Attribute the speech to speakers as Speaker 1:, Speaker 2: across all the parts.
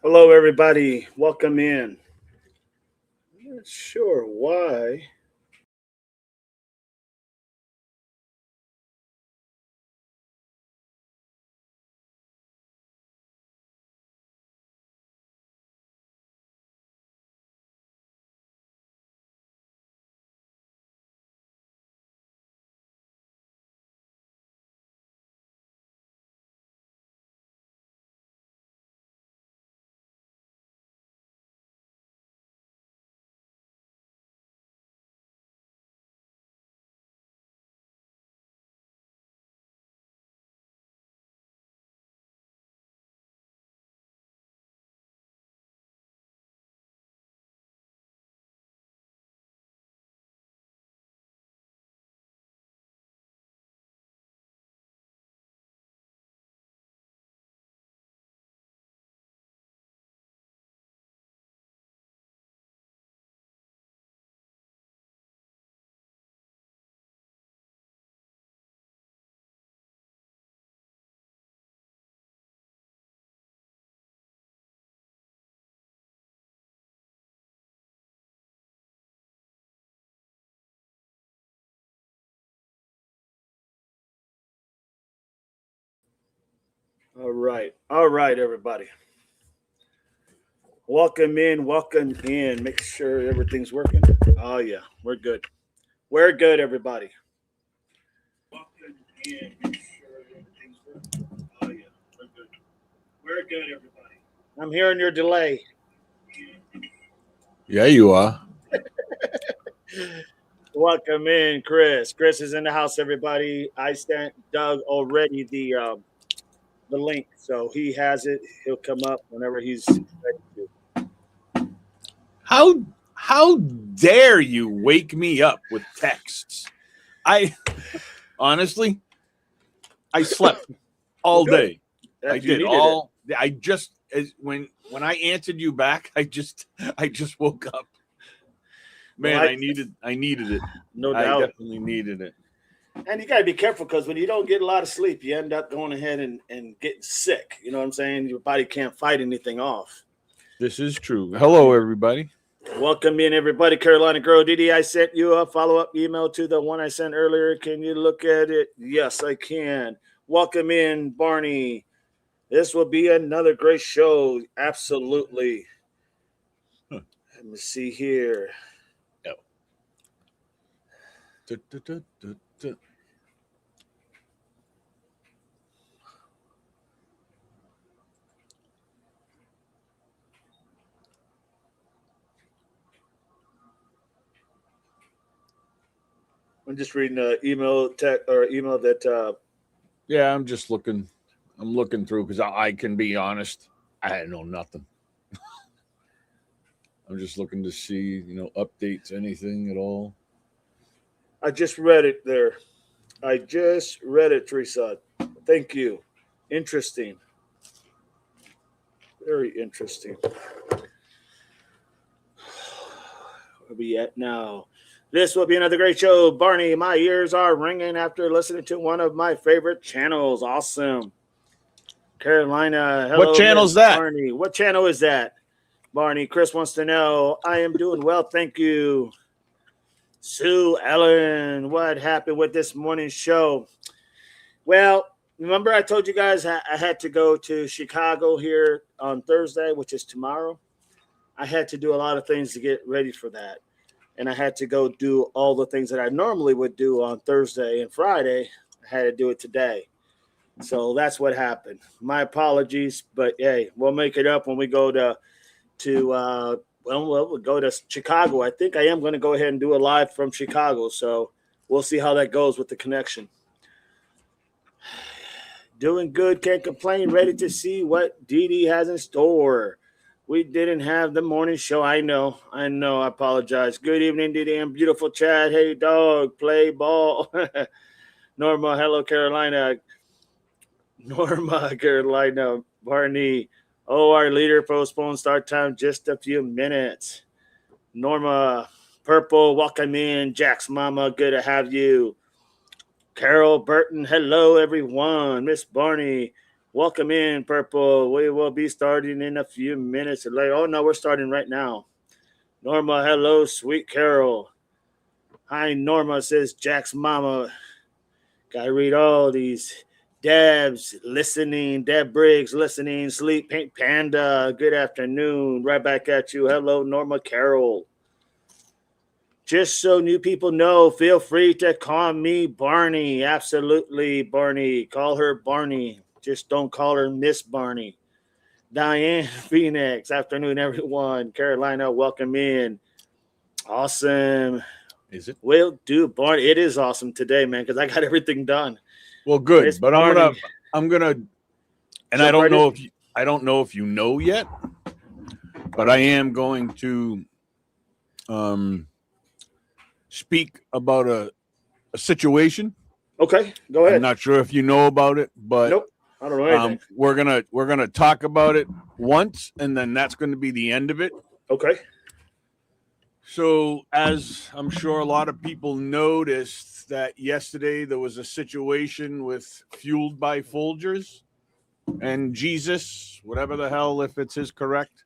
Speaker 1: Hello, everybody. Welcome in. I'm not sure why. All right. All right, everybody. Welcome in. Welcome in. Make sure everything's working. Oh, yeah. We're good. We're good, everybody. Welcome in. Make sure everything's working. Oh, yeah. We're good. We're good, everybody. I'm hearing your delay.
Speaker 2: Yeah, you are.
Speaker 1: Welcome in, Chris. Chris is in the house, everybody. I sent Doug already the link, so he has it. He'll come up whenever he's ready to.
Speaker 2: How dare you wake me up with texts? I honestly, I slept all day. I did all. I just when I answered you back, I just woke up. Man, well, I needed it.
Speaker 1: No doubt.
Speaker 2: I definitely needed it.
Speaker 1: And you got to be careful because when you don't get a lot of sleep, you end up going ahead and getting sick. You know what I'm saying? Your body can't fight anything off.
Speaker 2: This is true. Hello, everybody.
Speaker 1: Welcome in, everybody. Carolina Girl Didi, I sent you a follow-up email to the one I sent earlier. Can you look at it? Yes, I can. Welcome in, Barney. This will be another great show. Absolutely. Let me see here. I'm just reading the email that.
Speaker 2: Yeah, I'm just looking. I'm looking through because I can be honest. I know nothing. I'm just looking to see, updates, anything at all.
Speaker 1: I just read it there. I just read it, Teresa. Thank you. Interesting. Very interesting. Where are we at now? This will be another great show. Barney, my ears are ringing after listening to one of my favorite channels. Awesome. Carolina. Hello,
Speaker 2: what channel's that?
Speaker 1: Barney. What channel is that? Barney, Chris wants to know. I am doing well, thank you. Sue Ellen, what happened with this morning's show? Well, remember I told you guys I had to go to Chicago here on Thursday, which is tomorrow. I had to do a lot of things to get ready for that. And I had to go do all the things that I normally would do on Thursday and Friday. I had to do it today. So that's what happened. My apologies, but hey, we'll make it up when we go we'll go to Chicago. I think I am going to go ahead and do a live from Chicago. So we'll see how that goes with the connection. Doing good, can't complain. Ready to see what Didi has in store. We didn't have the morning show. I know. I apologize. Good evening, Didi and beautiful Chad. Hey, dog, play ball. Norma, hello, Carolina. Norma, Carolina. Barney. Oh, our leader postponed start time just a few minutes. Norma, Purple, welcome in. Jack's mama, good to have you. Carol Burton, hello, everyone. Miss Barney, Welcome in, Purple. We will be starting in a few minutes. Oh, no, we're starting right now. Norma, hello, sweet Carol. Hi, Norma, says Jack's mama. Gotta read all these. Dabs listening, Deb Briggs listening, Sleep Pink Panda. Good afternoon. Right back at you. Hello, Norma Carol. Just so new people know, feel free to call me Barney. Absolutely, Barney. Call her Barney. Just don't call her Miss Barney. Diane Phoenix. Afternoon, everyone. Carolina, welcome in. Awesome.
Speaker 2: Is it?
Speaker 1: Will do, Barney. It is awesome today, man, because I got everything done.
Speaker 2: Well, good.
Speaker 1: Miss
Speaker 2: But
Speaker 1: Barney.
Speaker 2: I'm gonna, and I don't know if you know yet, but I am going to speak about a situation.
Speaker 1: Okay, go ahead.
Speaker 2: I'm not sure if you know about it, but
Speaker 1: Nope, I don't know anything.
Speaker 2: we're gonna talk about it once, and then that's going to be the end of it.
Speaker 1: Okay.
Speaker 2: So, as I'm sure a lot of people noticed, that yesterday there was a situation with Fueled by Folgers and Jesus, whatever the hell, if it's his correct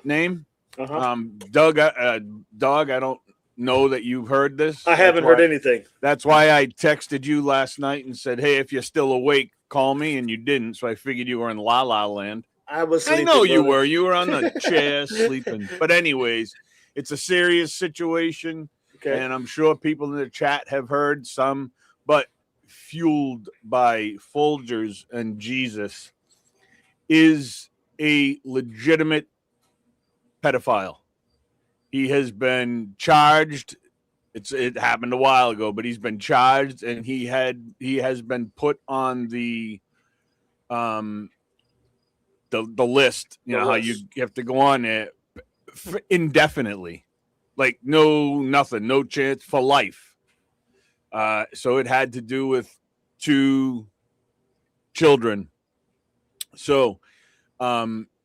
Speaker 2: name. Doug, I don't know that you've heard this.
Speaker 1: I haven't heard anything.
Speaker 2: That's why I texted you last night and said, hey, if you're still awake, call me, and you didn't, so I figured you were in La La Land.
Speaker 1: I was sleeping,
Speaker 2: I know
Speaker 1: brother.
Speaker 2: you were on the chair sleeping. But anyways, it's a serious situation, and I'm sure people in the chat have heard some, but Fueled by Folgers and Jesus is a legitimate pedophile. He has been charged. It happened a while ago, but he's been charged, and he has been put on the list. You know how you have to go on there indefinitely, like nothing, no chance for life. So it had to do with 2 children. So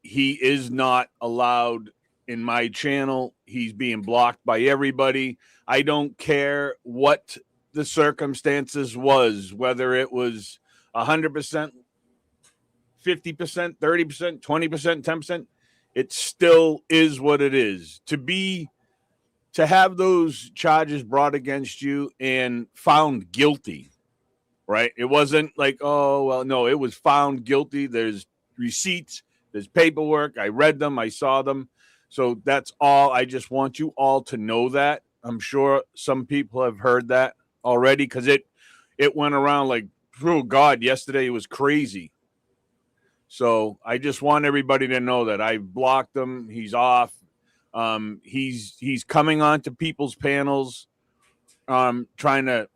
Speaker 2: he is not allowed in my channel. He's being blocked by everybody. I don't care what the circumstances was, whether it was 100%, 50%, 30%, 20%, 10%. It still is what it is. To have those charges brought against you and found guilty, right? It wasn't like, oh, well, no, it was found guilty. There's receipts, there's paperwork. I read them, I saw them. So that's all. I just want you all to know that. I'm sure some people have heard that already, because it went around like, oh, God, yesterday it was crazy. So I just want everybody to know that I blocked him. He's off. He's coming on to people's panels, trying to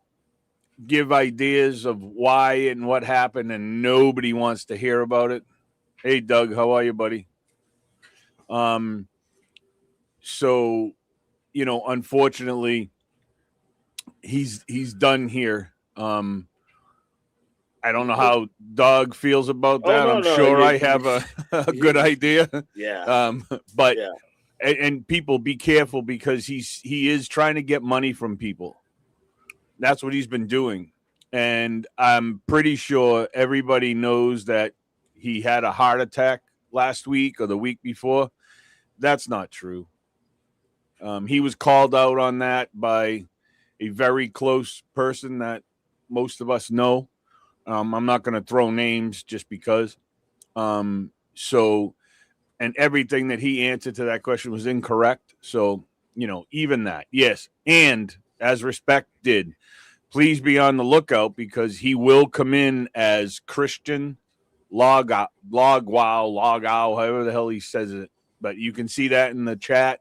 Speaker 2: give ideas of why and what happened, and nobody wants to hear about it. Hey, Doug, how are you, buddy? So, unfortunately, he's done here. I don't know how Doug feels about that. I'm sure I have a good idea.
Speaker 1: Yeah.
Speaker 2: But and people, be careful, because he is trying to get money from people. That's what he's been doing. And I'm pretty sure everybody knows that he had a heart attack last week or the week before. That's not true. He was called out on that by a very close person that most of us know. I'm not going to throw names just because. So, and everything that he answered to that question was incorrect. So, even that. Yes. And as Respect did, please be on the lookout, because he will come in as Christian Logwow, however the hell he says it. But you can see that in the chat.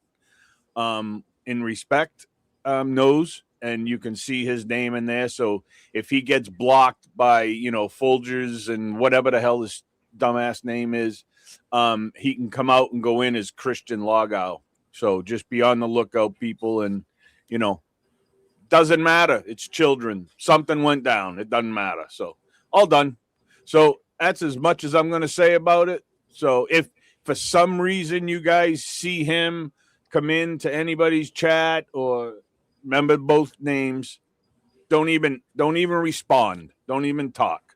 Speaker 2: In Respect knows, and you can see his name in there. So if he gets blocked by, Folgers and whatever the hell this dumbass name is, he can come out and go in as Christian Logwow. So just be on the lookout, people. And, doesn't matter. It's children. Something went down. It doesn't matter. So all done. So that's as much as I'm going to say about it. So if for some reason you guys see him come into anybody's chat or remember both names, don't even respond. Don't even talk.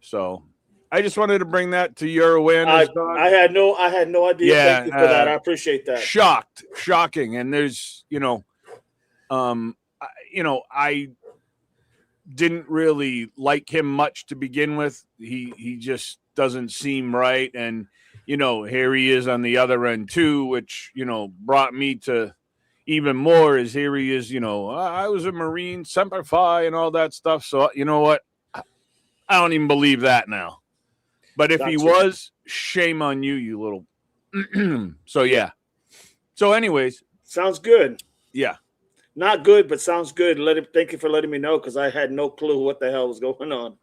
Speaker 2: So I just wanted to bring that to your awareness.
Speaker 1: I had no idea.
Speaker 2: Yeah,
Speaker 1: Thank you for that. I appreciate that.
Speaker 2: Shocking. And there's, I didn't really like him much to begin with. He just doesn't seem right. And, here he is on the other end too, which, brought me to even more is here he is, I was a Marine, Semper Fi and all that stuff. So, you know what? I don't even believe that now. But if he was, shame on you, you little. So, yeah. So, anyways.
Speaker 1: Sounds good.
Speaker 2: Yeah.
Speaker 1: Not good, but sounds good. Thank you for letting me know because I had no clue what the hell was going on.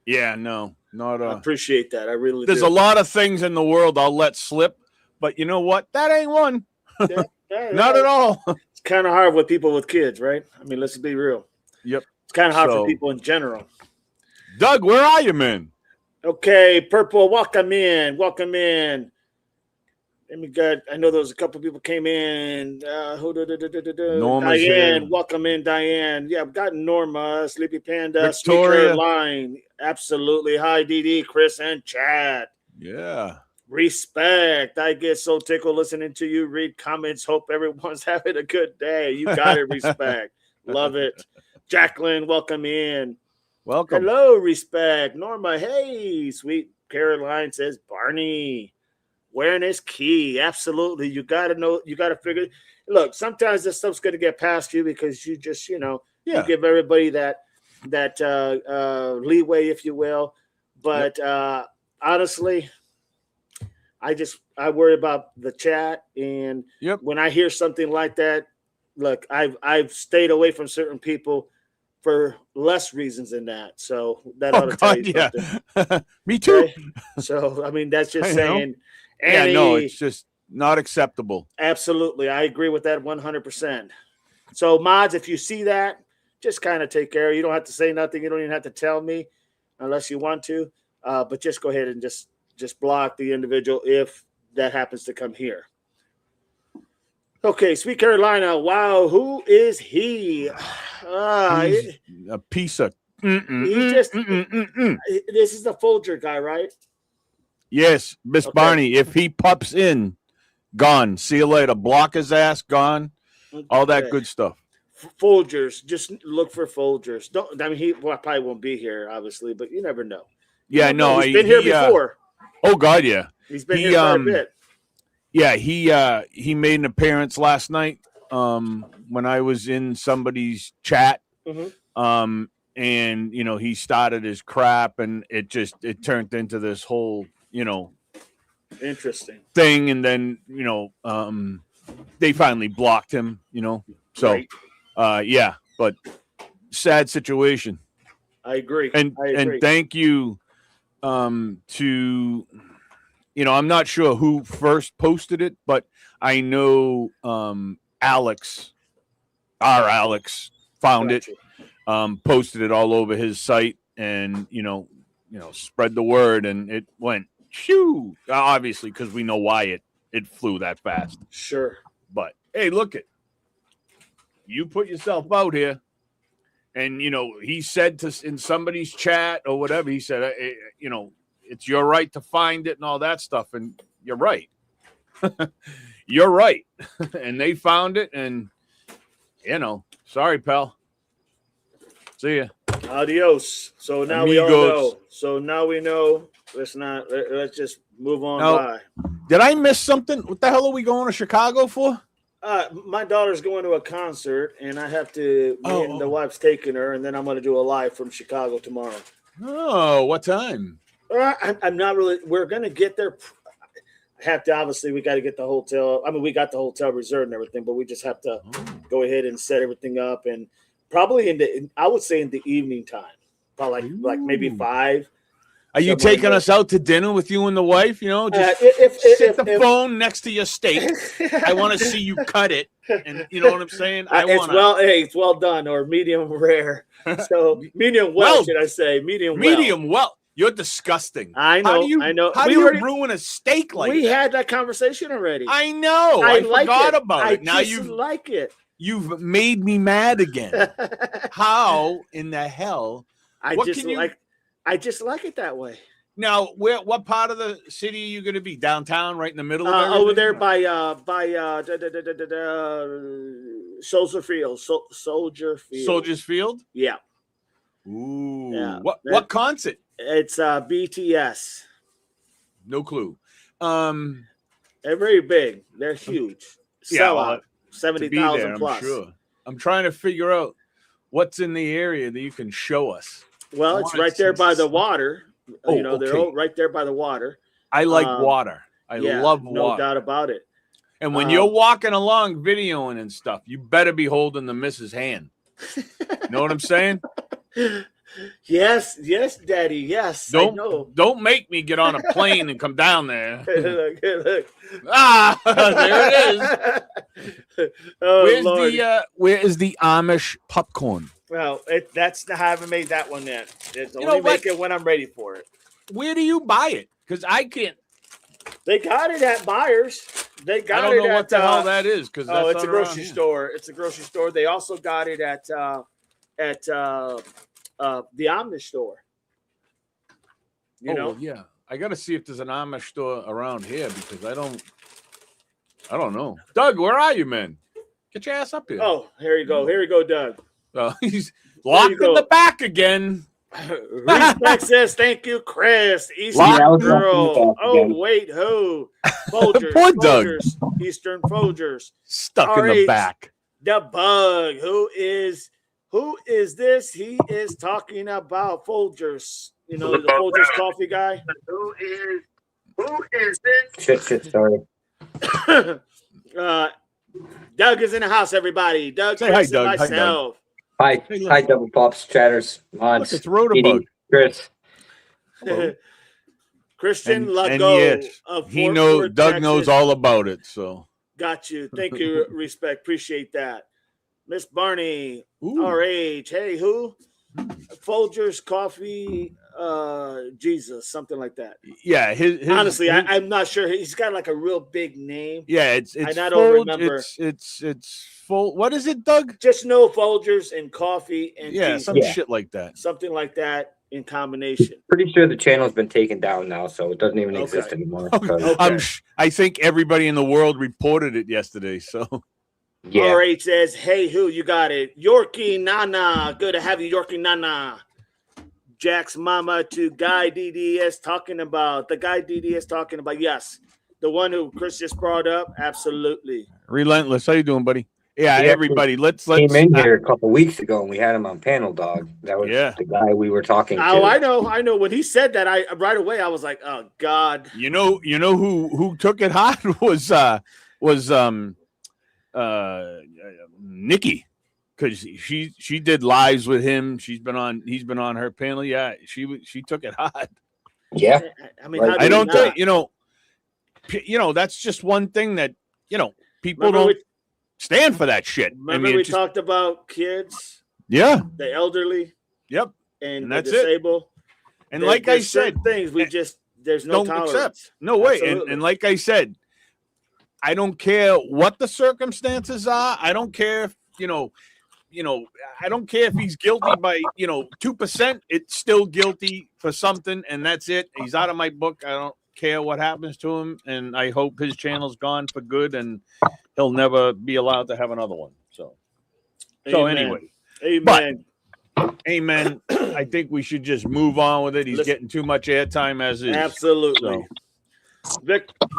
Speaker 2: Yeah, no. Not.
Speaker 1: I appreciate that. I really
Speaker 2: There's a lot of things in the world I'll let slip. But you know what? That ain't one. Not at all.
Speaker 1: It's kind of hard with people with kids, right? I mean, let's be real.
Speaker 2: Yep.
Speaker 1: It's kind of hard for people in general.
Speaker 2: Doug, where are you, man?
Speaker 1: Okay, Purple, welcome in. Welcome in. Let me get. I know there was a couple people came in.
Speaker 2: Norma's
Speaker 1: Diane,
Speaker 2: here.
Speaker 1: welcome in, Diane. Yeah, I've got Norma, Sleepy Panda,
Speaker 2: Victoria.
Speaker 1: Line. Absolutely. Hi, DD, Chris, and Chad.
Speaker 2: Yeah.
Speaker 1: Respect. I get so tickled listening to you read comments. Hope everyone's having a good day. You got it, Respect. Love it. Jacqueline, welcome in.
Speaker 2: Welcome.
Speaker 1: Hello, Respect. Norma, hey. Sweet Caroline says, Barney, awareness key. Absolutely. You got to know. You got to figure. Look, sometimes this stuff's going to get past you because you just, you give everybody that leeway, if you will. But honestly, I worry about the chat, and when I hear something like that, look, I've stayed away from certain people for less reasons than that. So that ought to tell you something.
Speaker 2: Me too.
Speaker 1: Okay? So I mean, that's just saying.
Speaker 2: It's just not acceptable.
Speaker 1: Absolutely, I agree with that 100%. So mods, if you see that, just kind of take care. You don't have to say nothing. You don't even have to tell me unless you want to. But just go ahead and just block the individual if that happens to come here. Okay, Sweet Carolina. Wow, who is he?
Speaker 2: He's a piece of.
Speaker 1: This is the Folger guy, right?
Speaker 2: Yes, Miss Barney. If he pops in, gone. See you later. Block his ass. Gone. All that good stuff.
Speaker 1: Folgers. Just look for Folgers. Don't. I mean, he probably won't be here, obviously, but you never know.
Speaker 2: Yeah, no,
Speaker 1: he's been here before.
Speaker 2: Oh God, yeah.
Speaker 1: He's been here quite a bit.
Speaker 2: Yeah, he made an appearance last night when I was in somebody's chat.
Speaker 1: Mm-hmm.
Speaker 2: And he started his crap, and it turned into this whole
Speaker 1: interesting
Speaker 2: thing, and then they finally blocked him. So right. But sad situation.
Speaker 1: I agree.
Speaker 2: And thank you to I'm not sure who first posted it, but I know Alex found it, posted it all over his site, and spread the word, and it went shoo. Obviously, because we know why it flew that fast.
Speaker 1: Sure.
Speaker 2: But hey, look it. You put yourself out here. And, he said in somebody's chat or whatever, he said, it's your right to find it and all that stuff. And you're right. You're right. And they found it. And, sorry, pal. See ya.
Speaker 1: Adios. So now we all know. So now we know. Let's just move on by.
Speaker 2: Did I miss something? What the hell are we going to Chicago for?
Speaker 1: My daughter's going to a concert, and I have to. And the wife's taking her, and then I'm going to do a live from Chicago tomorrow.
Speaker 2: Oh, what time?
Speaker 1: I'm not really. We're going to get there. I have to. Obviously, we got to get the hotel. I mean, we got the hotel reserved and everything, but we just have to go ahead and set everything up, and probably I would say in the evening time, probably like maybe 5.
Speaker 2: Are you taking us out to dinner with you and the wife? Just sit the phone next to your steak. I want to see you cut it, and you know what I'm saying.
Speaker 1: It's well done or medium rare. So medium well, should I say medium
Speaker 2: well? You're disgusting.
Speaker 1: I know. I know.
Speaker 2: How do you ruin a steak like that?
Speaker 1: We had that conversation already.
Speaker 2: I know. I forgot about it. Now
Speaker 1: you like it.
Speaker 2: You've made me mad again. How in the hell?
Speaker 1: I just like it that way.
Speaker 2: Now, what part of the city are you going to be? Downtown, right in the middle of everything?
Speaker 1: Over there by Soldier Field. Soldier Field.
Speaker 2: Soldiers Field?
Speaker 1: Yeah.
Speaker 2: Ooh.
Speaker 1: Yeah.
Speaker 2: What concert?
Speaker 1: It's BTS.
Speaker 2: No clue.
Speaker 1: They're very big. They're huge. Sellout. 70,000 plus.
Speaker 2: Sure. I'm trying to figure out what's in the area that you can show us.
Speaker 1: Well, it's right there by the water.
Speaker 2: Oh,
Speaker 1: they're all right there by the water.
Speaker 2: I like water. I love water.
Speaker 1: No doubt about it.
Speaker 2: And when you're walking along videoing and stuff, you better be holding the missus' hand. Know what I'm saying?
Speaker 1: Yes, Daddy. Yes.
Speaker 2: Don't make me get on a plane and come down there.
Speaker 1: Look.
Speaker 2: There it is.
Speaker 1: Oh,
Speaker 2: Where is the Amish popcorn?
Speaker 1: Well, I haven't made that one yet. It's only make it when I'm ready for it.
Speaker 2: Where do you buy it? Because I can't.
Speaker 1: They got it at Buyers.
Speaker 2: I don't know what the hell that is. Because
Speaker 1: it's a grocery store. It's a grocery store. They also got it at the Amish store.
Speaker 2: Yeah. I got to see if there's an Amish store around here because I don't know. Doug, where are you, man? Get your ass up here.
Speaker 1: Oh, here you go. Here you go, Doug.
Speaker 2: He's locked in the back again.
Speaker 1: Respect says thank you, Chris. Eastern girl. Oh, wait, who? Folgers.
Speaker 2: Poor Doug.
Speaker 1: Eastern Folgers.
Speaker 2: Stuck in the back.
Speaker 1: The bug. Who is this? He is talking about Folgers. The Folgers coffee guy. Who is this?
Speaker 3: Shit, sorry.
Speaker 1: Doug is in the house, everybody. Doug,
Speaker 2: say hi, Doug.
Speaker 1: myself.
Speaker 3: Hi, Double Pops, Chatters, Mods.
Speaker 2: Look, it's Rotobug.
Speaker 3: Chris.
Speaker 1: Christian Lago.
Speaker 2: Doug
Speaker 1: Texas.
Speaker 2: knows all about it. So
Speaker 1: got you. Thank you, respect. Appreciate that. Miss Barney, RH. Hey, who? Folgers Coffee, Jesus, something like that.
Speaker 2: Yeah,
Speaker 1: honestly, I'm not sure. He's got like a real big name.
Speaker 2: Yeah, it's
Speaker 1: I don't remember.
Speaker 2: It's full. What is it, Doug?
Speaker 1: Just no Folgers and coffee and
Speaker 2: Jesus. Some shit like that.
Speaker 1: Something like that in combination.
Speaker 3: Pretty sure the channel's been taken down now, so it doesn't even exist anymore.
Speaker 2: Okay. I think everybody in the world reported it yesterday. So.
Speaker 3: Yeah.
Speaker 1: RH says, hey, who? You got it. Yorkie Nana. Good to have you, Yorkie Nana. Jack's mama to Guy DDS talking about. The Guy DDS talking about. Yes. The one who Chris just brought up. Absolutely.
Speaker 2: Relentless. How you doing, buddy? Yeah, everybody. Let's
Speaker 3: came in here a couple weeks ago and we had him on panel, dog. That was the guy we were talking to.
Speaker 1: Oh, I know. When he said that, I right away I was like, oh God.
Speaker 2: You know who took it hot was Nikki, because she did lives with him. He's been on her panel. Yeah, she took it hot.
Speaker 3: Yeah,
Speaker 1: I mean,
Speaker 2: I don't think that's just one thing that people don't stand for that shit.
Speaker 1: Remember we talked about kids,
Speaker 2: the
Speaker 1: elderly,
Speaker 2: and
Speaker 1: that's
Speaker 2: the disabled, and like I said,
Speaker 1: things we just there's no tolerance.
Speaker 2: Accept. No way, and like I said. I don't care what the circumstances are. I don't care if, I don't care if he's guilty by, 2%. It's still guilty for something, and that's it. He's out of my book. I don't care what happens to him, and I hope his channel's gone for good, and he'll never be allowed to have another one. So anyway.
Speaker 1: Amen.
Speaker 2: Amen. I think we should just move on with it. He's getting too much airtime as is.
Speaker 1: Absolutely.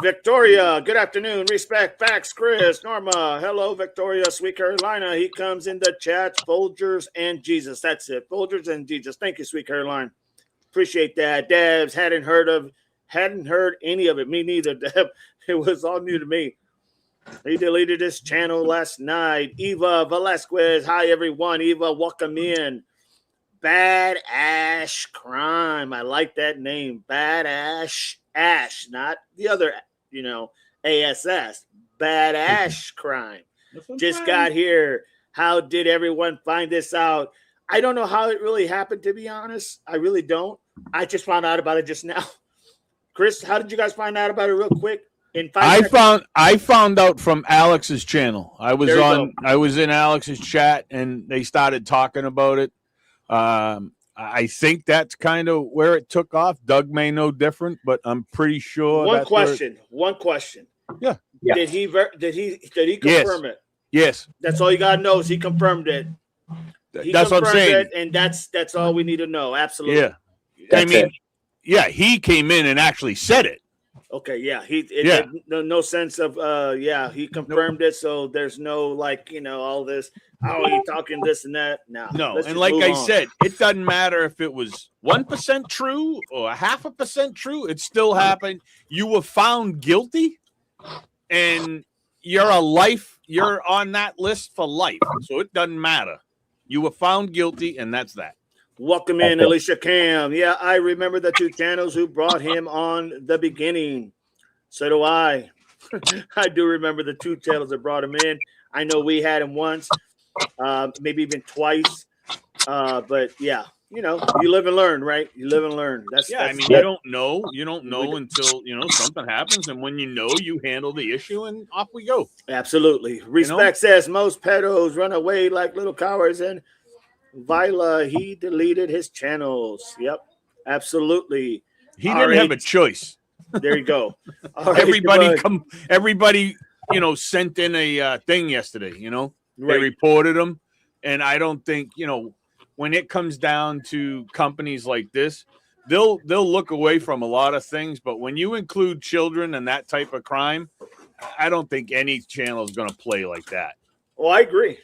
Speaker 1: Victoria, good afternoon. Respect, facts, Chris, Norma. Hello, Victoria, Sweet Carolina. He comes in the chat. Folgers and Jesus. That's it. Folgers and Jesus. Thank you, Sweet Caroline. Appreciate that. Devs hadn't heard any of it. Me neither, Dev. It was all new to me. He deleted his channel last night. Eva Velasquez. Hi, everyone. Eva, welcome in. Bad Ash Crime. I like that name. Bad Ash. Ash, not the other, ASS. Bad Ash Crime. Just got here. How did everyone find this out? I don't know how it really happened, to be honest. I really don't. I just found out about it just now. Chris, how did you guys find out about it real quick?
Speaker 2: I found out from Alex's channel. I was in Alex's chat and they started talking about it. I think that's kind of where it took off. Doug may know different, but I'm pretty sure.
Speaker 1: One question.
Speaker 2: Yeah.
Speaker 1: Did he confirm it?
Speaker 2: Yes.
Speaker 1: That's all you gotta know is he confirmed it.
Speaker 2: That's what I'm saying.
Speaker 1: And that's all we need to know. Absolutely.
Speaker 2: Yeah. He came in and actually said it.
Speaker 1: Okay, yeah. No sense of he confirmed it, so there's no all this, he talking this and that.
Speaker 2: No, and like I said, it doesn't matter if it was 1% true or 0.5% true, it still happened. You were found guilty and you're on that list for life. So it doesn't matter. You were found guilty, and that's that.
Speaker 1: Welcome in, Alicia Cam. Yeah, I remember the two channels who brought him on the beginning. So do I. I do remember the two channels that brought him in. I know we had him once, maybe even twice. But yeah, you live and learn, right? You live and learn. You
Speaker 2: don't know. You don't know until something happens, and when you handle the issue, and off we go.
Speaker 1: Absolutely. Respect says most pedos run away like little cowards, and Vila, he deleted his channels. Yep, absolutely.
Speaker 2: He didn't have a choice.
Speaker 1: There you go.
Speaker 2: Everybody sent in a thing yesterday. They reported them, and I don't think when it comes down to companies like this, they'll look away from a lot of things. But when you include children and that type of crime, I don't think any channel is going to play like that.
Speaker 1: Well, I agree.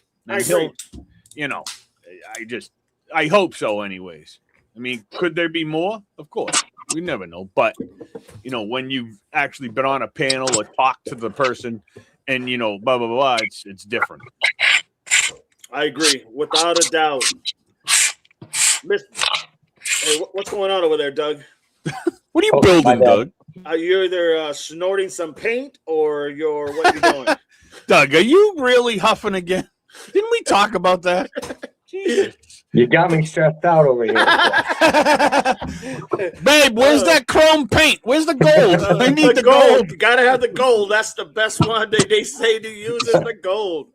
Speaker 1: I
Speaker 2: hope so. Anyways, could there be more? Of course. We never know. But, when you've actually been on a panel or talked to the person and, blah, blah, blah, it's different.
Speaker 1: I agree. Without a doubt. Hey, what's going on over there, Doug?
Speaker 2: What are you building, Doug?
Speaker 1: Are you either snorting some paint or what are you doing?
Speaker 2: Doug, are you really huffing again? Didn't we talk about that? Jesus.
Speaker 3: You got me stressed out over here.
Speaker 2: Babe, where's that chrome paint? Where's the gold? I need the gold.
Speaker 1: You gotta have the gold. That's the best one they say to use is the gold.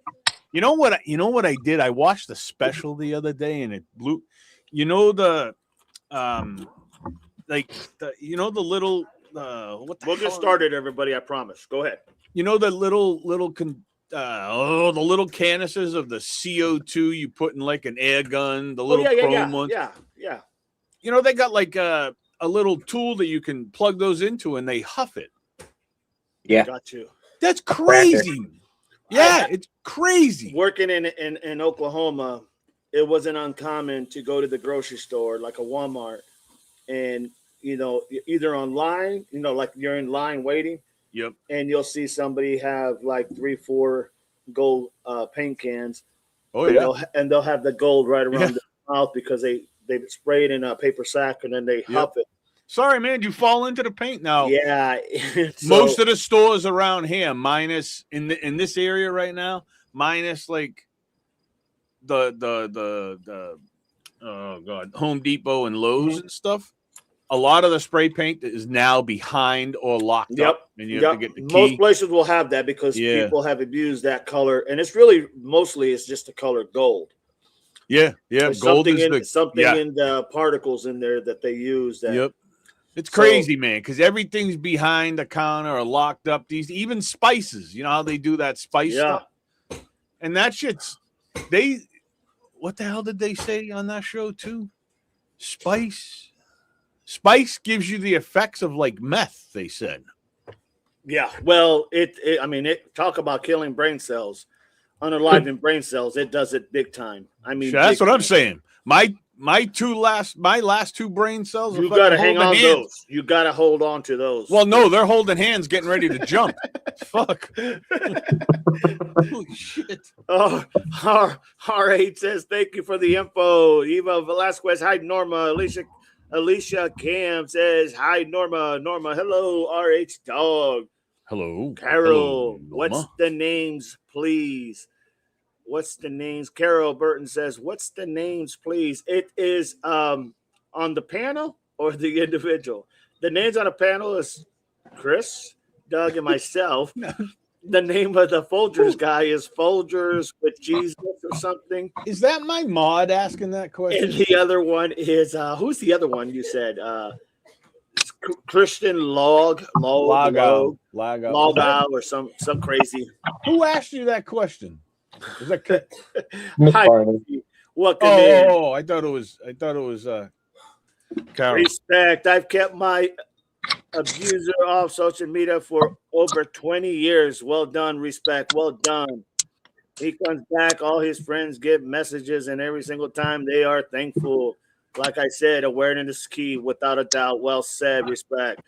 Speaker 2: You know what I did? I watched the special the other day and it blew. The little
Speaker 1: we'll get started, everybody, I promise. Go ahead.
Speaker 2: The little canisters of the CO2 you put in like an air gun, the little chrome ones.
Speaker 1: Yeah.
Speaker 2: They got like a little tool that you can plug those into and they huff it.
Speaker 3: Yeah.
Speaker 1: Got you.
Speaker 2: That's crazy. Yeah, it's crazy.
Speaker 1: Working in Oklahoma, it wasn't uncommon to go to the grocery store, like a Walmart, and, either online, like you're in line waiting.
Speaker 2: Yep.
Speaker 1: And you'll see somebody have like 3-4 gold paint cans.
Speaker 2: Oh, yeah.
Speaker 1: And they'll have the gold right around the mouth because they spray it in a paper sack and then they huff it.
Speaker 2: Sorry, man, you fall into the paint now.
Speaker 1: Yeah.
Speaker 2: Most of the stores around here, minus in this area right now, minus like the Home Depot and Lowe's and stuff. A lot of the spray paint is now behind or locked up, and you have to get the key.
Speaker 1: Most places will have that because people have abused that color, and it's really mostly it's just the color gold.
Speaker 2: Yeah.
Speaker 1: There's
Speaker 2: Gold
Speaker 1: something
Speaker 2: is
Speaker 1: in the particles in there that they use.
Speaker 2: It's crazy, man, because everything's behind the counter or locked up. Even spices, you know how they do that spice stuff, and that shit's what the hell did they say on that show too? Spice gives you the effects of like meth, they said.
Speaker 1: Yeah, well, it talk about killing brain cells, unaliving brain cells. It does it big time.
Speaker 2: That's what I'm saying. My last two brain cells.
Speaker 1: You got to hang on to those. You got to hold on to those.
Speaker 2: Well, no, they're holding hands, getting ready to jump. Fuck. Holy shit.
Speaker 1: Oh, R8 says thank you for the info. Eva Velasquez, hi Norma. Alicia Cam says, hi, Norma. Norma, hello, RH Dog.
Speaker 2: Hello.
Speaker 1: Carol,
Speaker 2: hello,
Speaker 1: what's the names, please? What's the names? Carol Burton says, what's the names, please? It is on the panel or the individual? The names on the panel is Chris, Doug, and myself. the name of the Folgers guy is Folgers with Jesus or something.
Speaker 2: Is that my mod asking that question?
Speaker 1: And the other one is who's the other one you said? Christian Logout or some crazy.
Speaker 2: Who asked you that question? Was that
Speaker 1: welcome
Speaker 2: in. I thought it was Carol.
Speaker 1: Respect. I've kept my abuser off social media for over 20 years. Well done, respect. Well done. He comes back, all his friends give messages, and every single time they are thankful. Like I said, awareness is key, without a doubt. Well said, respect.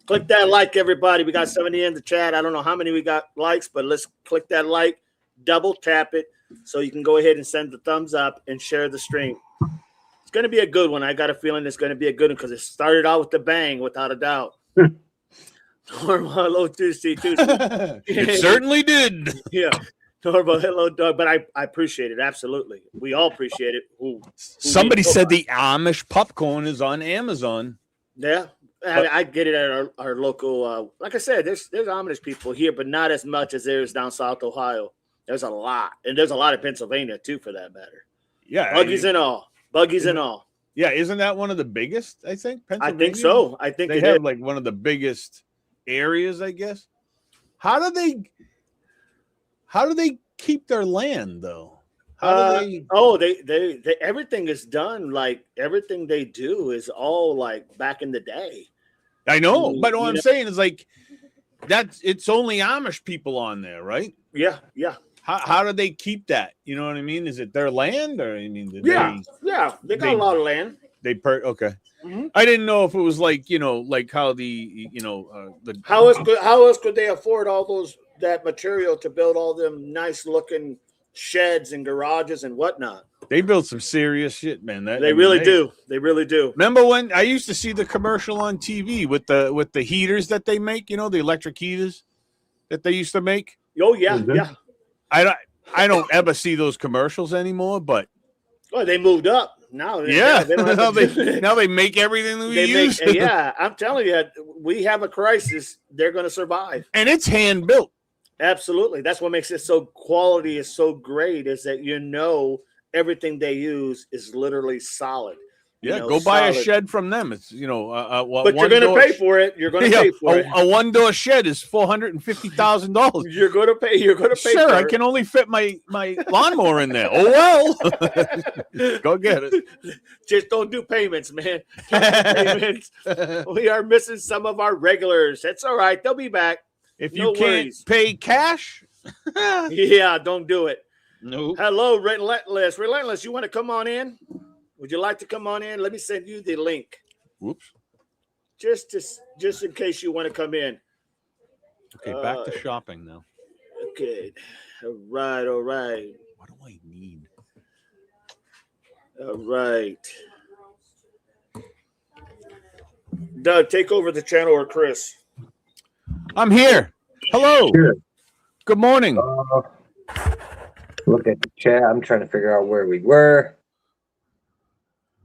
Speaker 1: Click that like, everybody. We got 70 in the chat. I don't know how many we got likes, but let's click that like, double tap it, so you can go ahead and send the thumbs up and share the stream. It's going to be a good one. I got a feeling it's going to be a good one because it started out with a bang, without a doubt. Normal, hello, Tuesday.
Speaker 2: It certainly did.
Speaker 1: Yeah. Normal, hello, Doug. But I appreciate it. Absolutely. We all appreciate it.
Speaker 2: Somebody said the Amish popcorn is on Amazon.
Speaker 1: Yeah. I get it at our local. Like I said, there's Amish people here, but not as much as there is down South Ohio. There's a lot. And there's a lot of Pennsylvania, too, for that matter.
Speaker 2: Yeah.
Speaker 1: Buggies and all.
Speaker 2: Yeah. Isn't that one of the biggest, I think?
Speaker 1: I think so. I think
Speaker 2: they have like one of the biggest areas, I guess. How do they keep their land, though?
Speaker 1: They everything is done, like everything they do is all like back in the day.
Speaker 2: I know, but what I'm saying is like it's only Amish people on there, right?
Speaker 1: Yeah.
Speaker 2: How do they keep that? You know what I mean? Is it their land, or I mean,
Speaker 1: they got a lot of land.
Speaker 2: Okay. Mm-hmm. I didn't know if it was like like how
Speaker 1: how else could they afford all that material to build all them nice looking sheds and garages and whatnot?
Speaker 2: They built some serious shit, man.
Speaker 1: They really do.
Speaker 2: Remember when I used to see the commercial on TV with the heaters that they make? The electric heaters that they used to make.
Speaker 1: Oh yeah, yeah.
Speaker 2: I don't ever see those commercials anymore, but
Speaker 1: they moved up now.
Speaker 2: Yeah, now they make everything that we use.
Speaker 1: Yeah, I'm telling you, we have a crisis. They're going to survive,
Speaker 2: and it's hand built.
Speaker 1: Absolutely, that's what makes it so quality is so great. Is that everything they use is literally solid.
Speaker 2: Yeah, go buy a shed from them. It's but
Speaker 1: you're going to pay for it. You're going to pay for it.
Speaker 2: A one-door shed is $450,000.
Speaker 1: You're going to pay. Sure,
Speaker 2: for I can only fit my lawnmower in there. Oh well, go get it.
Speaker 1: Just don't do payments, man. Payments. We are missing some of our regulars. That's all right. They'll be back.
Speaker 2: If you can't pay cash,
Speaker 1: yeah, don't do it.
Speaker 2: No.
Speaker 1: Hello, Relentless. Relentless, you want to come on in? Would you like to come on in? Let me send you the link.
Speaker 2: Whoops.
Speaker 1: Just in case you want to come in.
Speaker 2: Okay, back to shopping now.
Speaker 1: Okay. All right.
Speaker 2: What do I need?
Speaker 1: All right. Doug, take over the channel, or Chris.
Speaker 2: I'm here. Hello.
Speaker 3: Sure.
Speaker 2: Good morning.
Speaker 3: Look at the chat. I'm trying to figure out where we were.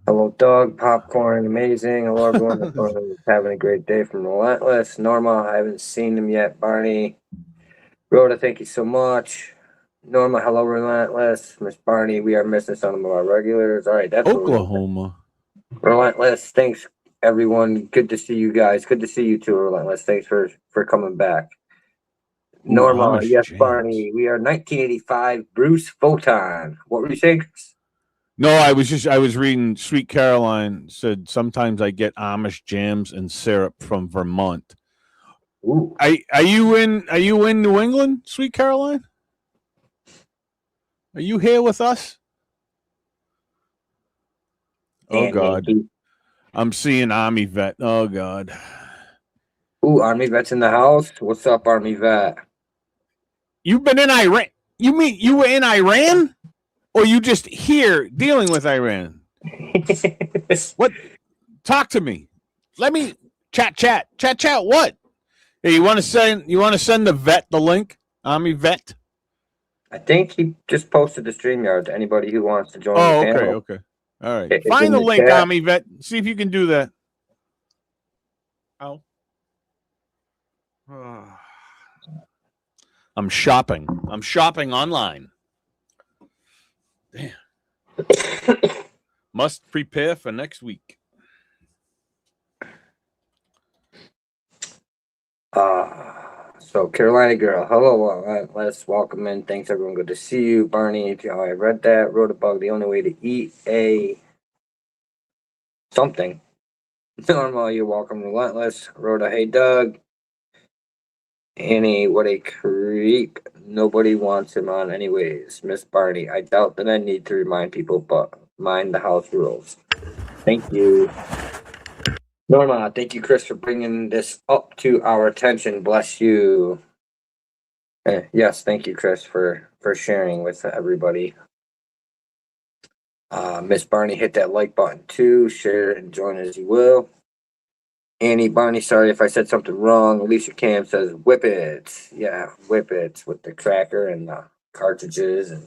Speaker 3: Hello, Doug. Popcorn, amazing. Hello, everyone. Having a great day from Relentless. Norma, I haven't seen him yet. Barney. Rhoda, thank you so much. Norma, hello, Relentless. Miss Barney, we are missing some of our regulars. All right, that's
Speaker 2: Oklahoma.
Speaker 3: Relentless, thanks, everyone. Good to see you guys. Good to see you too, Relentless. Thanks for coming back. Norma, yes, James. Barney, we are 1985. Bruce Photon. What were you saying, Chris?
Speaker 2: No, I was reading Sweet Caroline said sometimes I get Amish jams and syrup from Vermont.
Speaker 3: Ooh.
Speaker 2: Are you in New England, Sweet Caroline? Are you here with us? Oh God. I'm seeing Army Vet. Oh God.
Speaker 3: Ooh, Army Vet's in the house. What's up, Army Vet?
Speaker 2: You've been in Iran. You mean you were in Iran? Or you just here dealing with Iran? What? Talk to me. Let me chat. What? Hey, you want to send the vet the link? Army Vet.
Speaker 3: I think he just posted the StreamYard to anybody who wants to join.
Speaker 2: Oh,
Speaker 3: the panel.
Speaker 2: Okay. All right. Find the link, chat. Army Vet. See if you can do that. Oh. I'm shopping. I'm shopping online. Damn. Must prepare for next week.
Speaker 3: So Carolina girl, hello. Let's welcome in. Thanks everyone. Good to see you, Barney. If you I read that, Rotobug. The only way to eat a something normal. You're welcome. Relentless. Rhoda. Hey Doug. Annie. What a creep. Nobody wants him on anyways. Miss Barney. I doubt that I need to remind people, but mind the house rules. Thank you. Norma, thank you, Chris, for bringing this up to our attention. Bless you. Yes, thank you, Chris, for sharing with everybody. Miss Barney, hit that like button too. Share and join as you will. Annie Barney, sorry if I said something wrong. Alicia Cam says, whip it. Yeah, whip it with the cracker and the cartridges. And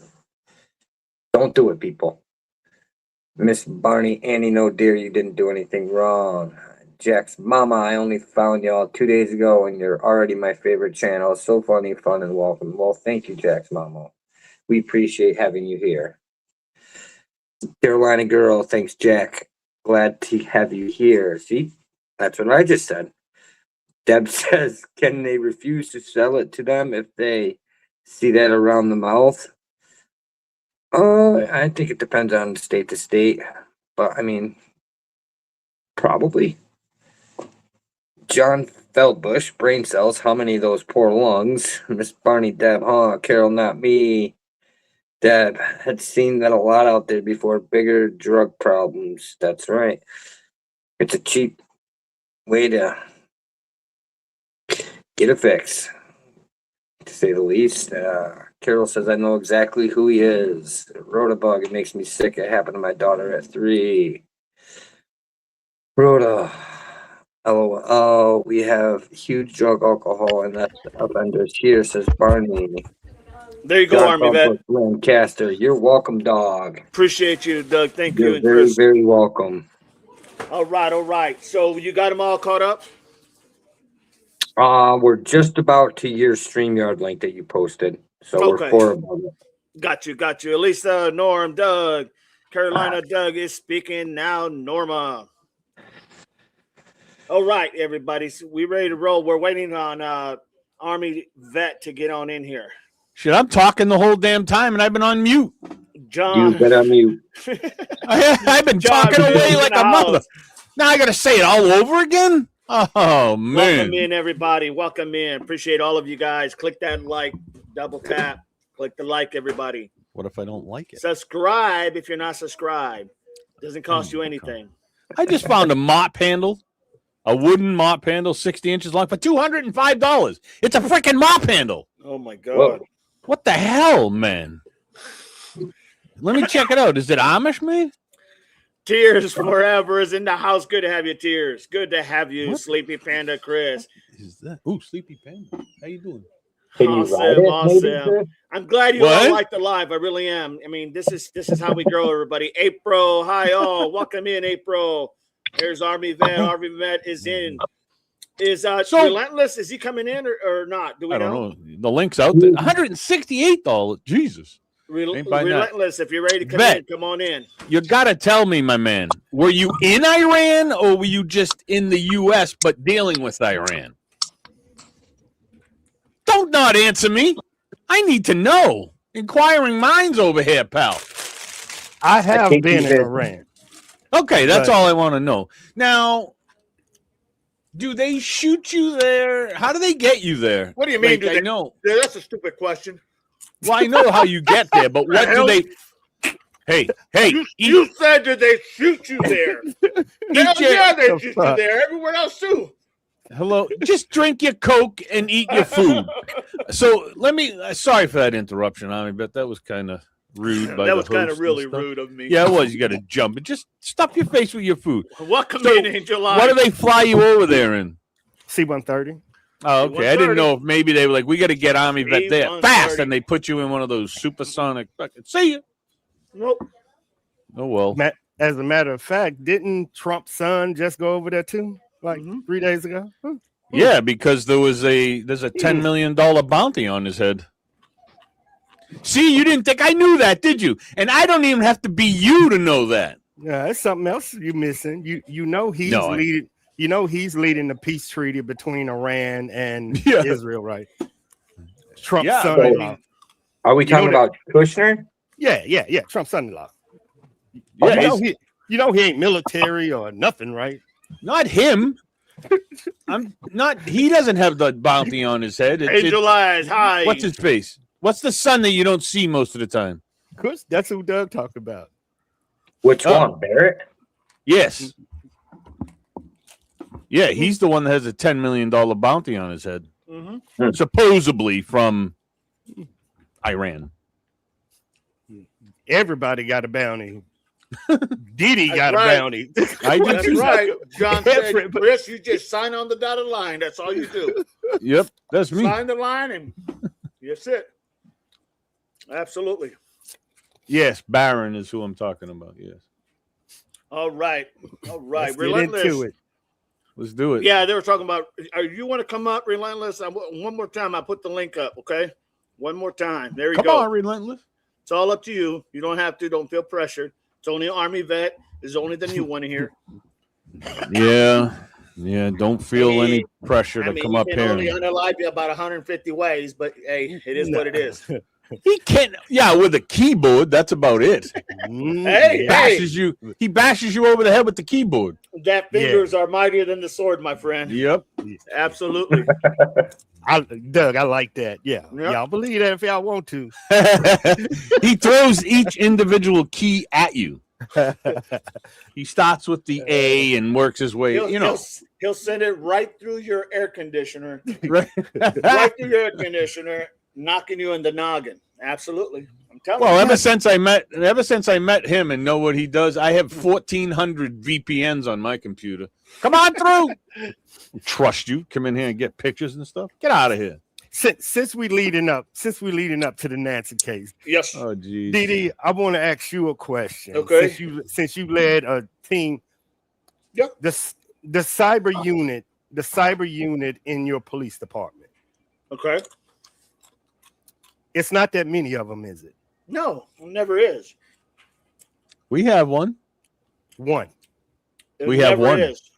Speaker 3: don't do it, people. Miss Barney, Annie, no dear, you didn't do anything wrong. Jack's mama, I only found y'all 2 days ago and you're already my favorite channel. So funny, fun, and welcome. Well, thank you, Jack's mama. We appreciate having you here. Carolina girl, thanks, Jack. Glad to have you here. See, that's what I just said. Deb says, can they refuse to sell it to them if they see that around the mouth? I think it depends on state to state, but I mean, probably. John Feldbush, brain cells, how many of those poor lungs? Miss Barney, Deb, Carol, not me. Deb had seen that a lot out there before, bigger drug problems. That's right. It's a cheap way to get a fix, to say the least. Carol says, I know exactly who he is. Rotobug, it makes me sick. It happened to my daughter at 3. Rhoda. LOL, we have huge drug, alcohol, and that's offenders here, says Barney.
Speaker 1: There you go, Army Vet.
Speaker 3: Lancaster, you're welcome, dog.
Speaker 1: Appreciate you, Doug. Thank you.
Speaker 3: You're very, very welcome.
Speaker 1: All right. So you got them all caught up?
Speaker 3: We're just about to your StreamYard link that you posted. So
Speaker 1: Okay.
Speaker 3: we're 4 about it.
Speaker 1: Got you. At least Norm, Doug, Carolina, Doug is speaking now. Norma. All right, everybody. So we ready to roll. We're waiting on Army Vet to get on in here.
Speaker 2: Shit, I'm talking the whole damn time, and I've been on mute.
Speaker 1: John.
Speaker 3: You've been on mute.
Speaker 2: I've been talking away like a mother. Now I got to say it all over again? Oh, man.
Speaker 1: Welcome in, everybody. Welcome in. Appreciate all of you guys. Click that like, double tap. Click the like, everybody.
Speaker 2: What if I don't like it?
Speaker 1: Subscribe if you're not subscribed. Doesn't cost you anything.
Speaker 2: I just found a mop handle. A wooden mop handle, 60 inches long, for $205. It's a freaking mop handle.
Speaker 1: Oh, my God.
Speaker 3: Whoa.
Speaker 2: What the hell, man? Let me check it out. Is it Amish made?
Speaker 1: Tears Forever is in the house. Good to have you, Tears. Good to have you,
Speaker 2: What?
Speaker 1: Sleepy Panda Chris.
Speaker 2: What is that? Ooh, Sleepy Panda. How you doing?
Speaker 3: Can you ride it,
Speaker 1: Awesome. I'm glad you
Speaker 2: What?
Speaker 1: all like the live. I really am. I mean, this is how we grow, everybody. April, hi all. Welcome in, April. There's Army Vet. Army Vet is in. Is Relentless? Is he coming in or not? Do we
Speaker 2: I don't know. The link's out there. $168. Jesus.
Speaker 1: Relentless. If you're ready to come
Speaker 2: Vet.
Speaker 1: in, come on in.
Speaker 2: You got to tell me, my man. Were you in Iran or were you just in the U.S. but dealing with Iran? Don't not answer me. I need to know. Inquiring minds over here, pal.
Speaker 4: I have been in Iran.
Speaker 2: Okay, that's all I want to know. Now, do they shoot you there? How do they get you there?
Speaker 1: What do you mean?
Speaker 2: Like, I know.
Speaker 1: Yeah, that's a stupid question.
Speaker 2: Well, I know how you get there, but what do they? Hey,
Speaker 1: you said did they shoot you there? Yeah, they shoot you there. Everywhere else too.
Speaker 2: Hello, just drink your Coke and eat your food. So let me. Sorry for that interruption, Ami, but that was kind of rude.
Speaker 1: That was kind of really rude of me.
Speaker 2: Yeah, it was. You got to jump and just stuff your face with your food.
Speaker 1: Welcome in, Angel.
Speaker 2: What do they fly you over there in?
Speaker 4: C-130.
Speaker 2: Oh, okay. I didn't know if maybe they were like, we got to get Army Vet there fast, and they put you in one of those supersonic. See you.
Speaker 1: Nope.
Speaker 2: Oh well.
Speaker 4: As a matter of fact, didn't Trump's son just go over there too? Like 3 days ago?
Speaker 2: Yeah, because there's a $10 million bounty on his head. See, you didn't think I knew that, did you? And I don't even have to be you to know that.
Speaker 4: Yeah, that's something else you're missing. You know he's leading. You know he's leading the peace treaty between Iran and Israel, right? Trump's son-in-law.
Speaker 3: Are we talking about Kushner?
Speaker 4: Yeah. Trump's son-in-law.
Speaker 2: Yeah,
Speaker 4: you know he ain't military or nothing, right?
Speaker 2: Not him. I'm not. He doesn't have the bounty on his head.
Speaker 1: Angel eyes. Hi.
Speaker 2: What's his face? What's the son that you don't see most of the time?
Speaker 4: Chris, that's who Doug talked about.
Speaker 3: Which one, Barrett?
Speaker 2: Yes. Yeah, he's the one that has a $10 million bounty on his head, supposedly from Iran.
Speaker 4: Everybody got a bounty. Diddy got a bounty.
Speaker 2: I do
Speaker 1: That's
Speaker 2: too.
Speaker 1: right. John said, Chris, you just sign on the dotted line. That's all you do.
Speaker 2: Yep, that's me.
Speaker 1: Sign the line and that's it. Absolutely.
Speaker 2: Yes, Barron is who I'm talking about. Yes.
Speaker 1: All right.
Speaker 4: Let's
Speaker 1: Relentless.
Speaker 4: get into it.
Speaker 2: Let's do it.
Speaker 1: Yeah, they were talking about. You want to come up, Relentless? One more time. I put the link up. Okay. One more time. There you go.
Speaker 2: Come on, Relentless.
Speaker 1: It's all up to you. You don't have to. Don't feel pressured. It's only an Army vet. It's only the new one here.
Speaker 2: Yeah. Don't feel any pressure to come up
Speaker 1: he
Speaker 2: here.
Speaker 1: can only unalive you about 150 ways, but hey, it is what it is.
Speaker 2: He can't. Yeah, with a keyboard. That's about it.
Speaker 1: Hey,
Speaker 2: He bashes you over the head with the keyboard.
Speaker 1: That fingers are mightier than the sword, my friend.
Speaker 2: Yep.
Speaker 1: Absolutely.
Speaker 4: Doug, I like that. Yeah.
Speaker 1: Yep.
Speaker 4: Y'all believe that if y'all want to.
Speaker 2: He throws each individual key at you. He starts with the A and works his way.
Speaker 1: He'll send it right through your air conditioner,
Speaker 2: right
Speaker 1: through your air conditioner, knocking you in the noggin. Absolutely. I'm telling you.
Speaker 2: Well, ever since I met him and know what he does, I have 1,400 VPNs on my computer. Come on through. Trust you. Come in here and get pictures and stuff. Get out of here.
Speaker 4: Since we leading up to the Nancy case.
Speaker 1: Yes.
Speaker 2: Oh, geez.
Speaker 4: Didi, I want to ask you a question.
Speaker 1: Okay.
Speaker 4: Since you led a team.
Speaker 1: Yep.
Speaker 4: The cyber unit in your police department.
Speaker 1: Okay.
Speaker 4: It's not that many of them, is it?
Speaker 1: No, it never is.
Speaker 2: We have one.
Speaker 4: One.
Speaker 2: We have one.
Speaker 1: Is.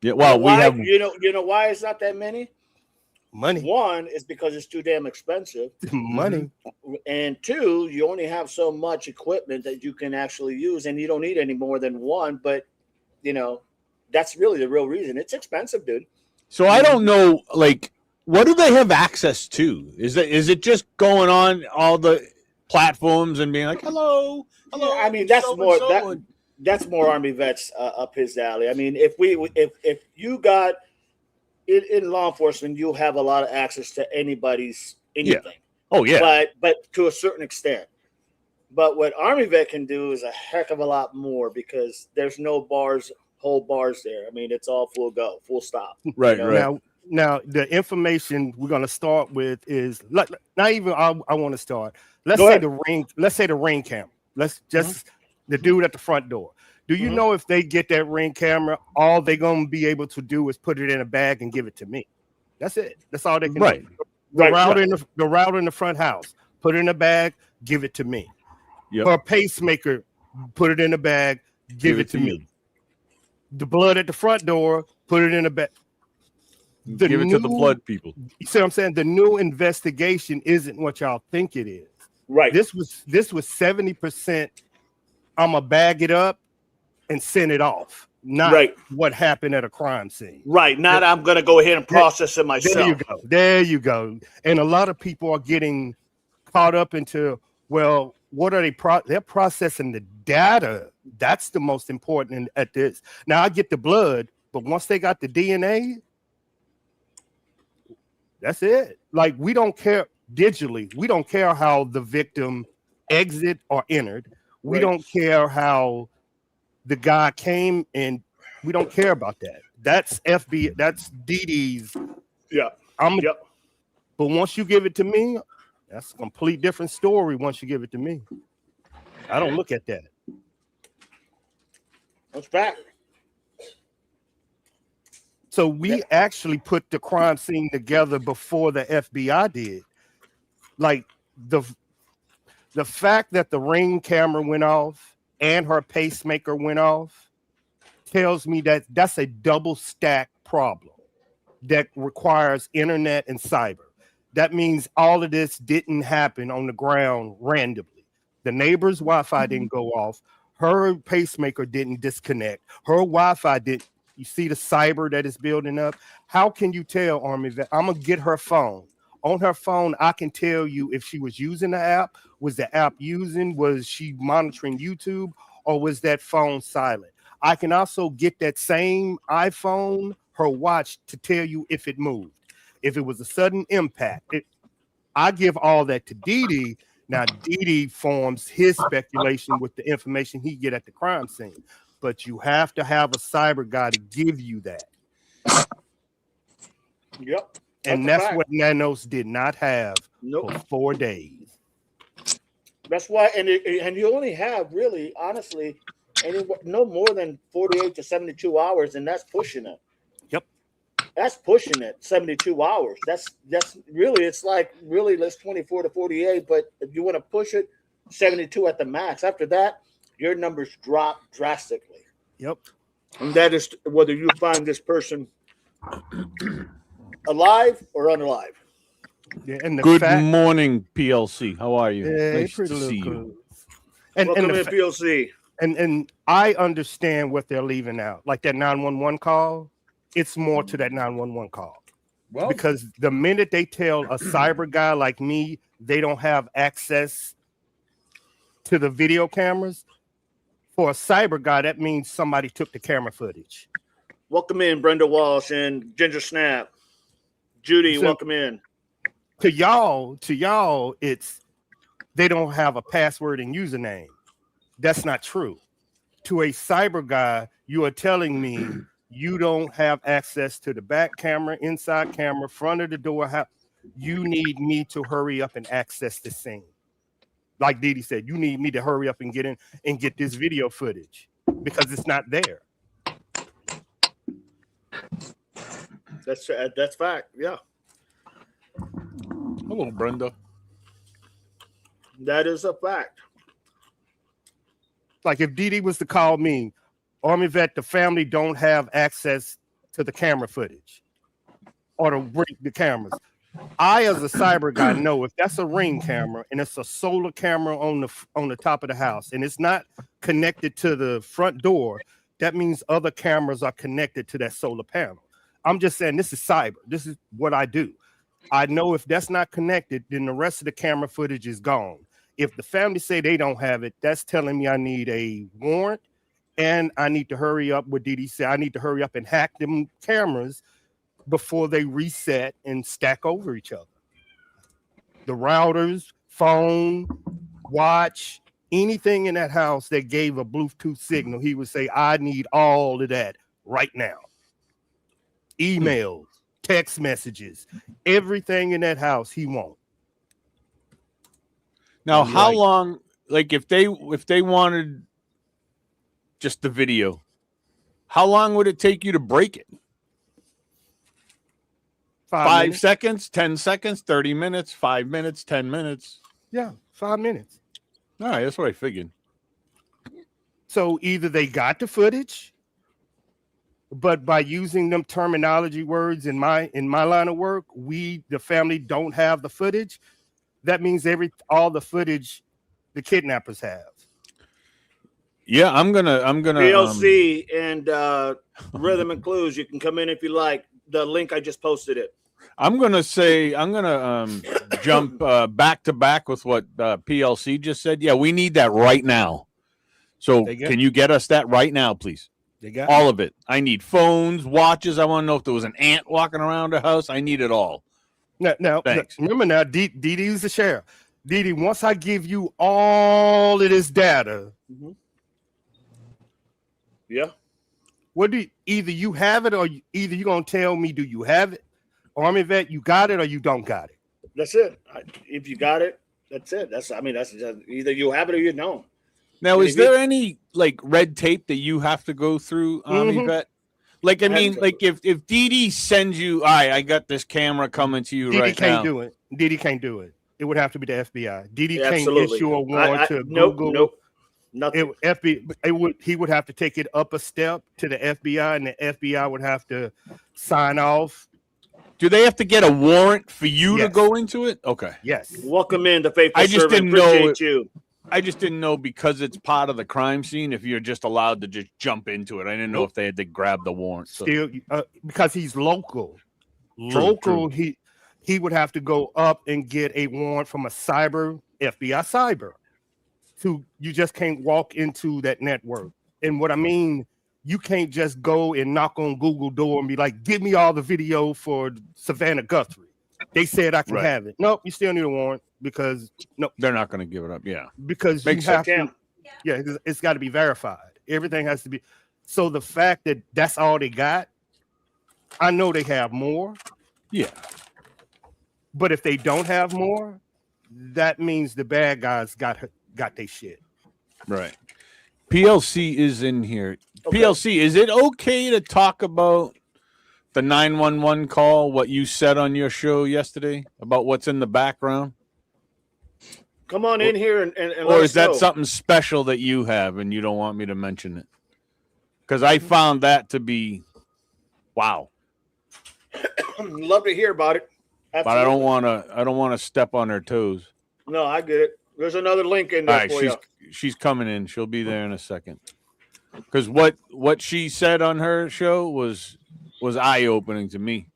Speaker 2: Yeah. Well, we have.
Speaker 1: You know why it's not that many?
Speaker 4: Money.
Speaker 1: One is because it's too damn expensive.
Speaker 4: Money.
Speaker 1: And two, you only have so much equipment that you can actually use, and you don't need any more than one. But that's really the real reason. It's expensive, dude.
Speaker 2: So I don't know, what do they have access to? Is it just going on all the platforms and being like, hello?
Speaker 1: Yeah, I mean, that's more Army vets up his alley. I mean, if you got in law enforcement, you have a lot of access to anybody's anything.
Speaker 2: Yeah. Oh yeah.
Speaker 1: But to a certain extent. But what Army vet can do is a heck of a lot more because there's no hold bars there. I mean, it's all full go, full stop.
Speaker 2: Right, right.
Speaker 4: Now the information we're going to start with is not even. I want to start. Let's say the ring camera. Let's just the dude at the front door. Do you know if they get that ring camera, all they're going to be able to do is put it in a bag and give it to me? That's it. That's all they can do. The router in the front house, put it in a bag, give it to me.
Speaker 2: Yep.
Speaker 4: Her pacemaker, put it in a bag, give it to me. The blood at the front door, put it in a bag.
Speaker 2: Give it to the blood people.
Speaker 4: You see what I'm saying? The new investigation isn't what y'all think it is.
Speaker 1: Right.
Speaker 4: This was 70%. I'm gonna bag it up and send it off. Not what happened at a crime scene.
Speaker 1: Right. Not I'm gonna go ahead and process it myself.
Speaker 4: There you go. And a lot of people are getting caught up into, well, what are they they're processing the data. That's the most important at this. Now I get the blood, but once they got the DNA, that's it. Like, we don't care digitally. We don't care how the victim exit or entered. We don't care how the guy came in. We don't care about that. That's FBI. That's DD's.
Speaker 1: Yeah.
Speaker 4: But once you give it to me, that's a complete different story. Once you give it to me, I don't look at that.
Speaker 1: That's fact.
Speaker 4: So we actually put the crime scene together before the FBI did. Like the fact that the Ring camera went off and her pacemaker went off tells me that that's a double stack problem that requires internet and cyber. That means all of this didn't happen on the ground randomly. The neighbor's Wi-Fi didn't go off. Her pacemaker didn't disconnect. Her Wi-Fi didn't. You see the cyber that is building up? How can you tell, Army, that I'm going to get her phone? On her phone, I can tell you if she was using the app. Was the app using? Was she monitoring YouTube? Or was that phone silent? I can also get that same iPhone, her watch, to tell you if it moved. If it was a sudden impact. I give all that to Didi. Now, Didi forms his speculation with the information he get at the crime scene. But you have to have a cyber guy to give you that.
Speaker 1: Yep.
Speaker 4: And that's what Nanos did not have for 4 days.
Speaker 1: That's why, and you only have really, honestly, no more than 48 to 72 hours, and that's pushing it.
Speaker 4: Yep.
Speaker 1: That's pushing it, 72 hours. That's really, it's like really less 24 to 48, but if you want to push it, 72 at the max. After that, your numbers drop drastically.
Speaker 4: Yep.
Speaker 1: And that is whether you find this person alive or unalive.
Speaker 4: Yeah, and
Speaker 2: Good morning, PLC. How are you?
Speaker 4: Yeah,
Speaker 2: nice to see you.
Speaker 1: Welcome in, PLC.
Speaker 4: And I understand what they're leaving out. Like that 911 call, it's more to that 911 call. Well, because the minute they tell a cyber guy like me they don't have access to the video cameras, for a cyber guy, that means somebody took the camera footage.
Speaker 1: Welcome in, Brenda Walsh and Ginger Snap. Judy, welcome in.
Speaker 4: To y'all, it's they don't have a password and username. That's not true. To a cyber guy, you are telling me you don't have access to the back camera, inside camera, front of the door. You need me to hurry up and access the scene. Like Didi said, you need me to hurry up and get in and get this video footage because it's not there.
Speaker 1: That's fact. Yeah.
Speaker 2: Hello, Brenda.
Speaker 1: That is a fact.
Speaker 4: Like if Didi was to call me, Army vet, the family don't have access to the camera footage or to bring the cameras. I, as a cyber guy, know if that's a Ring camera and it's a solar camera on the top of the house and it's not connected to the front door, that means other cameras are connected to that solar panel. I'm just saying this is cyber. This is what I do. I know if that's not connected, then the rest of the camera footage is gone. If the family say they don't have it, that's telling me I need a warrant and I need to hurry up. What Didi said, I need to hurry up and hack them cameras before they reset and stack over each other. The routers, phone, watch, anything in that house that gave a Bluetooth signal, he would say, I need all of that right now. Emails, text messages, everything in that house he wants.
Speaker 2: Now, how long, like if they wanted just the video, how long would it take you to break it? 5 seconds, 10 seconds, 30 minutes, 5 minutes, 10 minutes.
Speaker 4: Yeah, 5 minutes.
Speaker 2: All right, that's what I figured.
Speaker 4: So either they got the footage, but by using them terminology words in my line of work, the family don't have the footage. That means all the footage the kidnappers have.
Speaker 2: Yeah, I'm gonna
Speaker 1: PLC and Rhythm and Clues. You can come in if you like. The link I just posted it.
Speaker 2: I'm gonna jump back to back with what PLC just said. Yeah, we need that right now. So can you get us that right now, please?
Speaker 4: They got
Speaker 2: all of it. I need phones, watches. I want to know if there was an ant walking around the house. I need it all.
Speaker 4: Now remember now, Didi's the sheriff. Didi, once I give you all of this data,
Speaker 1: yeah.
Speaker 4: What either you have it or either you're gonna tell me do you have it, Army vet, you got it or you don't got it.
Speaker 1: That's it. If you got it, that's it. That's just, either you have it or you don't.
Speaker 2: Now, is there any like red tape that you have to go through, Army vet? Like, I mean, like if Dee Dee sends you, all right, I got this camera coming to you right now.
Speaker 4: Dee Dee can't do it. It would have to be the FBI. Dee Dee
Speaker 1: Yeah,
Speaker 4: can't
Speaker 1: absolutely.
Speaker 4: issue a warrant to Google.
Speaker 1: Nope. Nothing.
Speaker 4: He would have to take it up a step to the FBI, and the FBI would have to sign off.
Speaker 2: Do they have to get a warrant for you to go into it? Okay.
Speaker 4: Yes.
Speaker 1: Welcome in, the faithful
Speaker 2: I just
Speaker 1: servant.
Speaker 2: didn't
Speaker 1: Appreciate you.
Speaker 2: I just didn't know because it's part of the crime scene if you're just allowed to just jump into it. I didn't know if they had to grab the warrant. So.
Speaker 4: Still, because he's local. True. He would have to go up and get a warrant from a FBI cyber. You just can't walk into that network. And what I mean, you can't just go and knock on Google door and be like, give me all the video for Savannah Guthrie. They said I can have it. Nope, you still need a warrant because
Speaker 2: they're not going to give it up. Yeah,
Speaker 4: because you have to. Yeah, it's got to be verified. Everything has to be. So the fact that that's all they got, I know they have more.
Speaker 2: Yeah,
Speaker 4: but if they don't have more, that means the bad guys got their shit.
Speaker 2: Right. PLC is in here. Okay. PLC, is it okay to talk about the 911 call, what you said on your show yesterday about what's in the background?
Speaker 1: Come on in here and
Speaker 2: or is that something special that you have and you don't want me to mention it? Because I found that to be wow.
Speaker 1: Love to hear about it.
Speaker 2: Absolutely. But I don't want to step on her toes.
Speaker 1: No, I get it. There's another link in there for you.
Speaker 2: She's coming in. She'll be there in a second. Because what she said on her show was eye-opening to me.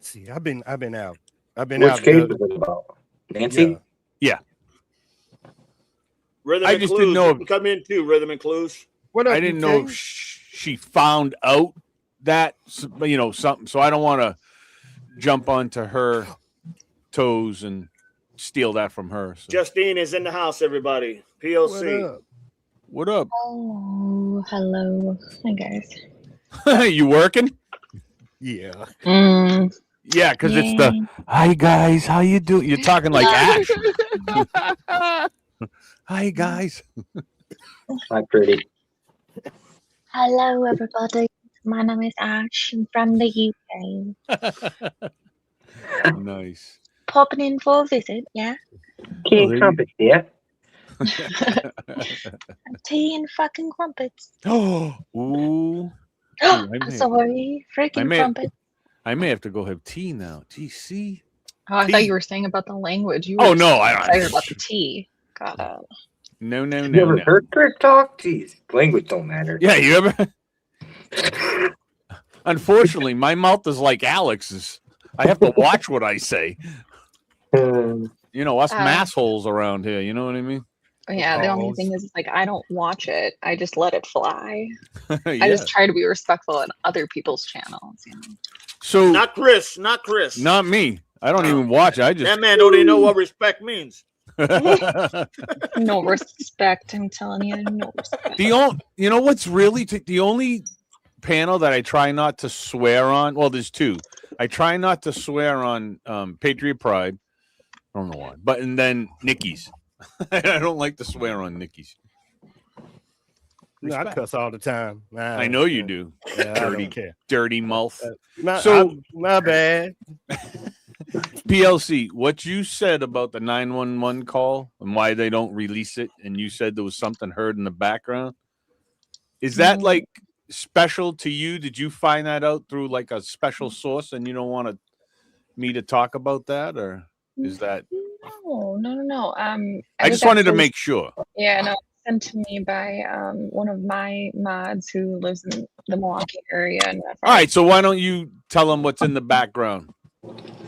Speaker 4: See, I've been out.
Speaker 3: Which case was it about? Nancy?
Speaker 2: Yeah.
Speaker 1: Rhythm and Clues. Didn't know if, come in too, Rhythm and Clues.
Speaker 2: I didn't know if she found out that, something. So I don't want to jump onto her toes and steal that from her. So.
Speaker 1: Justine is in the house, everybody. PLC.
Speaker 2: What up?
Speaker 5: Oh, hello. Hi, guys.
Speaker 2: You working?
Speaker 4: Yeah.
Speaker 2: Yeah, because it's the, hi, guys, how you doing? You're talking like Ash. Hi, guys.
Speaker 3: Hi, pretty.
Speaker 5: Hello, everybody. My name is Ash. I'm from the UK.
Speaker 2: Nice.
Speaker 5: Popping in for a visit, yeah?
Speaker 3: Tea and crumpets, yeah?
Speaker 5: Tea and fucking crumpets.
Speaker 2: Ooh.
Speaker 5: Sorry. Freaking crumpets.
Speaker 2: I may have to go have tea now. TC.
Speaker 6: Oh, I thought you were saying about the language. You
Speaker 2: no,
Speaker 6: I excited about the tea. Got it.
Speaker 2: No.
Speaker 3: You ever heard Chris talk? Jeez, language don't matter.
Speaker 2: Yeah, you ever? Unfortunately, my mouth is like Alex's. I have to watch what I say. Us massholes around here. You know what I mean?
Speaker 6: Yeah, the only thing is, like, I don't watch it. I just let it fly.
Speaker 2: Yeah.
Speaker 6: I just try to be respectful on other people's channels.
Speaker 2: So
Speaker 1: not Chris.
Speaker 2: Not me. I don't even watch it.
Speaker 1: That man don't even know what respect means.
Speaker 6: No respect. I'm telling you, no respect.
Speaker 2: What's really the only panel that I try not to swear on. Well, there's two. I try not to swear on Patriot Pride. I don't know why, and then Nikki's. I don't like to swear on Nikki's.
Speaker 4: I cuss all the time.
Speaker 2: I know you do.
Speaker 4: Yeah,
Speaker 2: dirty mouth.
Speaker 4: My bad.
Speaker 2: PLC, what you said about the 911 call and why they don't release it, and you said there was something heard in the background. Is that like special to you? Did you find that out through like a special source, and you don't want me to talk about that, or is that?
Speaker 6: No.
Speaker 2: I just wanted to make sure.
Speaker 6: Yeah, no. Sent to me by one of my mods who lives in the Milwaukee area. All
Speaker 2: right, so why don't you tell them what's in the background?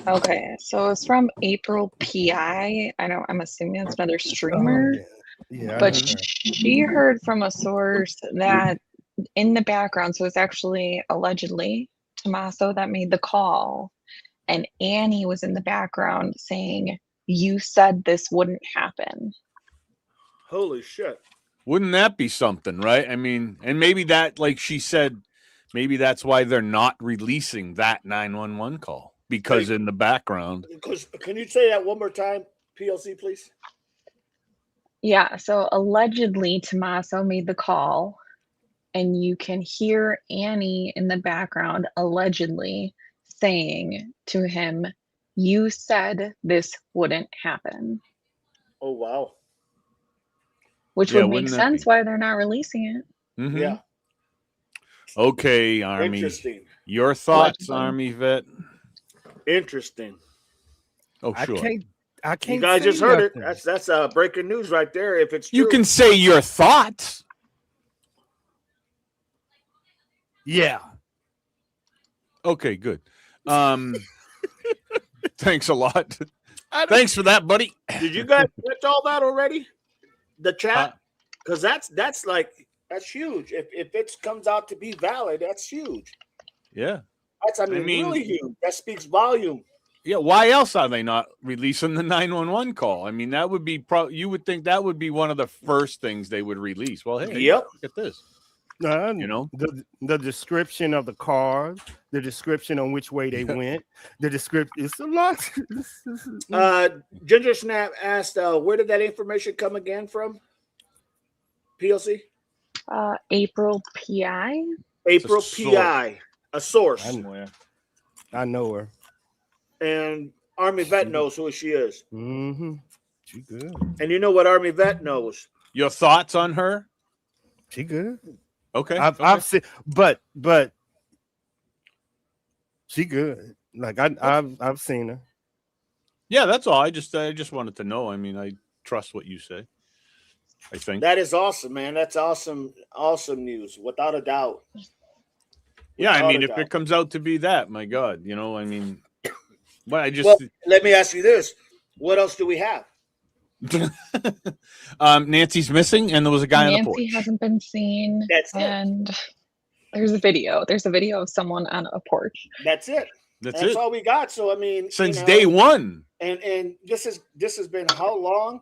Speaker 6: Okay, so it's from April PI. I'm assuming it's another streamer. But she heard from a source that in the background, so it's actually allegedly Tommaso that made the call, and Annie was in the background saying, "You said this wouldn't happen."
Speaker 1: Holy shit.
Speaker 2: Wouldn't that be something, right? I mean, and maybe that, like she said, maybe that's why they're not releasing that 911 call, because in the background.
Speaker 1: Can you say that one more time, PLC, please?
Speaker 6: Yeah, so allegedly Tommaso made the call, and you can hear Annie in the background allegedly saying to him, "You said this wouldn't happen."
Speaker 1: Oh wow.
Speaker 6: Which
Speaker 2: Yeah,
Speaker 6: would make
Speaker 2: wouldn't that
Speaker 6: sense
Speaker 2: be?
Speaker 6: why they're not releasing it.
Speaker 2: Mhm.
Speaker 1: Yeah.
Speaker 2: Okay, Army.
Speaker 1: Interesting.
Speaker 2: Your thoughts,
Speaker 6: Allegedly.
Speaker 2: Army vet?
Speaker 1: Interesting.
Speaker 2: Oh,
Speaker 4: I
Speaker 2: sure.
Speaker 4: can't
Speaker 1: You guys
Speaker 4: say
Speaker 1: just heard it.
Speaker 4: nothing.
Speaker 1: That's breaking news right there. If it's true.
Speaker 2: You can say your thoughts.
Speaker 4: Yeah.
Speaker 2: Okay, good. Thanks a lot. Thanks for that, buddy.
Speaker 1: Did you guys catch all that already? The chat? Because that's huge. If it comes out to be valid, that's huge.
Speaker 2: Yeah.
Speaker 1: That's really huge. That speaks volume.
Speaker 2: Yeah. Why else are they not releasing the 911 call? I mean, that would be you would think that would be one of the first things they would release. Well, hey,
Speaker 1: Yep.
Speaker 2: look at this.
Speaker 4: You know, the description of the cars, the description on which way they went, the description. It's a lot.
Speaker 1: Ginger Snap asked, where did that information come again from? PLC?
Speaker 6: April PI.
Speaker 1: April PI, a source.
Speaker 4: I know her.
Speaker 1: And Army Vet knows who she is.
Speaker 4: Mm-hmm. She good.
Speaker 1: And you know what Army Vet knows?
Speaker 2: Your thoughts on her?
Speaker 4: She good.
Speaker 2: Okay.
Speaker 4: I've seen, but she good. Like I've seen her.
Speaker 2: Yeah, that's all. I just wanted to know. I mean, I trust what you say. I think
Speaker 1: that is awesome, man. That's awesome news, without a doubt.
Speaker 2: Yeah, I mean, if it comes out to be that, my God, you know, I mean, but
Speaker 1: let me ask you this: what else do we have?
Speaker 2: Nancy's missing, and there was a guy on the porch.
Speaker 6: Nancy hasn't been seen.
Speaker 1: That's
Speaker 6: and there's a video. There's a video of someone on a porch.
Speaker 1: That's it. That's all we got. So I mean,
Speaker 2: since day one,
Speaker 1: and this has been how long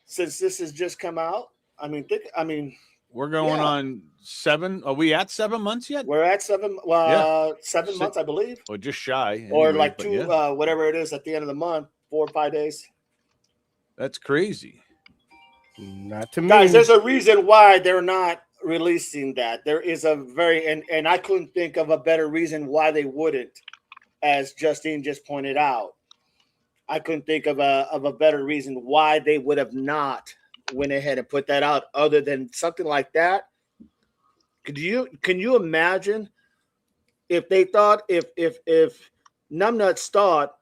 Speaker 1: since this has just come out? I mean,
Speaker 2: we're going on 7. Are we at 7 months yet?
Speaker 1: We're at 7. Well, 7 months, I believe,
Speaker 2: or just shy,
Speaker 1: or like 2, whatever it is at the end of the month, 4 or 5 days.
Speaker 2: That's crazy.
Speaker 4: Not to me,
Speaker 1: guys. There's a reason why they're not releasing that. There is a very and I couldn't think of a better reason why they wouldn't, as Justine just pointed out. I couldn't think of a better reason why they would have not went ahead and put that out, other than something like that. Can you imagine if they thought if Numbnuts thought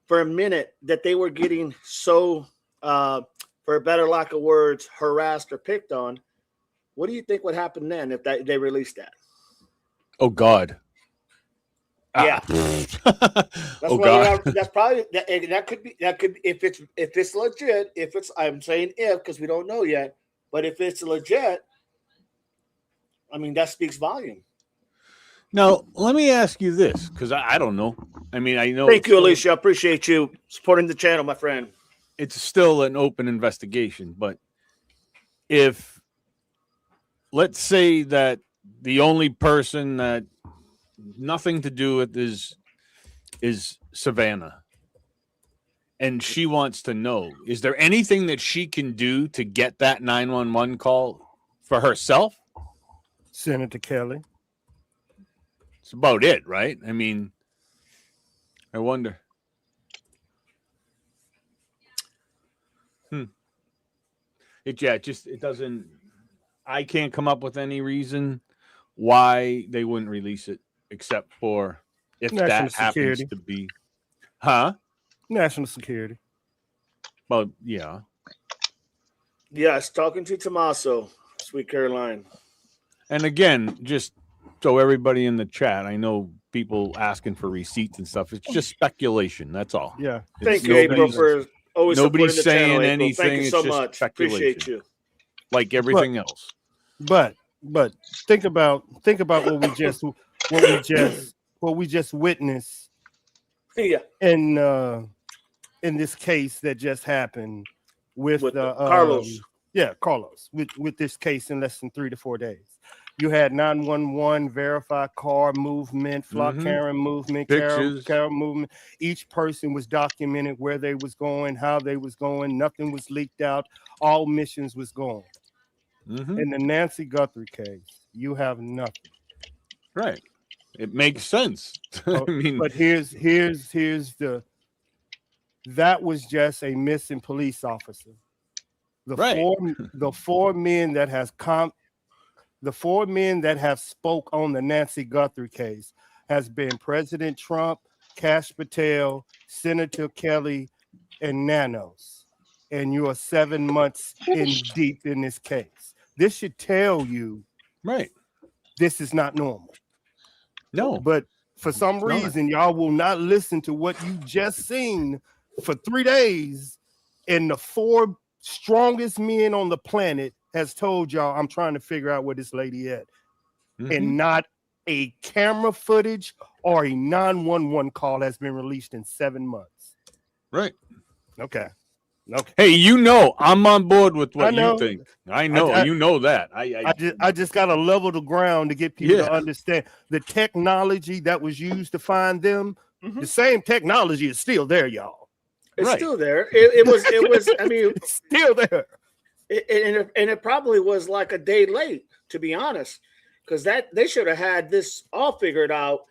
Speaker 1: for a minute that they were getting so for a better lack of words, harassed or picked on? What do you think would happen then if they released that?
Speaker 2: Oh God.
Speaker 1: Yeah.
Speaker 2: God.
Speaker 1: That's probably that could be if it's legit. If it's, I'm saying if, because we don't know yet, but if it's legit, I mean, that speaks volume.
Speaker 2: Now, let me ask you this, because I don't know. I mean, I know.
Speaker 1: Thank you, Alicia. I appreciate you supporting the channel, my friend.
Speaker 2: It's still an open investigation, but if, let's say that the only person that nothing to do with is Savannah, and she wants to know, is there anything that she can do to get that 911 call for herself?
Speaker 4: Senator Kelly.
Speaker 2: It's about it, right? I mean, I wonder. It doesn't. I can't come up with any reason why they wouldn't release it, except for if
Speaker 4: National
Speaker 2: that happens
Speaker 4: security.
Speaker 2: to be,
Speaker 4: National security.
Speaker 2: Well, yeah.
Speaker 1: Yes, talking to Tommaso, Sweet Caroline.
Speaker 2: And again, just so everybody in the chat, I know people asking for receipts and stuff. It's just speculation. That's all.
Speaker 4: Yeah.
Speaker 1: Thank you, April, for always
Speaker 2: nobody's
Speaker 1: supporting the
Speaker 2: saying
Speaker 1: channel,
Speaker 2: anything.
Speaker 1: Thank you so
Speaker 2: it's just
Speaker 1: much.
Speaker 2: Speculation.
Speaker 1: Appreciate you.
Speaker 2: Like everything else.
Speaker 4: But think about what we just witnessed.
Speaker 1: Yeah.
Speaker 4: In this case that just happened with
Speaker 1: Carlos.
Speaker 4: Carlos, with this case in less than 3 to 4 days. You had 911 verify car movement, flock Karen movement, Karen movement. Each person was documented where they was going, how they was going. Nothing was leaked out. All missions was going. In the Nancy Guthrie case, you have nothing.
Speaker 2: Right. It makes sense. I mean,
Speaker 4: but here's the that was just a missing police officer. The four men that have spoke on the Nancy Guthrie case has been President Trump, Kash Patel, Senator Kelly, and Nanos. And you are 7 months deep in this case. This should tell you,
Speaker 2: right,
Speaker 4: this is not normal.
Speaker 2: No.
Speaker 4: But for some reason, y'all will not listen to what you just seen for 3 days, and the 4 strongest men on the planet has told y'all, I'm trying to figure out where this lady at. And not a camera footage or a 911 call has been released in 7 months.
Speaker 2: Right.
Speaker 4: Okay.
Speaker 2: Hey, I'm on board with what you think. I know, you know that.
Speaker 4: I just got to level the ground to get people to understand the technology that was used to find them. The same technology is still there, y'all.
Speaker 1: It's still there. It was. I mean,
Speaker 4: it's still there.
Speaker 1: And it probably was like a day late, to be honest, because they should have had this all figured out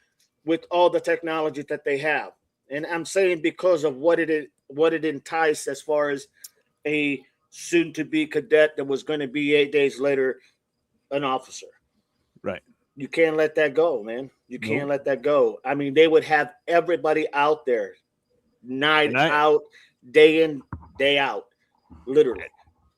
Speaker 1: with all the technology that they have. And I'm saying because of what it enticed as far as a soon-to-be cadet that was going to be 8 days later an officer.
Speaker 2: Right.
Speaker 1: You can't let that go, man. You can't let that go. I mean, they would have everybody out there night out, day in, day out, literally.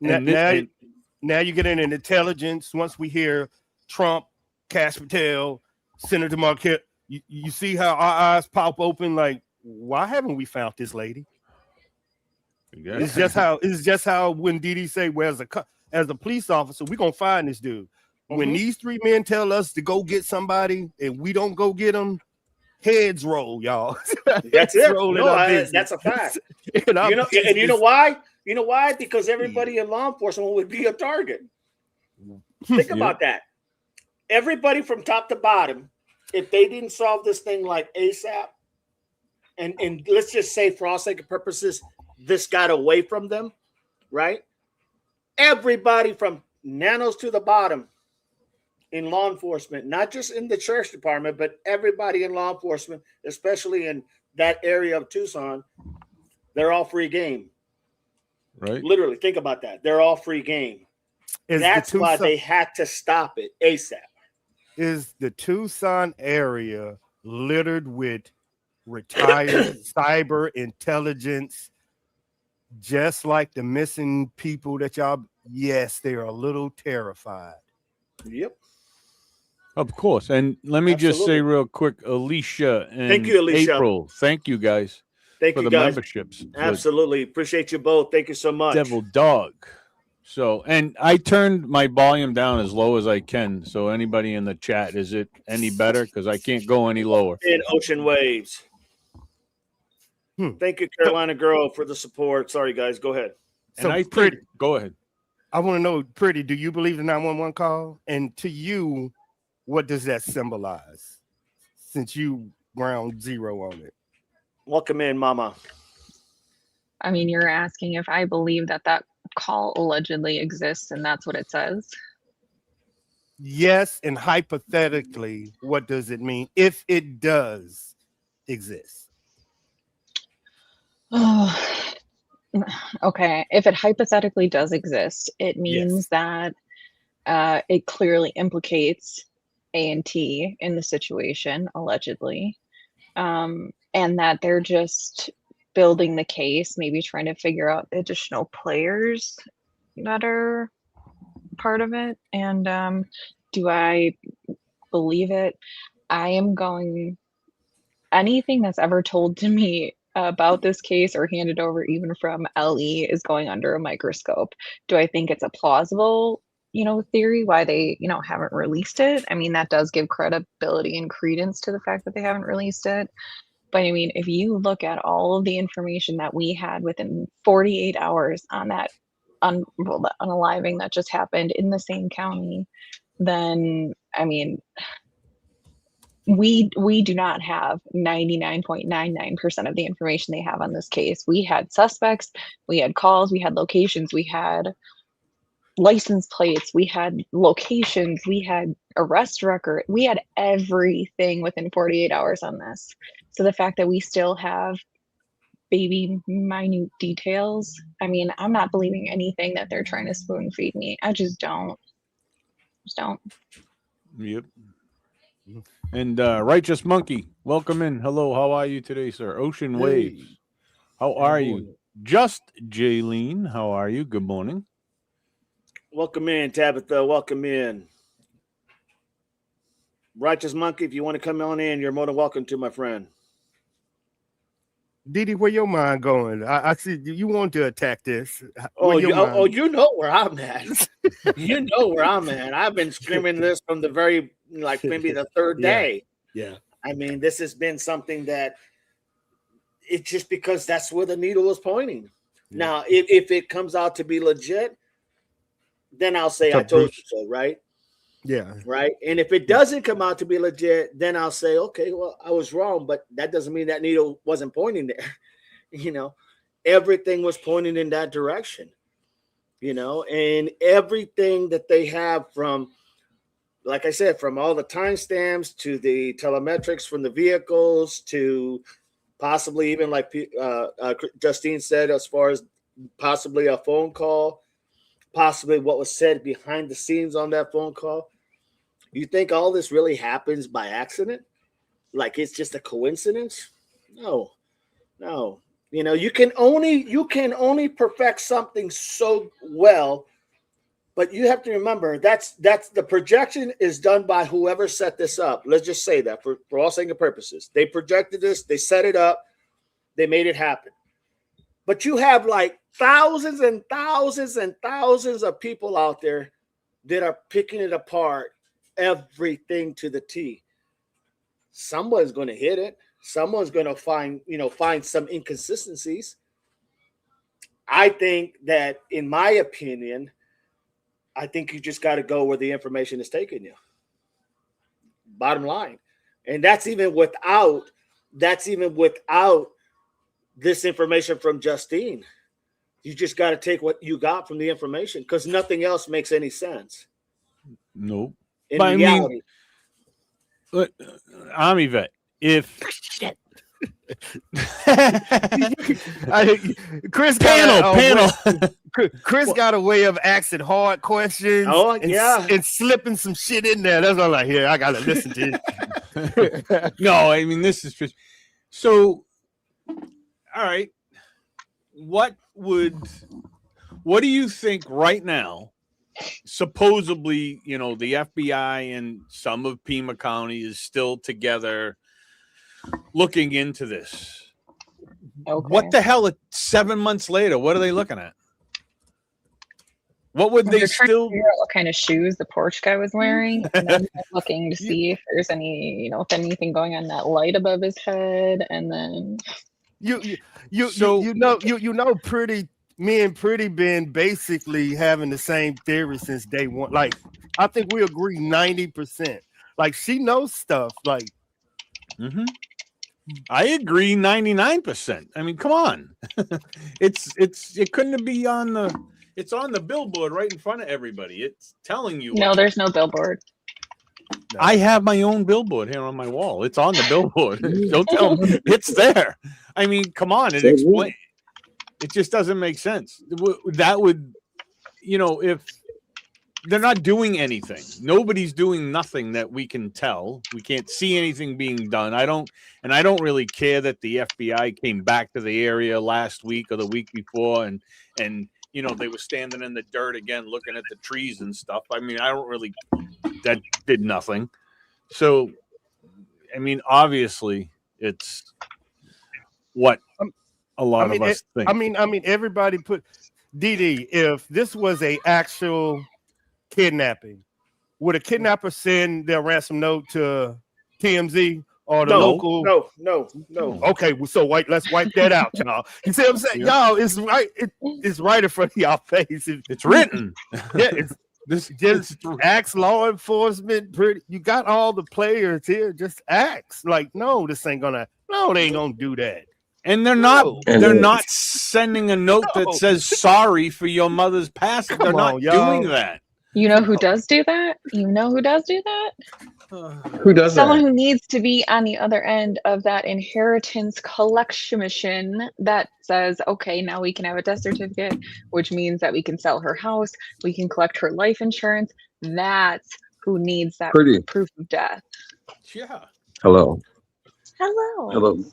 Speaker 4: Now you get in an intelligence. Once we hear Trump, Kash Patel, Senator Marquette, you see how our eyes pop open like, why haven't we found this lady? Yeah. It's just how when Didi say, well, as a police officer, we're gonna find this dude. When these 3 men tell us to go get somebody and we don't go get them, heads roll, y'all.
Speaker 1: That's it. That's a fact. And you know why? You know why? Because everybody in law enforcement would be a target. Think about that. Everybody from top to bottom, if they didn't solve this thing like ASAP, and let's just say for all sake of purposes, this got away from them, right? Everybody from nanos to the bottom in law enforcement, not just in the sheriff's department, but everybody in law enforcement, especially in that area of Tucson, they're all free game.
Speaker 2: Right.
Speaker 1: Literally, think about that. They're all free game. That's why they had to stop it ASAP.
Speaker 4: Is the Tucson area littered with retired cyber intelligence, just like the missing people that y'all? Yes, they are a little terrified.
Speaker 1: Yep.
Speaker 2: Of course. And let me just say real quick, Alicia and
Speaker 1: thank you, Alicia.
Speaker 2: April. Thank you guys.
Speaker 1: Thank you,
Speaker 2: the
Speaker 1: guys.
Speaker 2: Memberships.
Speaker 1: Absolutely. Appreciate you both. Thank you so much.
Speaker 2: Devil Dog. So, and I turned my volume down as low as I can. So anybody in the chat, is it any better? Because I can't go any lower.
Speaker 1: In Ocean Waves. Thank you, Carolina Girl, for the support. Sorry, guys. Go ahead.
Speaker 2: So go ahead.
Speaker 4: I want to know, Pretty, do you believe the 911 call? And to you, what does that symbolize? Since you ground zero on it.
Speaker 1: Welcome in, Mama.
Speaker 6: I mean, you're asking if I believe that call allegedly exists, and that's what it says.
Speaker 4: Yes, and hypothetically, what does it mean if it does exist?
Speaker 6: Oh, okay. If it hypothetically does exist, it means that it clearly implicates A&T in the situation, allegedly, and that they're just building the case, maybe trying to figure out additional players that are part of it. And do I believe it? I am going, anything that's ever told to me about this case or handed over even from LE is going under a microscope. Do I think it's a plausible, theory why they, haven't released it? I mean, that does give credibility and credence to the fact that they haven't released it. But I mean, if you look at all of the information that we had within 48 hours on that unaliving that just happened in the same county, then I mean, we do not have 99.99% of the information they have on this case. We had suspects, we had calls, we had locations, we had license plates, we had locations, we had arrest record, we had everything within 48 hours on this. So the fact that we still have baby minute details, I mean, I'm not believing anything that they're trying to spoon feed me. I just don't.
Speaker 2: Yep. And Righteous Monkey, welcome in. Hello, how are you today, sir? Ocean Waves, how are you? Just Jaylene, how are you? Good morning.
Speaker 1: Welcome in, Tabitha. Welcome in. Righteous Monkey, if you want to come on in, you're more than welcome to, my friend.
Speaker 4: Didi, where your mind going? I see you want to attack this.
Speaker 1: You know where I'm at. You know where I'm at. I've been screaming this from the very, maybe the third day.
Speaker 4: Yeah.
Speaker 1: I mean, this has been something that it's just because that's where the needle is pointing. Yeah. Now, if it comes out to be legit, then I'll say I told you so, right?
Speaker 4: Yeah.
Speaker 1: Right. And if it doesn't come out to be legit, then I'll say, okay, well, I was wrong, but that doesn't mean that needle wasn't pointing there. Everything was pointing in that direction, and everything that they have from, like I said, from all the timestamps to the telemetrics from the vehicles to possibly even like Justine said, as far as possibly a phone call, possibly what was said behind the scenes on that phone call. You think all this really happens by accident? Like it's just a coincidence? No. You can only perfect something so well, but you have to remember that's the projection is done by whoever set this up. Let's just say that for all intents and purposes. They projected this, they set it up, they made it happen. But you have like thousands and thousands and thousands of people out there that are picking it apart, everything to the T. Someone's going to hit it. Someone's going to find some inconsistencies. I think that, in my opinion, I think you just got to go where the information is taking you. Bottom line. And that's even without this information from Justine. You just got to take what you got from the information because nothing else makes any sense.
Speaker 2: Nope.
Speaker 1: In reality.
Speaker 2: I'm Yvette. If
Speaker 4: Chris got a way of asking hard questions.
Speaker 1: And
Speaker 4: slipping some shit in there. That's all I hear. I gotta listen to it.
Speaker 2: No, I mean this is just so. All right, what do you think right now? Supposedly, the FBI and some of Pima County is still together looking into this.
Speaker 6: Okay.
Speaker 2: What the hell? 7 months later, what are they looking at? What would they still?
Speaker 6: To figure out what kind of shoes the porch guy was wearing, and then looking to see if there's any, if anything going on that light above his head, and then
Speaker 4: me and Pretty been basically having the same theory since day one. Like, I think we agree 90%. Like, she knows stuff. Like,
Speaker 2: I agree 99%. I mean, come on. It couldn't be on the. It's on the billboard right in front of everybody. It's telling you.
Speaker 6: No, there's no billboard.
Speaker 2: No. I have my own billboard here on my wall. It's on the billboard. Don't tell me it's there. I mean, come on. It just doesn't make sense. That would, if they're not doing anything, nobody's doing nothing that we can tell. We can't see anything being done. I don't really care that the FBI came back to the area last week or the week before and they were standing in the dirt again, looking at the trees and stuff. I mean, that did nothing. So, I mean, obviously it's what a lot of us think.
Speaker 4: I mean, everybody put Didi, if this was a actual kidnapping, would a kidnapper send their ransom note to TMZ or the local?
Speaker 1: No.
Speaker 4: Okay, so let's wipe that out, y'all. You see what I'm saying?
Speaker 2: Yeah.
Speaker 4: Y'all, it's right. It's right in front of y'all face.
Speaker 2: It's written.
Speaker 4: Yeah, just ask law enforcement. You got all the players here. Just ask. Like, no, they ain't gonna do that.
Speaker 2: And they're not sending a note that says sorry for your mother's passing. They're not doing that.
Speaker 6: You know who does do that? You know who does do that?
Speaker 7: Who does
Speaker 6: Someone
Speaker 7: that?
Speaker 6: who needs to be on the other end of that inheritance collection machine that says, okay, now we can have a death certificate, which means that we can sell her house, we can collect her life insurance. That's who needs that proof of death.
Speaker 2: Yeah.
Speaker 7: Hello.
Speaker 6: Hello.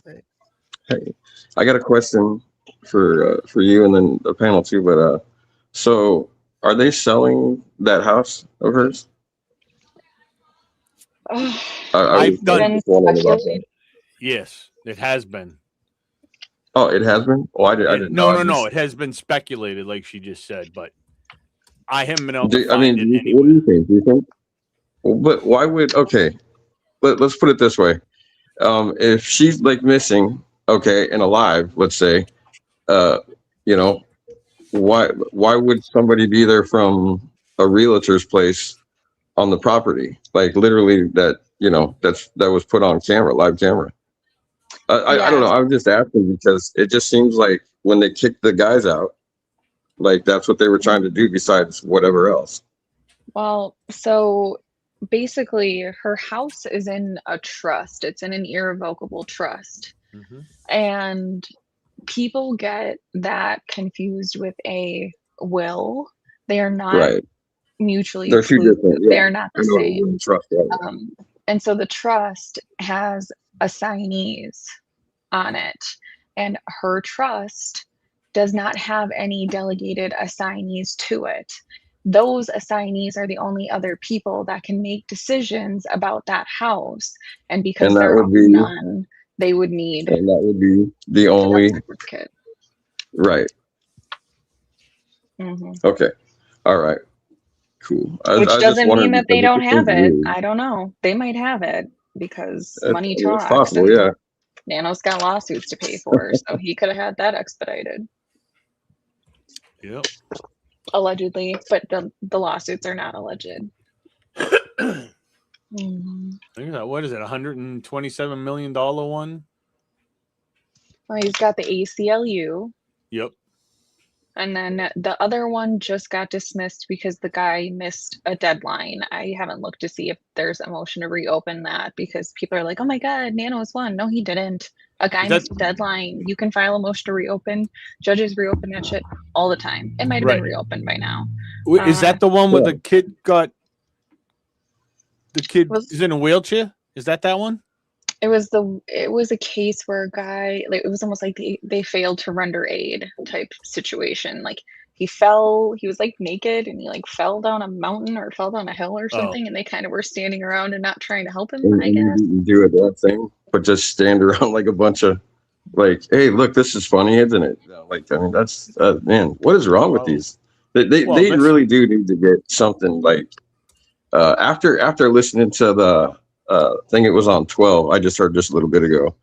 Speaker 7: Hey, I got a question for you and then the panel too. But so are they selling that house of hers?
Speaker 2: I've done.
Speaker 6: Speculated.
Speaker 2: Yes, it has been.
Speaker 7: Oh, it has been. Oh, I didn't know.
Speaker 2: No. It has been speculated, like she just said, but I haven't been able to
Speaker 7: I
Speaker 2: find
Speaker 7: mean,
Speaker 2: it anywhere.
Speaker 7: what do you think? Do you think? Well, but why would? Okay, let's put it this way. If she's like missing, okay, and alive, let's say, you know, why would somebody be there from a realtor's place on the property? Like literally that, that was put on camera, live camera. I don't know. I'm just asking because it just seems like when they kicked the guys out, like that's what they were trying to do besides whatever else.
Speaker 6: Well, so basically her house is in a trust. It's in an irrevocable trust.
Speaker 2: Mm-hmm.
Speaker 6: And people get that confused with a will. They are not mutually
Speaker 7: They're two different. Yeah.
Speaker 6: They are not the same.
Speaker 7: Trust,
Speaker 6: and so the trust has assignees on it, and her trust does not have any delegated assignees to it. Those assignees are the only other people that can make decisions about that house, and because there are none, they would need.
Speaker 7: And that would be the only. Right.
Speaker 6: Mm-hmm.
Speaker 7: Okay. All right. Cool.
Speaker 6: Which doesn't mean that they don't have it. I don't know. They might have it because money talks.
Speaker 7: It's possible, yeah.
Speaker 6: Nano's got lawsuits to pay for, so he could have had that expedited.
Speaker 2: Yep.
Speaker 6: Allegedly, but the lawsuits are not alleged.
Speaker 2: What is it? $127 million one?
Speaker 6: Well, he's got the ACLU.
Speaker 2: Yep.
Speaker 6: And then the other one just got dismissed because the guy missed a deadline. I haven't looked to see if there's a motion to reopen that because people are like, oh my God, Nano's won. No, he didn't. A guy missed a deadline. You can file a motion to reopen. Judges reopen that shit all the time. It might have been reopened by now.
Speaker 2: Is that the one where the kid is in a wheelchair? Is that one?
Speaker 6: It was a case where a guy, like, it was almost like they failed to render aid type situation. Like he was like naked and he like fell down a mountain or fell down a hill or something, and they kind of were standing around and not trying to help him, I guess.
Speaker 7: Do that thing, but just stand around like a bunch of like, hey, look, this is funny, isn't it? Like, I mean, that's man, what is wrong with these? They really do need to get something like after listening to the thing. It was on 12. I just heard just a little bit ago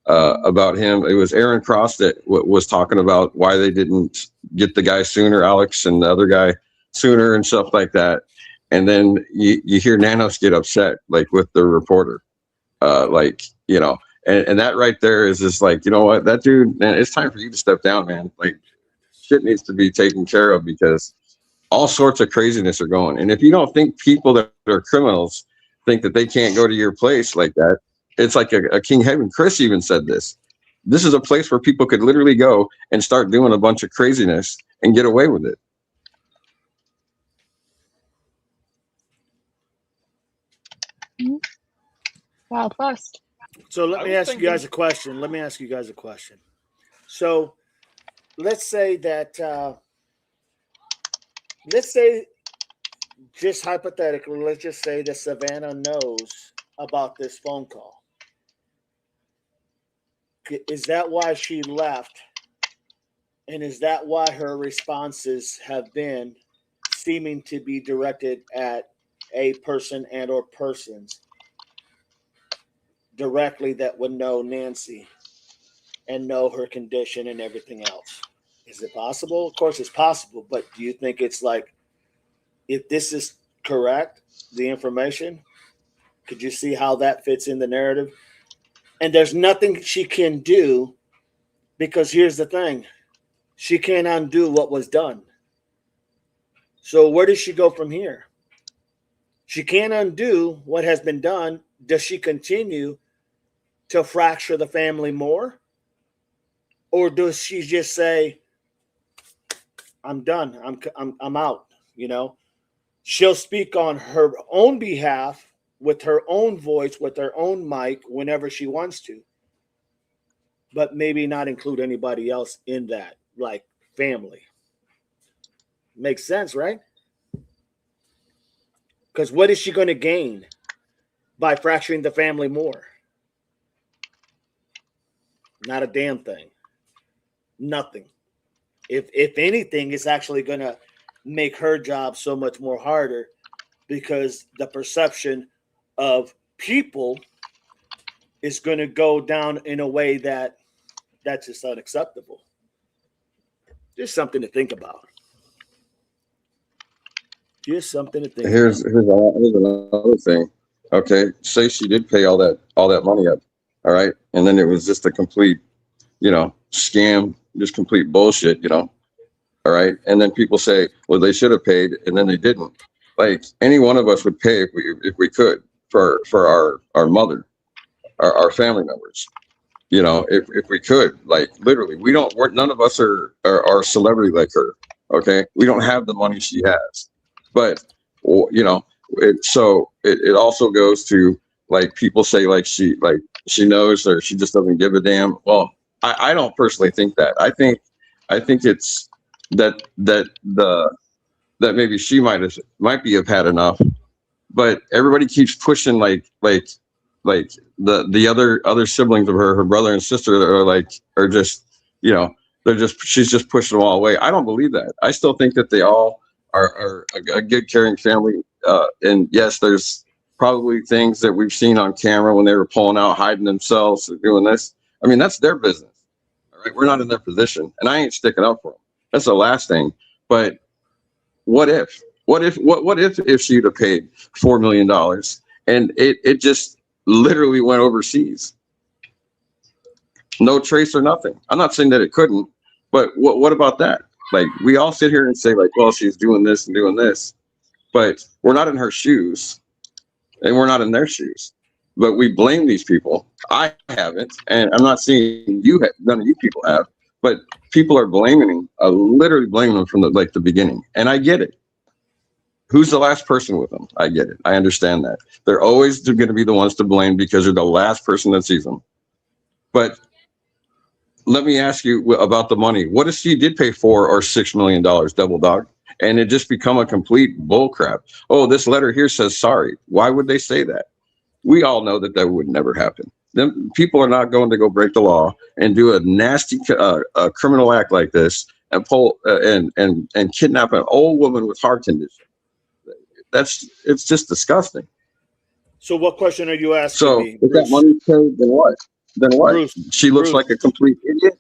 Speaker 7: about him. It was Aaron Cross that was talking about why they didn't get the guy sooner, Alex and the other guy sooner and stuff like that. And then you hear Nanos get upset, like with the reporter, like, you know, and that right there is just like, you know what, that dude, man, it's time for you to step down, man. Like shit needs to be taken care of because all sorts of craziness are going. And if you don't think people that are criminals think that they can't go to your place like that, it's like a King Heaven. Chris even said this. This is a place where people could literally go and start doing a bunch of craziness and get away with it.
Speaker 6: Wild West.
Speaker 1: So let me ask you guys a question. So let's say that, just hypothetically, let's just say that Savannah knows about this phone call. Is that why she left? And is that why her responses have been seeming to be directed at a person and or persons directly that would know Nancy and know her condition and everything else? Is it possible? Of course it's possible, but do you think it's like, if this is correct, the information, could you see how that fits in the narrative? And there's nothing she can do Because here's the thing, she can't undo what was done. So where does she go from here? She can't undo what has been done. Does she continue to fracture the family more? Or does she just say, I'm done. I'm out, you know? She'll speak on her own behalf with her own voice, with her own mic whenever she wants to. But maybe not include anybody else in that, like family. Makes sense, right? Because what is she going to gain by fracturing the family more? Not a damn thing. Nothing. If anything, it's actually going to make her job so much more harder because the perception of people is going to go down in a way that's just unacceptable. Just something to think about. Just something to think
Speaker 7: Here's
Speaker 1: about.
Speaker 7: here's another thing. Okay, say she did pay all that money up, all right, and then it was just a complete, scam, just complete bullshit, all right, and then people say, well, they should have paid, and then they didn't. Like any one of us would pay if we could for our mother, our family members, if we could, like literally, none of us are celebrity like her. Okay, we don't have the money she has, but it also goes to, like, people say like she knows, or she just doesn't give a damn. Well, I don't personally think that. I think it's that maybe she might have had enough, but everybody keeps pushing like the other siblings of her brother and sister are just, she's just pushing them all away. I don't believe that. I still think that they all are a good, caring family. And yes, there's probably things that we've seen on camera when they were pulling out, hiding themselves, doing this. I mean, that's their business. All right, we're not in their position, and I ain't sticking up for them. That's the last thing. But what if she'd have paid $4 million and it just literally went overseas? No trace or nothing. I'm not saying that it couldn't, but what about that? Like, we all sit here and say, like, well, she's doing this and doing this, but we're not in her shoes and we're not in their shoes. But we blame these people. I haven't, and I'm not saying none of you people have, but people are literally blaming them from the beginning. And I get it. Who's the last person with them? I get it. I understand that. They're always going to be the ones to blame because they're the last person that sees them. But let me ask you about the money. What if she did pay $4 or $6 million, double dog, and it just become a complete bull crap? Oh, this letter here says sorry. Why would they say that? We all know that would never happen. Them people are not going to go break the law and do a nasty criminal act like this and pull and kidnap an old woman with heart condition. It's just disgusting.
Speaker 1: So what question are you asking
Speaker 7: So
Speaker 1: me,
Speaker 7: if that money's paid, then what?
Speaker 1: Bruce,
Speaker 7: She looks like a complete idiot.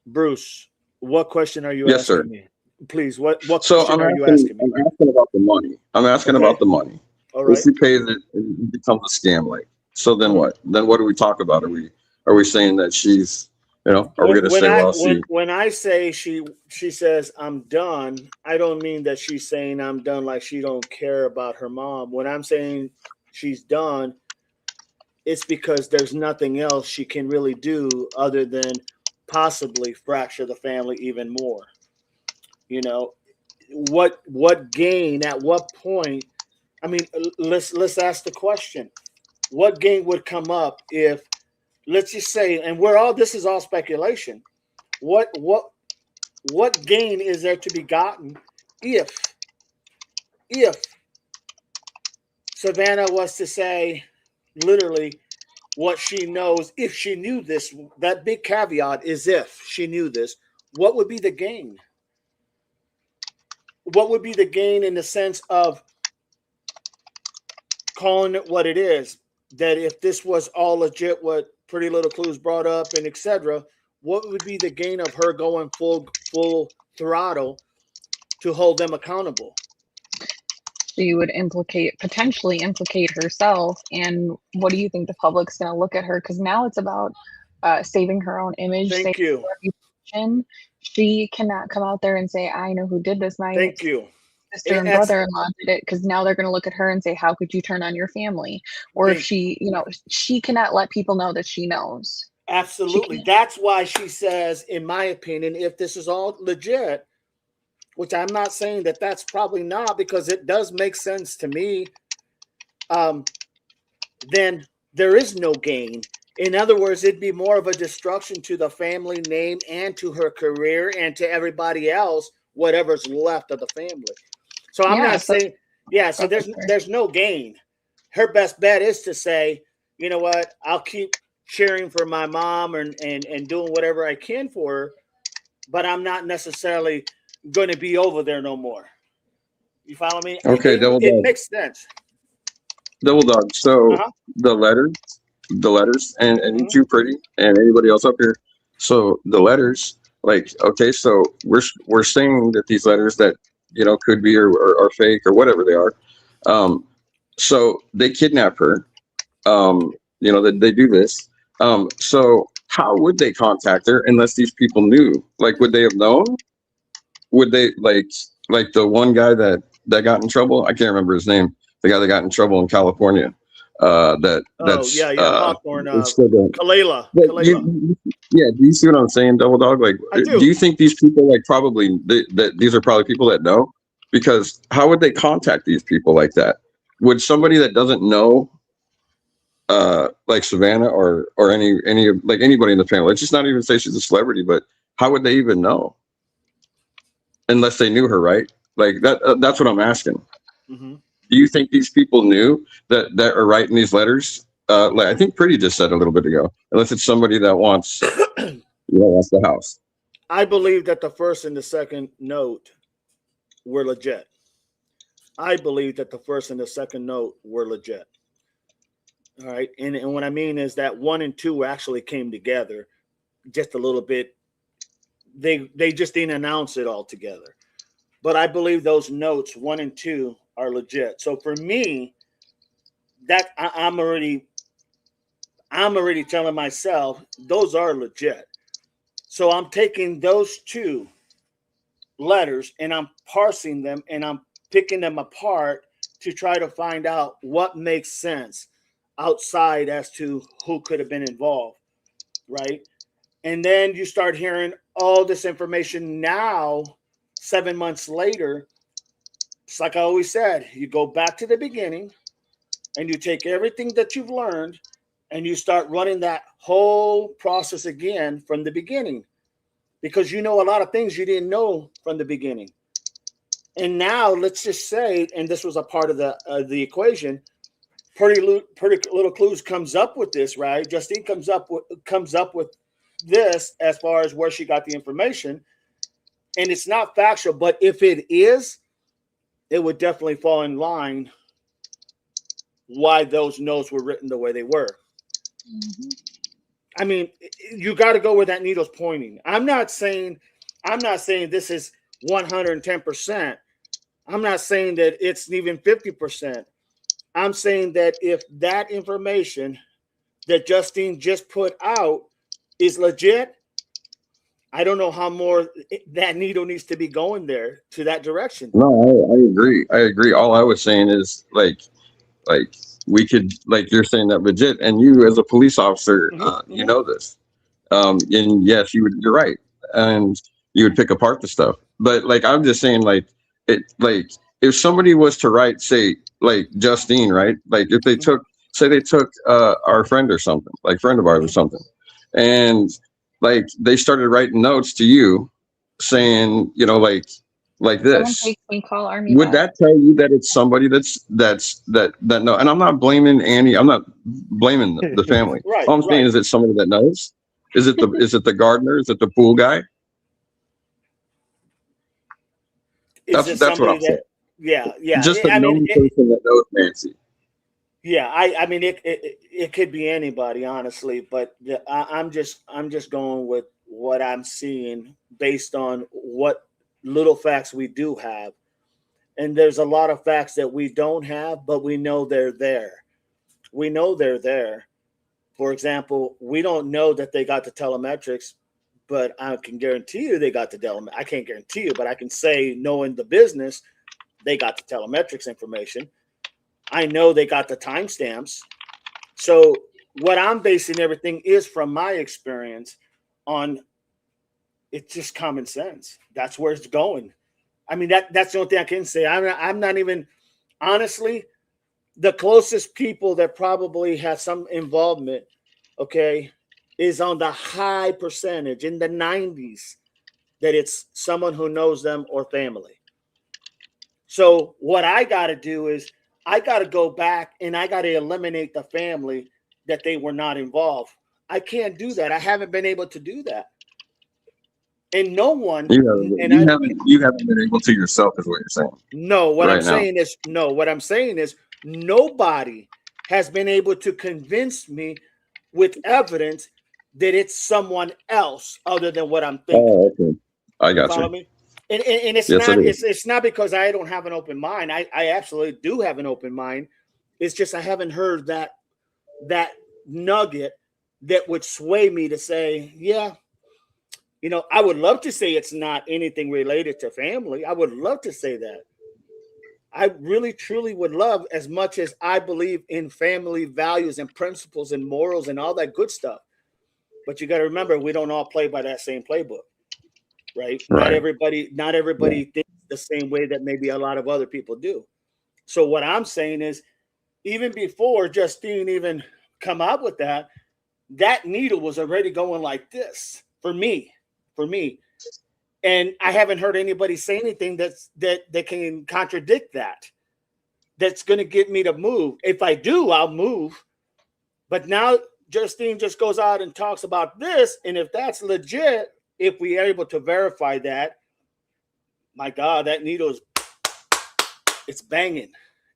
Speaker 1: Bruce, what question are you
Speaker 7: Yes,
Speaker 1: asking
Speaker 7: sir.
Speaker 1: me? Please, what
Speaker 7: So
Speaker 1: question are you asking me?
Speaker 7: I'm asking about the money. I'm asking about the money.
Speaker 1: All right.
Speaker 7: If she pays it, it becomes a scam. Like, so then what? Then what do we talk about? Are we saying that she's, are we going to say, well,
Speaker 1: when I say she says I'm done, I don't mean that she's saying I'm done like she don't care about her mom. When I'm saying she's done, it's because there's nothing else she can really do other than possibly fracture the family even more. What gain at what point? I mean, let's ask the question. What gain would come up if, let's just say, and this is all speculation. What gain is there to be gotten if Savannah was to say literally what she knows? If she knew this, that big caveat is if she knew this, what would be the gain? What would be the gain in the sense of calling it what it is? That if this was all legit, what Pretty Little Clues brought up and etc., what would be the gain of her going full throttle to hold them accountable?
Speaker 6: She would potentially implicate herself. And what do you think the public's going to look at her? Because now it's about saving her own image.
Speaker 1: Thank you.
Speaker 6: She cannot come out there and say, I know who did this. My
Speaker 1: Thank you.
Speaker 6: sister and brother-in-law did it, because now they're going to look at her and say, how could you turn on your family? Or if she, she cannot let people know that she knows.
Speaker 1: Absolutely. That's why she says, in my opinion, if this is all legit, which I'm not saying that that's probably not, because it does make sense to me, then there is no gain. In other words, it'd be more of a destruction to the family name and to her career and to everybody else, whatever's left of the family. So I'm not saying, so there's no gain. Her best bet is to say, you know what, I'll keep cheering for my mom and doing whatever I can for her, but I'm not necessarily going to be over there no more. You follow me?
Speaker 7: Okay,
Speaker 1: it makes sense.
Speaker 7: Double Dog. So the letters, and you too, Pretty, and anybody else up here. So the letters, like, okay, so we're saying that these letters that could be or fake or whatever they are. So they kidnap her. That they do this. So how would they contact her unless these people knew? Like, would they have known? Would they like the one guy that got in trouble? I can't remember his name. The guy that got in trouble in California. Popcorn.
Speaker 1: Kalela.
Speaker 7: Yeah. Do you see what I'm saying, Double Dog? Like, do you think these people probably that these are probably people that know? Because how would they contact these people like that? Would somebody that doesn't know, like Savannah or any like anybody in the family, let's just not even say she's a celebrity, but how would they even know? Unless they knew her, right? Like that's what I'm asking.
Speaker 1: Mm-hmm.
Speaker 7: Do you think these people knew that are writing these letters? Like I think Pretty just said a little bit ago. Unless it's somebody that wants, wants the house.
Speaker 1: I believe that the first and the second note were legit. All right, and what I mean is that 1 and 2 actually came together just a little bit. They just didn't announce it all together. But I believe those notes 1 and 2 are legit. So for me, that I'm already telling myself those are legit. So I'm taking those 2 letters and I'm parsing them and I'm picking them apart to try to find out what makes sense outside as to who could have been involved, right? And then you start hearing all this information now, 7 months later. It's like I always said, you go back to the beginning and you take everything that you've learned and you start running that whole process again from the beginning, because you know a lot of things you didn't know from the beginning. And now let's just say, and this was a part of the equation, Pretty Little Clues comes up with this, right? Justine comes up with this as far as where she got the information, and it's not factual, but if it is, it would definitely fall in line why those notes were written the way they were. Mm-hmm. I mean, you got to go where that needle's pointing. I'm not saying this is 110%. I'm not saying that it's even 50%. I'm saying that if that information that Justine just put out is legit, I don't know how more that needle needs to be going there to that direction.
Speaker 7: No, I agree. All I was saying is like we could, like you're saying that legit, and you as a police officer, you know this. And yes, you're right. And you would pick apart the stuff. But like, I'm just saying, like, if somebody was to write, say, like Justine, right? Like if they took our friend or something, like friend of ours or something, and like they started writing notes to you saying, like this, would that tell you that it's somebody that no? And I'm not blaming Annie. I'm not blaming the family.
Speaker 1: Right,
Speaker 7: All I'm saying is it's somebody that knows. Is it the gardener? Is it the pool guy? That's what I'm saying.
Speaker 1: Yeah.
Speaker 7: Just a known person that knows Nancy.
Speaker 1: Yeah, I mean it could be anybody, honestly, but I'm just going with what I'm seeing based on what little facts we do have, and there's a lot of facts that we don't have, but we know they're there. For example, we don't know that they got the telemetrics, but I can guarantee you they got the telemetrics. I can't guarantee you, but I can say, knowing the business, they got the telemetrics information. I know they got the timestamps. So what I'm basing everything is from my experience on. It's just common sense. That's where it's going. I mean, that's the only thing I can say. I'm not even, honestly, the closest people that probably have some involvement, okay, is on the high percentage in the 90s that it's someone who knows them or family. So what I got to do is I got to go back and I got to eliminate the family that they were not involved. I can't do that. I haven't been able to do that. And no one,
Speaker 7: you haven't been able to yourself, is what you're saying.
Speaker 1: No, what I'm saying is nobody has been able to convince me with evidence that it's someone else other than what I'm thinking.
Speaker 7: Oh, okay. I got you.
Speaker 1: Follow me? And it's
Speaker 7: Yes,
Speaker 1: not it's not because I don't have an open mind. I absolutely do have an open mind. It's just I haven't heard that nugget that would sway me to say, yeah, you know, I would love to say it's not anything related to family. I would love to say that. I really, truly would love, as much as I believe in family values and principles and morals and all that good stuff. But you got to remember, we don't all play by that same playbook, right? Not everybody thinks the same way that maybe a lot of other people do. So what I'm saying is, even before Justine even come out with that needle was already going like this for me. And I haven't heard anybody say anything that can contradict that. That's going to get me to move. If I do, I'll move. But now Justine just goes out and talks about this. And if that's legit, if we are able to verify that, my God, that needle it's banging.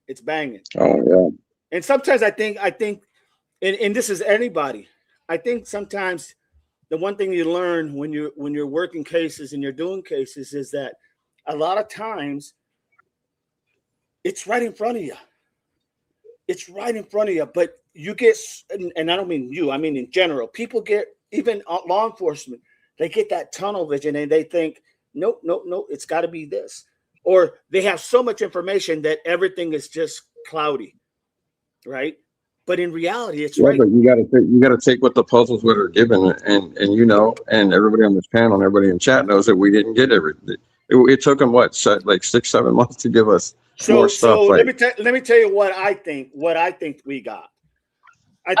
Speaker 1: It's banging.
Speaker 7: Oh, yeah.
Speaker 1: And sometimes I think, and this is anybody, I think sometimes the one thing you learn when you're working cases and you're doing cases is that a lot of times it's right in front of you. It's right in front of you, but you get, and I don't mean you, I mean in general, people get, even law enforcement, they get that tunnel vision and they think, nope, it's got to be this. Or they have so much information that everything is just cloudy, right? But in reality, it's right.
Speaker 7: But you got to take what the puzzles that are given, and and everybody on this panel and everybody in chat knows that we didn't get everything. It took them like 6-7 months to give us more stuff.
Speaker 1: So let me tell you what I think we got.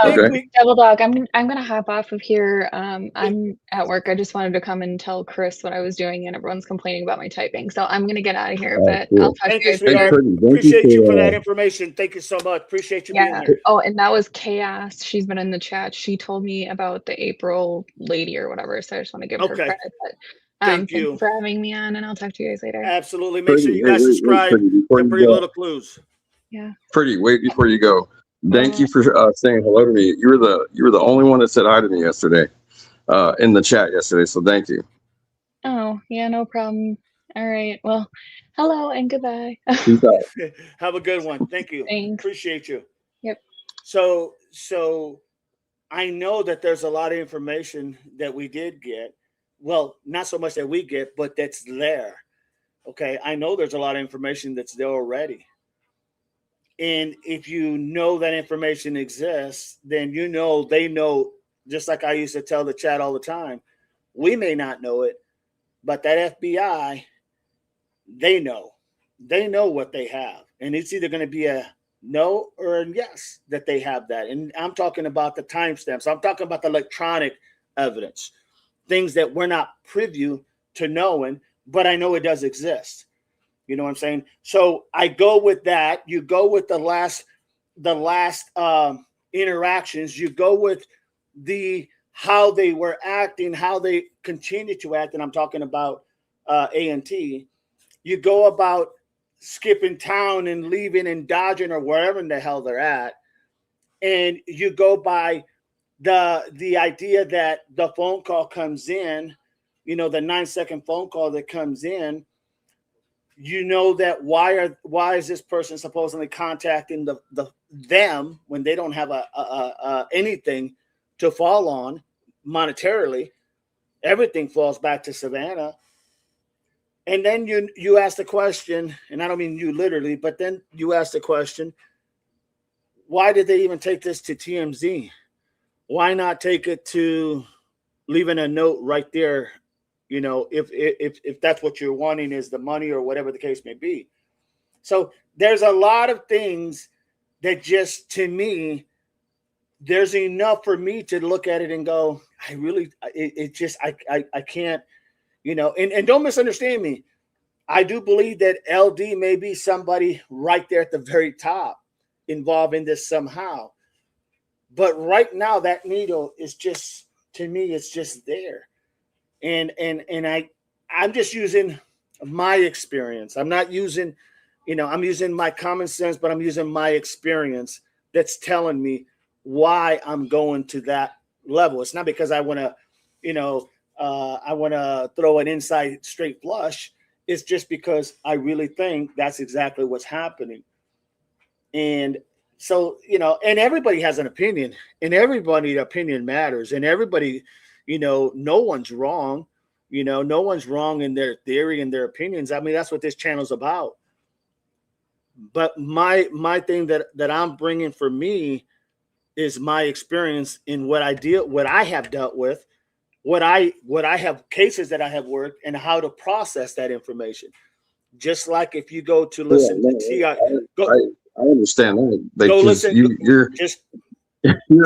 Speaker 6: Double Dog, I'm gonna hop off of here. I'm at work. I just wanted to come and tell Chris what I was doing, and everyone's complaining about my typing. So I'm gonna get out of here. But
Speaker 7: cool.
Speaker 6: I'll talk to you guys later.
Speaker 1: Appreciate you for that information. Thank you so much. Appreciate you being here.
Speaker 6: Oh, and that was Chaos. She's been in the chat. She told me about the April lady or whatever. So I just want to give her credit. But thank you for having me on, and I'll talk to you guys later.
Speaker 1: Absolutely. Make sure you guys subscribe to Pretty Little Clues.
Speaker 6: Yeah.
Speaker 7: Wait before you go. Thank you for saying hello to me. You were the only one that said hi to me yesterday, in the chat yesterday. So thank you.
Speaker 6: Oh yeah, no problem. All right. Well, hello and goodbye.
Speaker 7: Peace out.
Speaker 1: Have a good one. Thank you.
Speaker 6: Thanks.
Speaker 1: Appreciate you.
Speaker 6: Yep.
Speaker 1: So I know that there's a lot of information that we did get. Well, not so much that we get, but that's there. Okay. I know there's a lot of information that's there already. And if you know that information exists, then they know, just like I used to tell the chat all the time, we may not know it, but that FBI, they know what they have. And it's either going to be a no or a yes that they have that. And I'm talking about the timestamps. I'm talking about the electronic evidence, things that we're not privy to knowing, but I know it does exist. You know what I'm saying? So I go with that. You go with the last interactions. You go with how they were acting, how they continue to act. And I'm talking about A&T. You go about skipping town and leaving and dodging or wherever in the hell they're at. And you go by the idea that the phone call comes in, the 9-second phone call that comes in. That why is this person supposedly contacting them when they don't have anything to fall on monetarily. Everything falls back to Savannah. And then you ask the question, and I don't mean you literally, but then you ask the question, why did they even take this to TMZ? Why not take it to leaving a note right there? You know, if that's what you're wanting is the money or whatever the case may be. So there's a lot of things that just, to me, there's enough for me to look at it and go, I can't, you know, and don't misunderstand me. I do believe that LD may be somebody right there at the very top involved in this somehow. But right now, that needle is just, to me, it's just there. And I'm just using my experience. I'm not using, you know, I'm using my common sense, but I'm using my experience that's telling me why I'm going to that level. It's not because I want to, you know, I want to throw an inside straight flush. It's just because I really think that's exactly what's happening. And so, you know, and everybody has an opinion, and everybody's opinion matters, and everybody, you know, no one's wrong. You know, no one's wrong in their theory and their opinions. I mean, that's what this channel's about. But my thing that I'm bringing for me is my experience in what I have dealt with, what I have cases that I have worked, and how to process that information. Just like if you go to listen to T.I.
Speaker 7: I understand that. Like,
Speaker 1: go listen.
Speaker 7: You're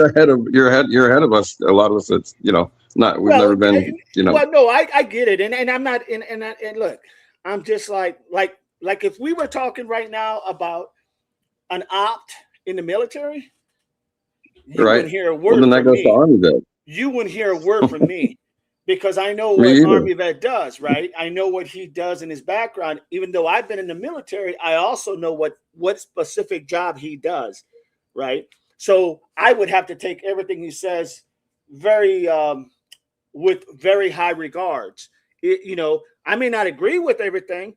Speaker 7: ahead of us. A lot of us, that's, you know, we've never been, you know.
Speaker 1: Well, no, I get it, and I'm not, and look, I'm just like if we were talking right now about an opt in the military, you wouldn't hear a word from me. You wouldn't hear a word from me, because I know what Army vet does, right? I know what he does in his background. Even though I've been in the military, I also know what specific job he does, right? So I would have to take everything he says very with very high regards. You know, I may not agree with everything,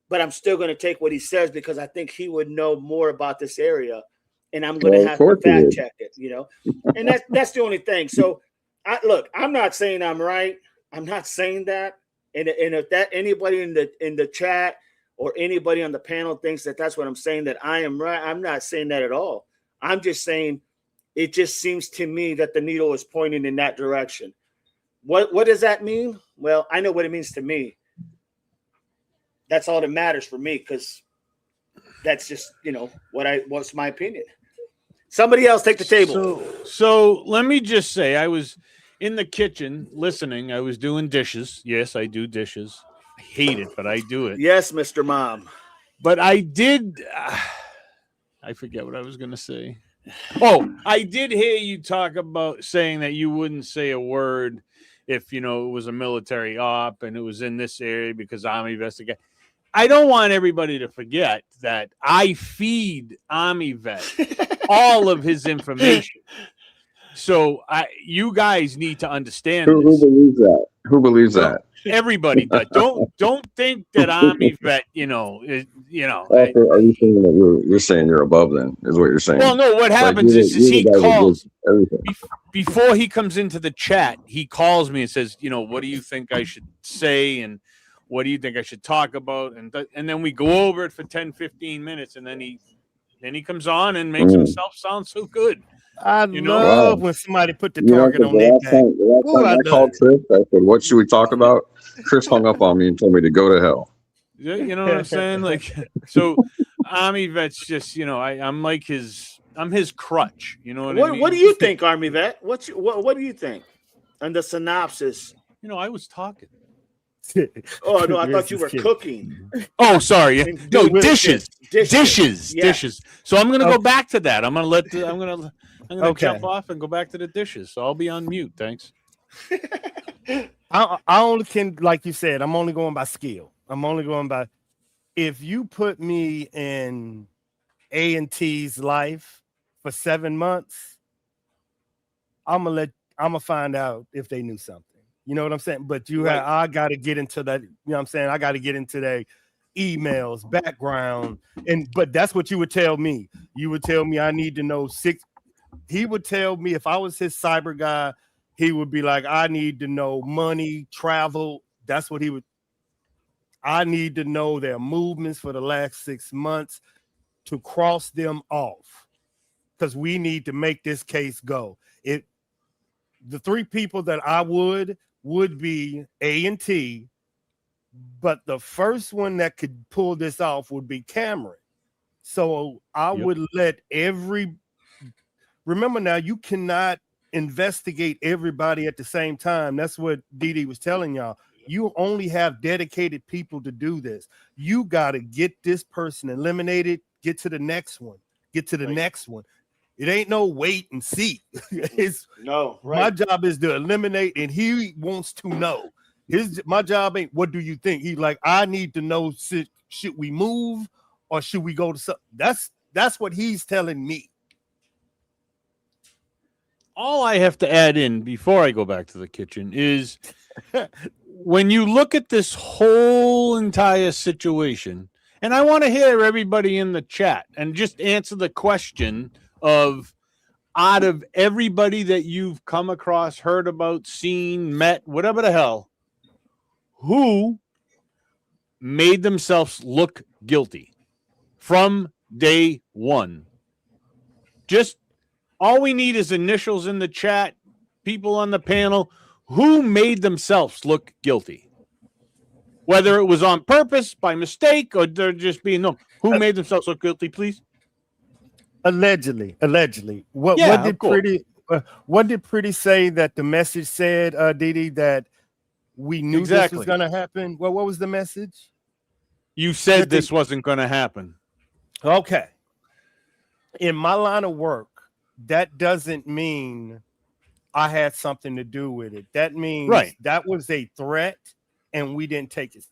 Speaker 1: but I'm still going to take what he says, because I think he would know more about this area, and I'm going to have to fact check it, you know, and that's the only thing. So look, I'm not saying I'm right. I'm not saying that. And if that anybody in the chat or anybody on the panel thinks that that's what I'm saying, that I am right, I'm not saying that at all. I'm just saying it just seems to me that the needle is pointing in that direction. What does that mean? Well, I know what it means to me. That's all that matters for me, because that's just, you know, what's my opinion. Somebody else take the table.
Speaker 2: So let me just say, I was in the kitchen listening. I was doing dishes. Yes, I do dishes. I hate it, but I do it.
Speaker 1: Yes, Mr. Mom.
Speaker 2: But I did. I forget what I was going to say. Oh, I did hear you talk about saying that you wouldn't say a word if, you know, it was a military op and it was in this area because Army investigate. I don't want everybody to forget that I feed Army vet all of his information. So you guys need to understand
Speaker 7: who believes that? Who believes that?
Speaker 2: Everybody does. Don't think that Army vet, you know.
Speaker 7: Are you saying that you're saying you're above then? Is what you're saying?
Speaker 2: Well, no. What happens is he calls before he comes into the chat. He calls me and says, you know, what do you think I should say, and what do you think I should talk about, and then we go over it for 10, 15 minutes, and then he comes on and makes himself sound so good.
Speaker 4: I love when somebody put the target on their back.
Speaker 7: I called Chris. I said, "What should we talk about?" Chris hung up on me and told me to go to hell.
Speaker 2: You know what I'm saying? Like, so Army vet's just, you know, I'm his crutch. You know what I mean?
Speaker 1: What do you think, Army vet? What do you think? And the synopsis.
Speaker 2: You know, I was talking.
Speaker 1: Oh no, I thought you were cooking.
Speaker 2: Oh, sorry. No, dishes. So I'm gonna go back to that. I'm gonna jump off and go back to the dishes. So I'll be on mute. Thanks.
Speaker 4: I only can, like you said, I'm only going by skill. I'm only going by, if you put me in A&T's life for 7 months, I'm gonna find out if they knew something. You know what I'm saying? But I got to get into that. You know what I'm saying? I got to get into their emails, background, but that's what you would tell me. You would tell me I need to know he would tell me if I was his cyber guy, he would be like, I need to know money, travel. That's what he would. I need to know their movements for the last 6 months to cross them off because we need to make this case go. The three people that I would be A and T, but the first one that could pull this off would be Cameron. So I would let remember now, you cannot investigate everybody at the same time. That's what Dee was telling y'all. You only have dedicated people to do this. You got to get this person eliminated, get to the next one, get to the next one. It ain't no wait and see. My job is to eliminate, and he wants to know. My job ain't what do you think? He's like, I need to know, should we move or should we go to something? That's what he's telling me.
Speaker 2: All I have to add in before I go back to the kitchen is when you look at this whole entire situation, and I want to hear everybody in the chat and just answer the question of, out of everybody that you've come across, heard about, seen, met, whatever the hell, who made themselves look guilty from day one? Just all we need is initials in the chat, people on the panel. Who made themselves look guilty? Whether it was on purpose, by mistake, or they're just being known. Who made themselves look guilty, please?
Speaker 4: Allegedly. What did Pretty say that the message said, Dee, that we knew this was going to happen? Well, what was the message?
Speaker 2: You said this wasn't going to happen.
Speaker 4: Okay. In my line of work, that doesn't mean I had something to do with it. That means that was a threat and we didn't take it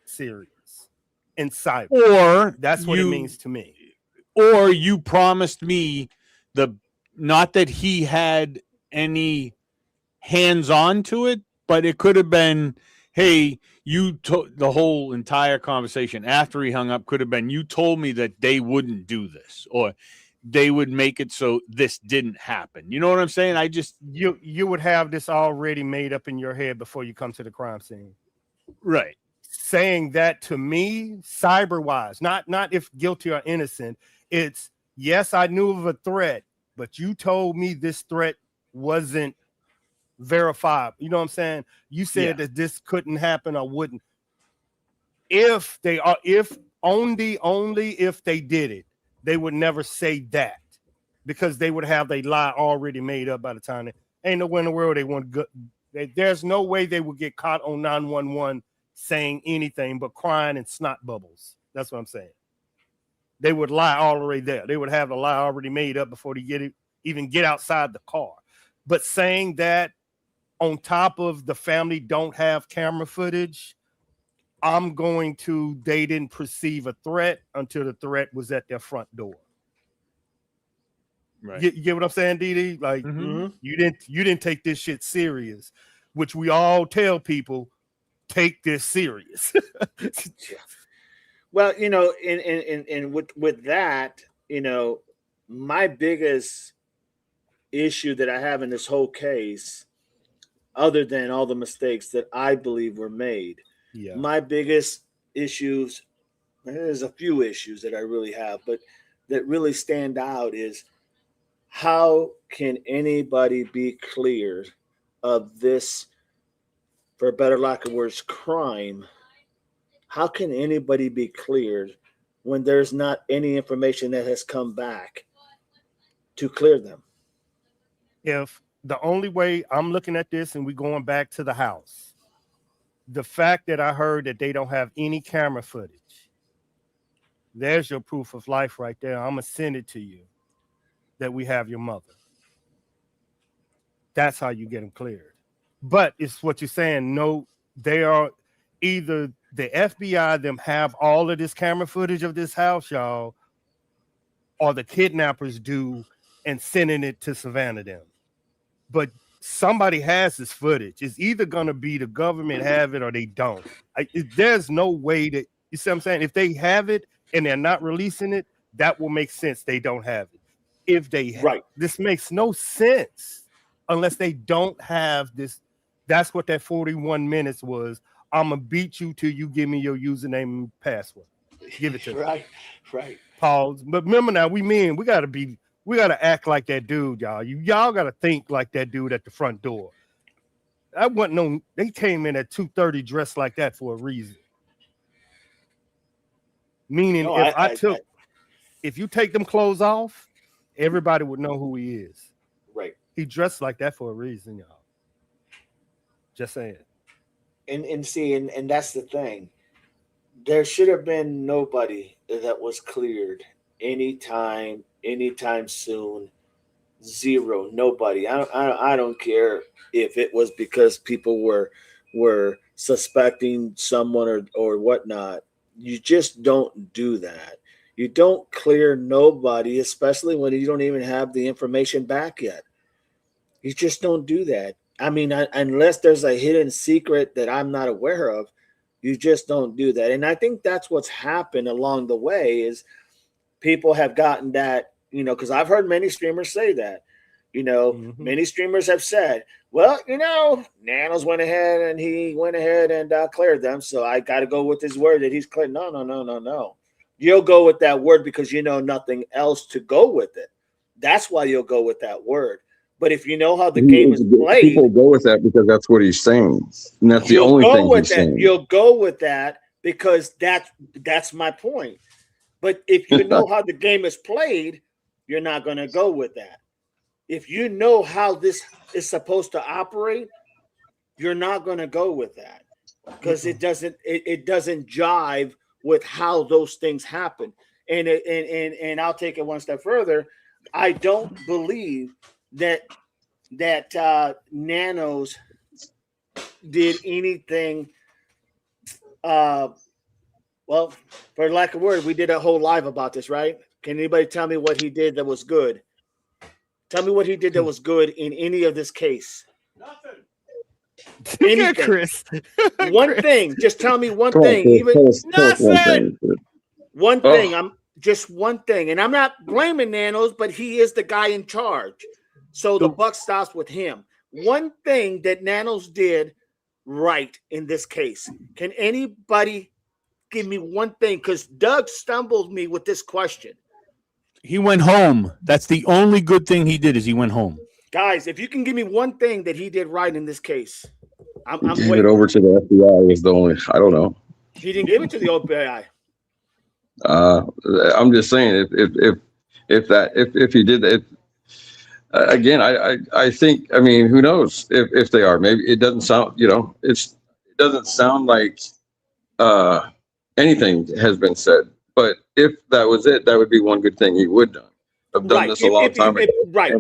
Speaker 4: serious in cyber.
Speaker 2: Or
Speaker 4: that's what it means to me.
Speaker 2: Or you promised me not that he had any hands-on to it, but it could have been, hey, the whole entire conversation after he hung up could have been, you told me that they wouldn't do this, or they would make it so this didn't happen. You know what I'm saying?
Speaker 4: You would have this already made up in your head before you come to the crime scene.
Speaker 2: Right.
Speaker 4: Saying that to me, cyber-wise, not if guilty or innocent, it's, yes, I knew of a threat, but you told me this threat wasn't verifiable. You know what I'm saying? You said that this couldn't happen or wouldn't. Only if they did it, they would never say that, because they would have their lie already made up by the time. Ain't nowhere in the world they want to go. There's no way they would get caught on 911 saying anything but crying and snot bubbles. That's what I'm saying. They would lie all the way there. They would have the lie already made up before they even get outside the car. But saying that on top of the family don't have camera footage, they didn't perceive a threat until the threat was at their front door.
Speaker 2: Right.
Speaker 4: You get what I'm saying, Dee? Like, you didn't take this shit serious, which we all tell people, take this serious.
Speaker 1: Well, and with that, my biggest issue that I have in this whole case, other than all the mistakes that I believe were made, my biggest issues, there's a few issues that I really have, but that really stand out is, how can anybody be cleared of this, for a better lack of words, crime? How can anybody be cleared when there's not any information that has come back to clear them?
Speaker 4: If the only way I'm looking at this, and we're going back to the house, the fact that I heard that they don't have any camera footage, there's your proof of life right there. I'm going to send it to you that we have your mother. That's how you get them cleared. But it's what you're saying. No, they are either the FBI, them have all of this camera footage of this house, y'all, or the kidnappers do and sending it to Savannah them. But somebody has this footage. It's either going to be the government have it or they don't. There's no way that, you see what I'm saying? If they have it and they're not releasing it, that will make sense. They don't have it. if they have.
Speaker 1: Right.
Speaker 4: This makes no sense unless they don't have this. That's what that 41 minutes was. I'm gonna beat you till you give me your username and password. Give it to me.
Speaker 1: Right.
Speaker 4: Pause. But remember now, we gotta act like that dude, y'all. Y'all gotta think like that dude at the front door. I wasn't no. They came in at 2:30 dressed like that for a reason. Meaning,
Speaker 1: No,
Speaker 4: if you take them clothes off, everybody would know who he is.
Speaker 1: Right.
Speaker 4: He dressed like that for a reason, y'all. Just saying.
Speaker 1: And see, and that's the thing. There should have been nobody that was cleared anytime soon. Zero. Nobody. I don't care if it was because people were suspecting someone or whatnot. You just don't do that. You don't clear nobody, especially when you don't even have the information back yet. You just don't do that. I mean, unless there's a hidden secret that I'm not aware of, you just don't do that. And I think that's what's happened along the way is people have gotten that, because I've heard many streamers say that, many streamers have said, well, Nanos went ahead and cleared them. So I got to go with his word that he's cleared. No. You'll go with that word because you know nothing else to go with it. That's why you'll go with that word. But if you know how the game is played,
Speaker 7: people go with that because that's what he's saying, and that's the only thing he's saying.
Speaker 1: You'll go with that because that's my point. But if you know how the game is played, you're not going to go with that. If you know how this is supposed to operate, you're not going to go with that because it doesn't jive with how those things happen. And I'll take it one step further. I don't believe that Nanos did anything. Well, for lack of word, we did a whole live about this, right? Can anybody tell me what he did that was good? Tell me what he did that was good in any of this case.
Speaker 4: Nothing.
Speaker 1: Anything.
Speaker 4: Chris.
Speaker 1: One thing. Just tell me one thing.
Speaker 4: Nothing.
Speaker 1: One thing. I'm just one thing. And I'm not blaming Nanos, but he is the guy in charge. So the buck stops with him. One thing that Nanos did right in this case. Can anybody give me one thing? Because Doug stumbled me with this question.
Speaker 8: He went home. That's the only good thing he did is he went home.
Speaker 1: Guys, if you can give me one thing that he did right in this case, I'm
Speaker 7: gave it over to the FBI was the only. I don't know.
Speaker 1: He didn't give it to the FBI.
Speaker 7: I'm just saying if he did that. Again, I think, I mean, who knows if they are? Maybe it doesn't sound, it doesn't sound like anything has been said. But if that was it, that would be one good thing he would have done this a long time ago.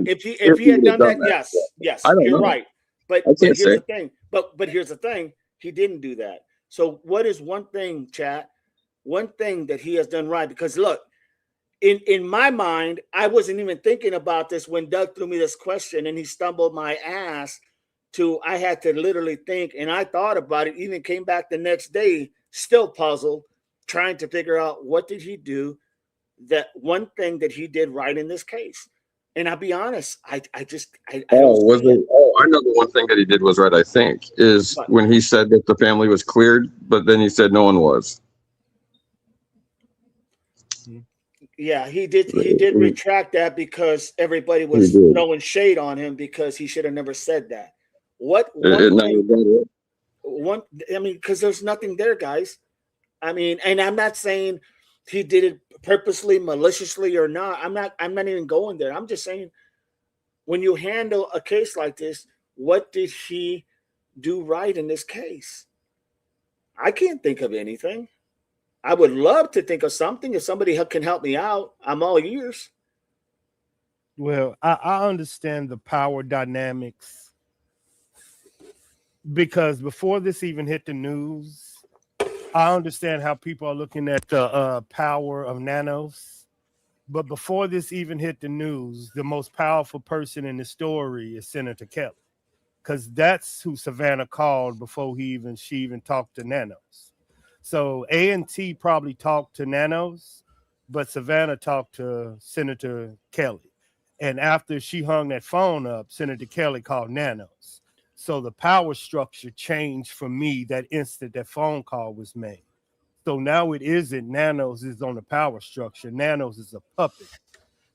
Speaker 1: If he had done that, yes, you're right. But here's the thing. But here's the thing. He didn't do that. So what is one thing, chat? One thing that he has done right? Because look, in my mind, I wasn't even thinking about this when Doug threw me this question and he stumbled my ass to, I had to literally think, and I thought about it, even came back the next day, still puzzled, trying to figure out what did he do, that one thing that he did right in this case. And I'll be honest, I know
Speaker 7: the one thing that he did was right, I think, is when he said that the family was cleared, but then he said no one was.
Speaker 1: Yeah, he did retract that because everybody was throwing shade on him because he should have never said that. Because there's nothing there, guys. I mean, and I'm not saying he did it purposely, maliciously or not. I'm not even going there. I'm just saying when you handle a case like this, what did he do right in this case? I can't think of anything. I would love to think of something. If somebody can help me out, I'm all ears.
Speaker 4: Well, I understand the power dynamics because before this even hit the news, I understand how people are looking at the power of Nanos. But before this even hit the news, the most powerful person in the story is Senator Kelly, because that's who Savannah called before she even talked to Nanos. So A&T probably talked to Nanos, but Savannah talked to Senator Kelly. And after she hung that phone up, Senator Kelly called Nanos. So the power structure changed for me that instant that phone call was made. So now it isn't Nanos is on the power structure. Nanos is a puppet.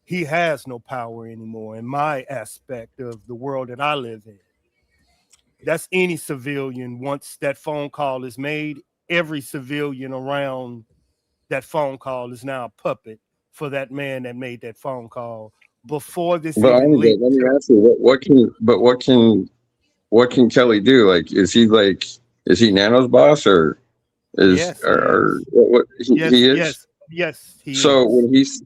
Speaker 4: He has no power anymore in my aspect of the world that I live in. That's any civilian. Once that phone call is made, every civilian around that phone call is now a puppet for that man that made that phone call before this
Speaker 7: But
Speaker 4: even
Speaker 7: let me ask you, what can Kelly do? Like, is he Nano's boss, or
Speaker 4: yes,
Speaker 7: what he is?
Speaker 4: Yes, he
Speaker 7: So
Speaker 4: is.
Speaker 7: when he's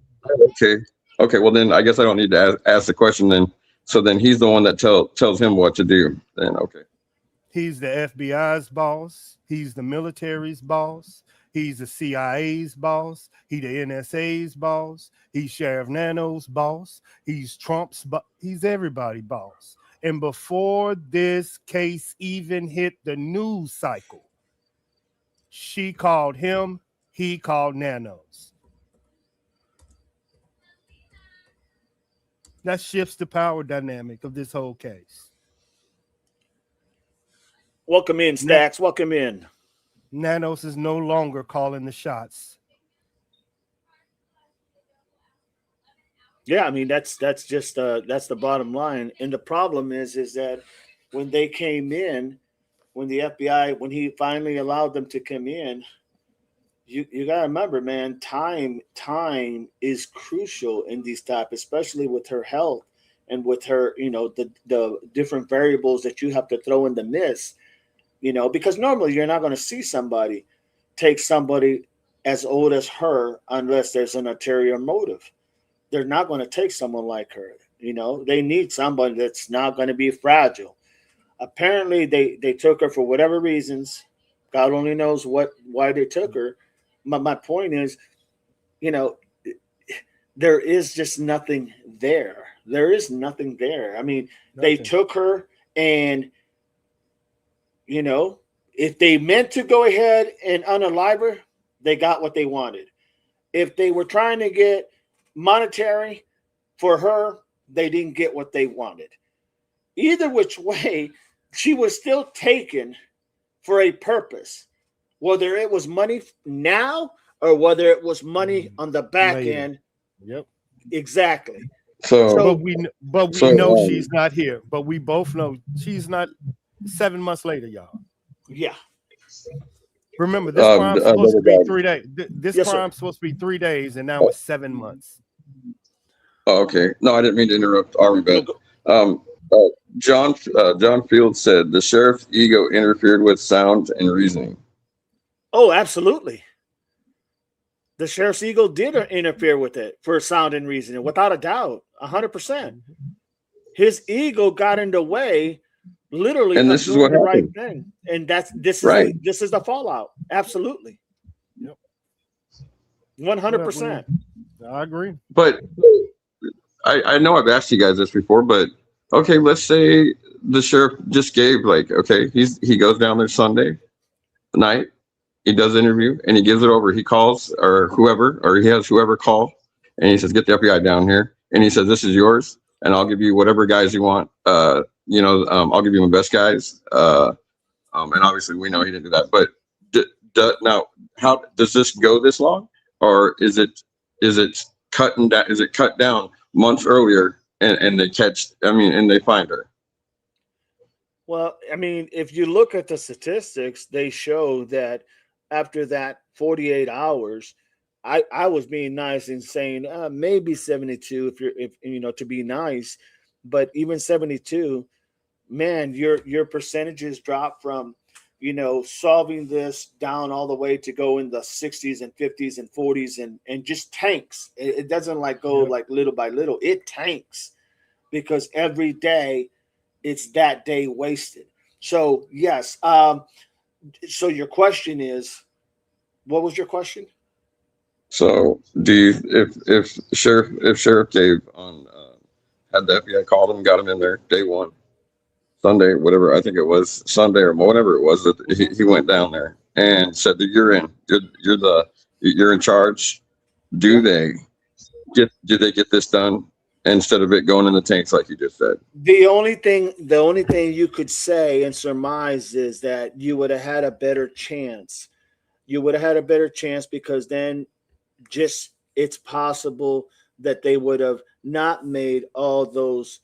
Speaker 7: okay, well then I guess I don't need to ask the question then. So then he's the one that tells him what to do. Then okay.
Speaker 4: He's the FBI's boss. He's the military's boss. He's the CIA's boss. He's the NSA's boss. He's Sheriff Nano's boss. He's Trump's boss. He's everybody's boss. And before this case even hit the news cycle, she called him. He called Nanos. That shifts the power dynamic of this whole case.
Speaker 1: Welcome in, Stacks. Welcome in.
Speaker 4: Nanos is no longer calling the shots.
Speaker 1: Yeah, I mean that's just that's the bottom line. And the problem is that when they came in, when the FBI, when he finally allowed them to come in, you gotta remember, man, time is crucial in these type, especially with her health and with her, the different variables that you have to throw in the mix, because normally you're not going to see somebody take somebody as old as her unless there's an ulterior motive. They're not going to take someone like her. They need somebody that's not going to be fragile. Apparently they took her for whatever reasons. God only knows why they took her. My point is, there is just nothing there. There is nothing there. I mean, They took her, and, if they meant to go ahead and unalive her, they got what they wanted. If they were trying to get monetary for her, they didn't get what they wanted. Either which way, she was still taken for a purpose. Whether it was money now or whether it was money on the back end.
Speaker 4: Yep.
Speaker 1: Exactly.
Speaker 4: So we know she's not here. But we both know she's not 7 months later, y'all.
Speaker 1: Yeah.
Speaker 4: Remember, this crime's supposed to be 3 days. This crime's supposed to be 3 days, and now it's 7 months.
Speaker 7: Oh, okay. No, I didn't mean to interrupt Army, but John Field said the sheriff's ego interfered with sound and reasoning.
Speaker 1: Oh, absolutely. The sheriff's ego did interfere with it for sound and reasoning, without a doubt, 100%. His ego got in the way, literally,
Speaker 7: and this is what
Speaker 1: the
Speaker 7: happened.
Speaker 1: right thing, and this is the fallout. Absolutely.
Speaker 4: Yep.
Speaker 1: 100%.
Speaker 4: I agree.
Speaker 7: But I know I've asked you guys this before, but okay, let's say the sheriff just gave he goes down there Sunday night. He does the interview and he gives it over. He calls or he has whoever call, and he says, "Get the FBI down here." And he says, "This is yours, and I'll give you whatever guys you want. I'll give you my best guys." And obviously we know he didn't do that. But now, how does this go this long, or is it cut down? Is it cut down months earlier, and they find her?
Speaker 1: Well, I mean, if you look at the statistics, they show that after that 48 hours, I was being nice and saying maybe 72 if to be nice, but even 72, man, your percentages drop from solving this down all the way to go in the 60s and 50s and 40s and just tanks. It doesn't go little by little. It tanks because every day it's that day wasted. So yes. So your question is, what was your question?
Speaker 7: So do you, if Sheriff Dave had the FBI called him, got him in there day one, Sunday, whatever, I think it was Sunday or whatever it was, that he went down there and said that you're in charge. Do they get this done? instead of it going in the tanks like you just said.
Speaker 1: The only thing you could say and surmise is that you would have had a better chance. You would have had a better chance because then just it's possible that they would have not made all those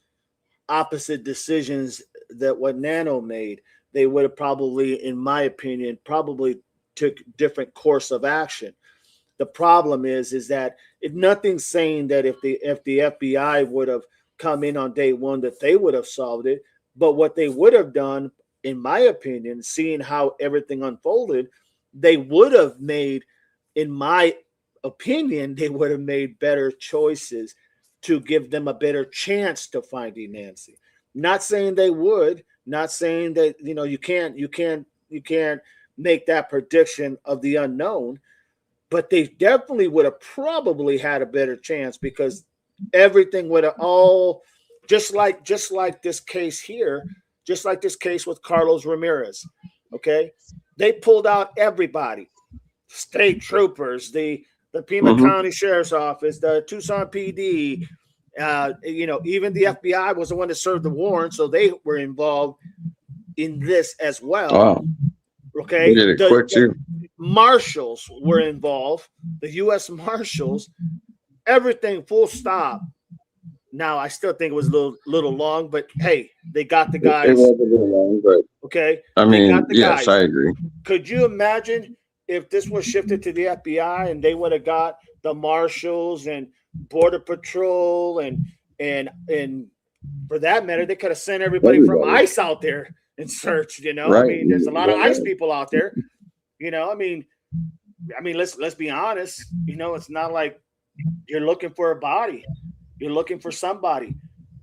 Speaker 1: opposite decisions that what Nano made. They would have probably, in my opinion, probably took different course of action. The problem is that nothing's saying that if the FBI would have come in on day one that they would have solved it. But what they would have done, in my opinion, seeing how everything unfolded, they would have made, in my opinion, they would have made better choices to give them a better chance to finding Nancy. Not saying they would, not saying that, you can't make that prediction of the unknown. But they definitely would have probably had a better chance because everything would have all just like this case here, just like this case with Carlos Ramirez. Okay, they pulled out everybody, state troopers, the Pima County Sheriff's Office, the Tucson PD. Even the FBI was the one that served the warrant, so they were involved in this as well.
Speaker 7: Wow.
Speaker 1: Okay,
Speaker 7: did it quick too.
Speaker 1: Marshals were involved, the U.S. Marshals, everything full stop. Now, I still think it was a little long, but hey, they got the guys.
Speaker 7: It was a little long, but
Speaker 1: okay.
Speaker 7: I mean,
Speaker 1: guys.
Speaker 7: yes, I agree.
Speaker 1: Could you imagine if this was shifted to the FBI and they would have got the Marshals and Border Patrol and for that matter, they could have sent everybody from ICE out there and searched, Right. I mean, there's a lot of ICE people out there. I mean, let's be honest. It's not like you're looking for a body. You're looking for somebody.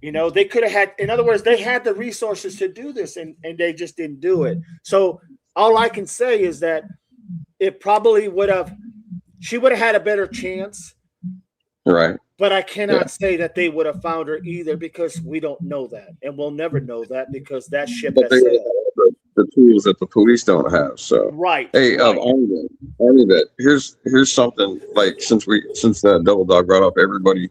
Speaker 1: They could have had, in other words, they had the resources to do this and they just didn't do it. So all I can say is that it probably she would have had a better chance.
Speaker 7: Right.
Speaker 1: But I cannot say that they would have found her either because we don't know that. And we'll never know that because that ship has sailed.
Speaker 7: The tools that the police don't have. So
Speaker 1: right.
Speaker 7: Hey,
Speaker 1: right.
Speaker 7: Army Vet, here's something like since that Double Dog brought up everybody.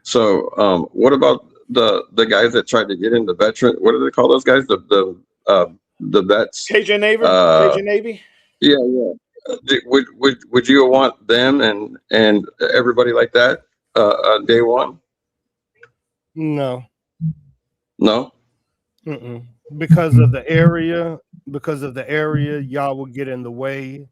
Speaker 7: So what about the guys that tried to get into veteran? What do they call those guys? The vets.
Speaker 1: Cajun Navy.
Speaker 7: Yeah. Would you want them and everybody like that on day one?
Speaker 4: No.
Speaker 7: Mm-mm.
Speaker 4: Because of the area, y'all will get in the way.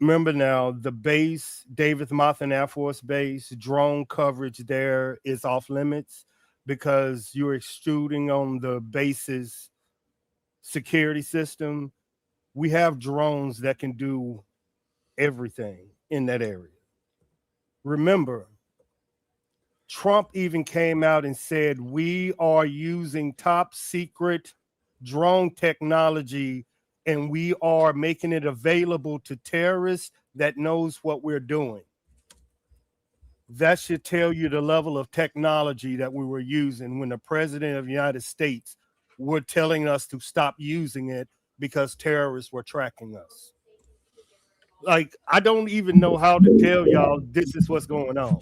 Speaker 4: Remember now, the base, David Monthan Air Force Base, drone coverage there is off limits because you're extruding on the base's security system. We have drones that can do everything in that area. Remember, Trump even came out and said, we are using top secret drone technology and we are making it available to terrorists that knows what we're doing. That should tell you the level of technology that we were using when the president of the United States were telling us to stop using it because terrorists were tracking us. Like, I don't even know how to tell y'all this is what's going on.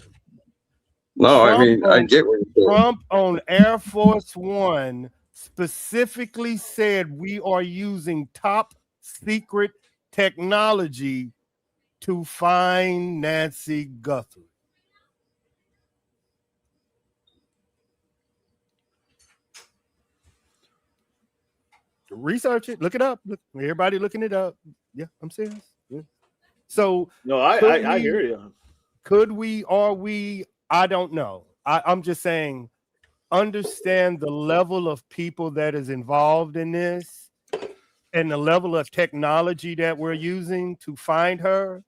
Speaker 7: No, I get what you're saying.
Speaker 4: Trump on Air Force One specifically said we are using top secret technology to find Nancy Guthrie. Research it, look it up. Look, everybody looking it up. Yeah, I'm serious. Yeah. So
Speaker 1: no, I hear you.
Speaker 4: Could we? Are we? I don't know. I'm just saying, understand the level of people that is involved in this and the level of technology that we're using to find her,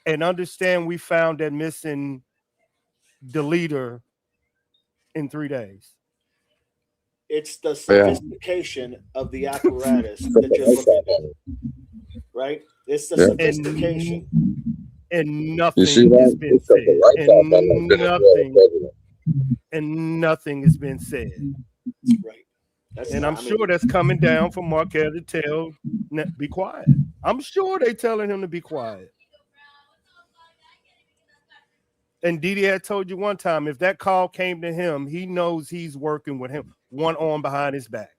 Speaker 4: and understand we found that missing deleter in 3 days.
Speaker 1: It's the sophistication of the apparatus that you're looking at, right? It's the sophistication.
Speaker 4: And nothing has been said. And nothing has been said.
Speaker 1: Right.
Speaker 4: I'm sure that's coming down from Marquette to tell, be quiet. I'm sure they're telling him to be quiet. And Didi had told you one time, if that call came to him, he knows he's working with him, one arm behind his back.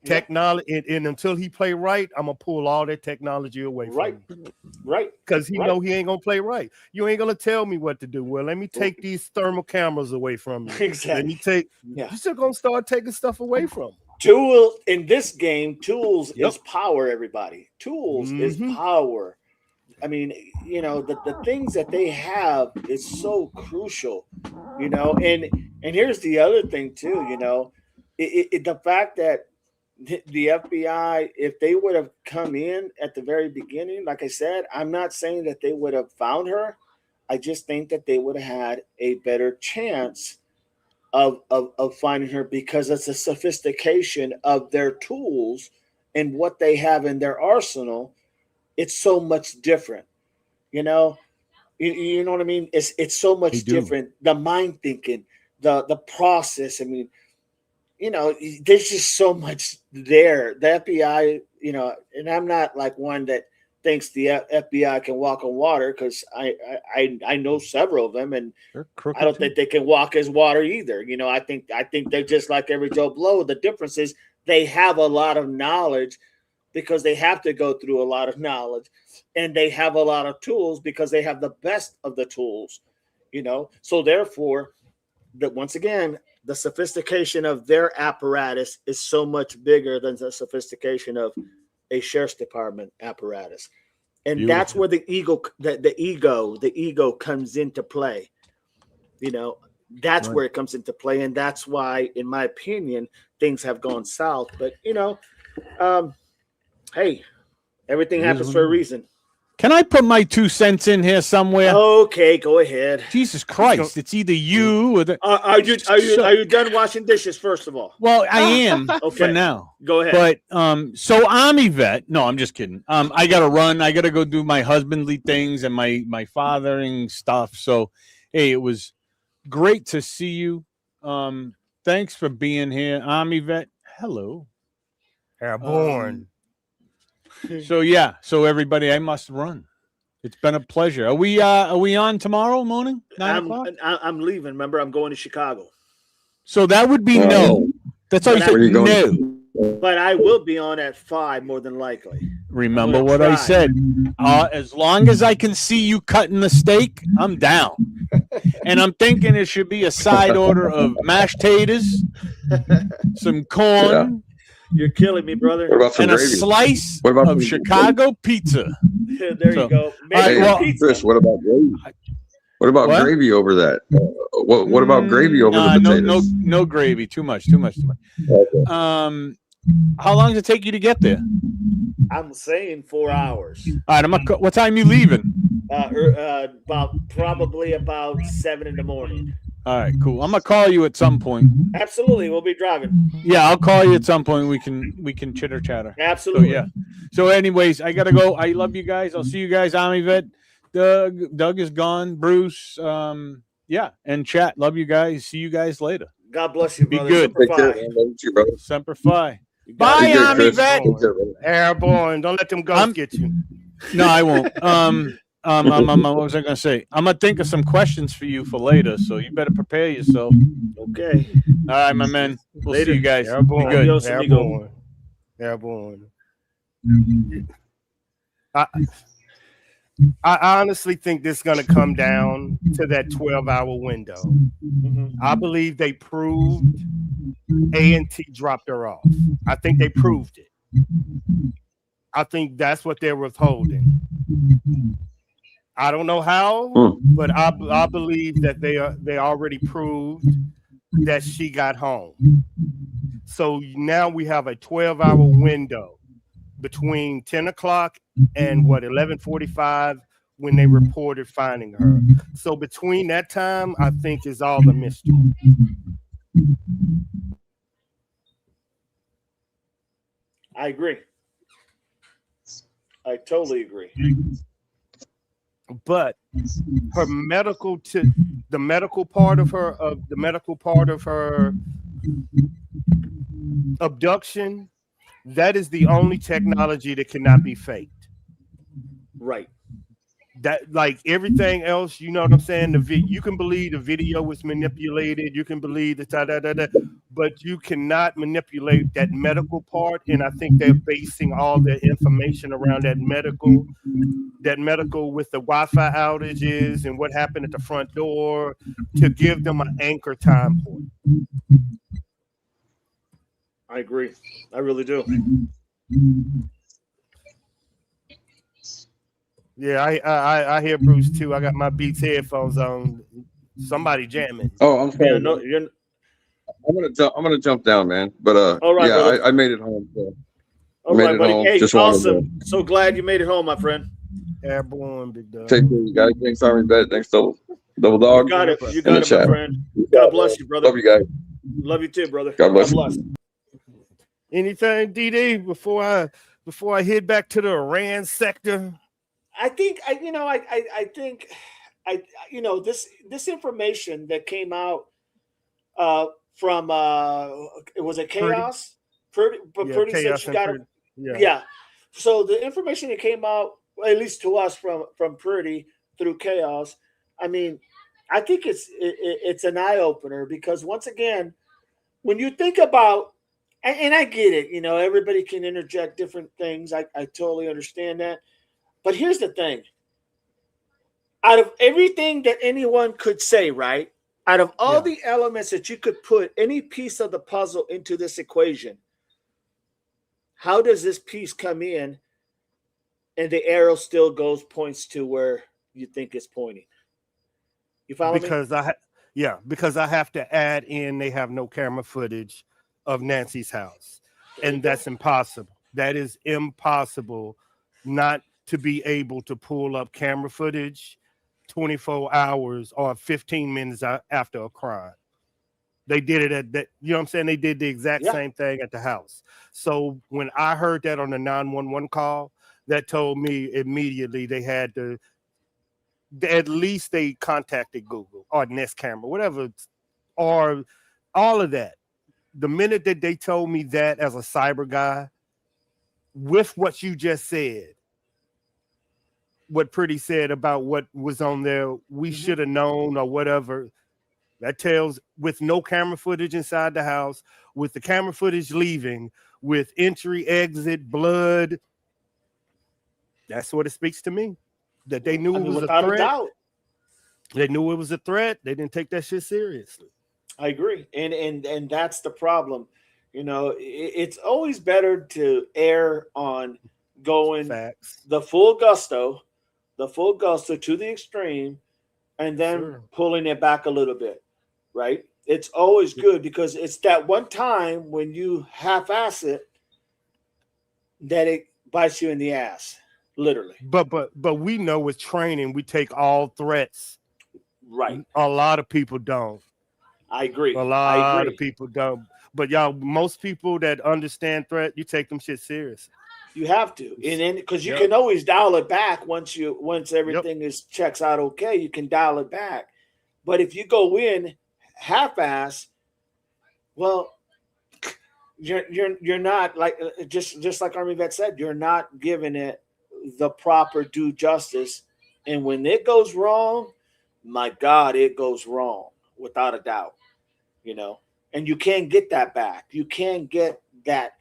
Speaker 4: Technology, and until he play right, I'm gonna pull all that technology away from him.
Speaker 1: Right.
Speaker 4: Because he know he ain't gonna play right. You ain't gonna tell me what to do. Well, let me take these thermal cameras away from you.
Speaker 1: Exactly.
Speaker 4: Let me take. You're still gonna start taking stuff away from him.
Speaker 1: Tool in this game, tools is power. Everybody, tools is power. I mean, you know, the things that they have is so crucial. You know, and here's the other thing too. You know, the fact that the FBI, if they would have come in at the very beginning, like I said, I'm not saying that they would have found her. I just think that they would have had a better chance of finding her because it's the sophistication of their tools and what they have in their arsenal. It's so much different, you know. You know what I mean? It's so much different. The mind thinking, the process. I mean, you know, there's just so much there. The FBI, you know, and I'm not like one that thinks the FBI can walk on water because I know several of them, and I don't think they can walk as water either. You know, I think they're just like every Joe Blow. The difference is they have a lot of knowledge because they have to go through a lot of knowledge, and they have a lot of tools because they have the best of the tools. You know, so therefore, that once again, the sophistication of their apparatus is so much bigger than the sophistication of a sheriff's department apparatus. And that's where the ego comes into play. You know, that's where it comes into play. And that's why, in my opinion, things have gone south. But, you know, hey, everything happens for a reason.
Speaker 8: Can I put my 2 cents in here somewhere?
Speaker 1: Okay, go ahead.
Speaker 8: Jesus Christ! It's either you or the.
Speaker 1: Are you done washing dishes? First of all,
Speaker 8: well, I am for now.
Speaker 1: Go ahead.
Speaker 8: But so Army vet. No, I'm just kidding. I gotta run. I gotta go do my husbandly things and my fathering stuff. So, hey, it was great to see you. Thanks for being here, Army vet. Hello,
Speaker 4: airborne.
Speaker 8: So everybody, I must run. It's been a pleasure. Are we on tomorrow morning? 9 o'clock?
Speaker 1: I'm leaving. Remember, I'm going to Chicago.
Speaker 8: So that would be no. That's all you said. No.
Speaker 1: But I will be on at 5 more than likely.
Speaker 8: Remember what I said. As long as I can see you cutting the steak, I'm down. And I'm thinking it should be a side order of mashed taters, some corn.
Speaker 7: Yeah.
Speaker 1: You're killing me, brother.
Speaker 7: What about some
Speaker 8: and
Speaker 7: gravy?
Speaker 8: A slice of Chicago pizza.
Speaker 1: There you go.
Speaker 7: Hey, Chris, what about gravy? What about gravy over that? What about gravy over the potatoes?
Speaker 8: No gravy. Too much. Okay. How long does it take you to get there?
Speaker 1: I'm saying 4 hours.
Speaker 8: All right. What time are you leaving?
Speaker 1: Probably about 7 in the morning.
Speaker 8: All right, cool. I'm gonna call you at some point.
Speaker 1: Absolutely, we'll be driving.
Speaker 8: Yeah, I'll call you at some point. We can chitter chatter.
Speaker 1: Absolutely.
Speaker 8: So, yeah. So, anyways, I gotta go. I love you guys. I'll see you guys, Army vet. Doug is gone. Bruce. Yeah, and chat. Love you guys. See you guys later.
Speaker 1: God bless you, brother.
Speaker 8: Be good.
Speaker 7: Take care, man. Love you, brother.
Speaker 8: Semper Fi. Bye, Army vet.
Speaker 4: Airborne. Don't let them ghosts get you.
Speaker 8: No, I won't. What was I going to say? I'm going to think of some questions for you for later, so you better prepare yourself.
Speaker 1: Okay.
Speaker 8: All right, my man. We'll see you guys.
Speaker 4: Airborne.
Speaker 8: Be good.
Speaker 4: Airborne. I honestly think this is going to come down to that 12-hour window. I believe they proved A&T dropped her off. I think they proved it. I think that's what they're withholding. I don't know how, but I believe that they already proved that she got home. So now we have a 12-hour window between 10 o'clock and 11:45 when they reported finding her. So between that time, I think is all the mystery.
Speaker 1: I agree. I totally agree.
Speaker 4: But her the medical part of her abduction, that is the only technology that cannot be faked.
Speaker 1: Right.
Speaker 4: that, like everything else, you know what I'm saying? You can believe the video was manipulated, you can believe the but you cannot manipulate that medical part. And I think they're basing all their information around that medical with the Wi-Fi outages and what happened at the front door to give them an anchor time point.
Speaker 1: I agree. I really do.
Speaker 4: Yeah, I hear Bruce too. I got my Beats headphones on. Somebody jamming.
Speaker 7: Oh, I'm sorry.
Speaker 1: Yeah, no, you're...
Speaker 7: I'm gonna jump down, man. But
Speaker 1: all right,
Speaker 7: yeah, I made it home. So.
Speaker 1: All right, buddy. Home. Hey, just awesome. So glad you made it home, my friend.
Speaker 4: Airborne, big dog.
Speaker 7: Take care, you guys. Thanks, Army Bet. Thanks, Double Dog.
Speaker 1: You got it. You got it, my friend. God bless you, brother.
Speaker 7: Love you guys.
Speaker 1: Love you too, brother.
Speaker 7: God bless.
Speaker 4: Anything, DD, before I head back to the Iran sector?
Speaker 1: I think this information that came out from was it Chaos? Purdy said she got it. Yeah. So the information that came out, at least to us from Purdy through Chaos, I mean, I think it's an eye opener, because once again, when you think about, and I get it, everybody can interject different things. I totally understand that. But here's the thing. Out of everything that anyone could say, right? Out of all the elements that you could put any piece of the puzzle into this equation, how does this piece come in and the arrow still points to where you think it's pointing? You follow me? Because
Speaker 4: I have to add in, they have no camera footage of Nancy's house. And that's impossible. That is impossible not to be able to pull up camera footage 24 hours or 15 minutes after a crime. They did it at that, you know what I'm saying? They did the exact same thing at the house. So when I heard that on the 911 call, that told me immediately they had to, at least they contacted Google or Nest Camera, whatever, or all of that. The minute that they told me that as a cyber guy, with what you just said, what Pretty said about what was on there, we should have known or whatever. That tells, with no camera footage inside the house, with the camera footage leaving, with entry, exit, blood. That's what it speaks to me. That they knew it was a threat. They knew it was a threat. They didn't take that shit seriously.
Speaker 1: I agree. And that's the problem. It's always better to err on going the full gusto to the extreme and then pulling it back a little bit, right? It's always good, because it's that one time when you half-ass it that it bites you in the ass, literally.
Speaker 4: But we know with training, we take all threats.
Speaker 1: Right.
Speaker 4: A lot of people don't.
Speaker 1: I agree.
Speaker 4: A lot of people don't. But y'all, most people that understand threat, you take them shit serious.
Speaker 1: You have to, and then because you can always dial it back once everything checks out okay, you can dial it back. But if you go in half-ass, well, you're not, like just like Army Vet said, you're not giving it the proper due justice, and when it goes wrong, my God, it goes wrong without a doubt, and you can't get that back. You can't get that.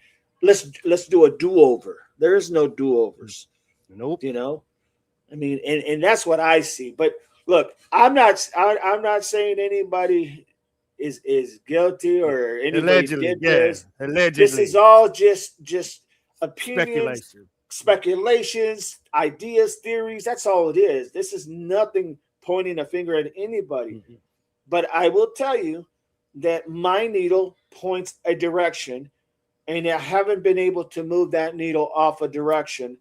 Speaker 1: Let's do a do-over. There is no do-overs.
Speaker 4: Nope.
Speaker 1: I mean, and that's what I see. But look, I'm not saying anybody is guilty or anybody did this.
Speaker 4: Allegedly.
Speaker 1: This is all just opinions, speculations, ideas, theories. That's all it is. This is nothing pointing a finger at anybody. Mm-hmm. But I will tell you that my needle points a direction, and I haven't been able to move that needle off a direction.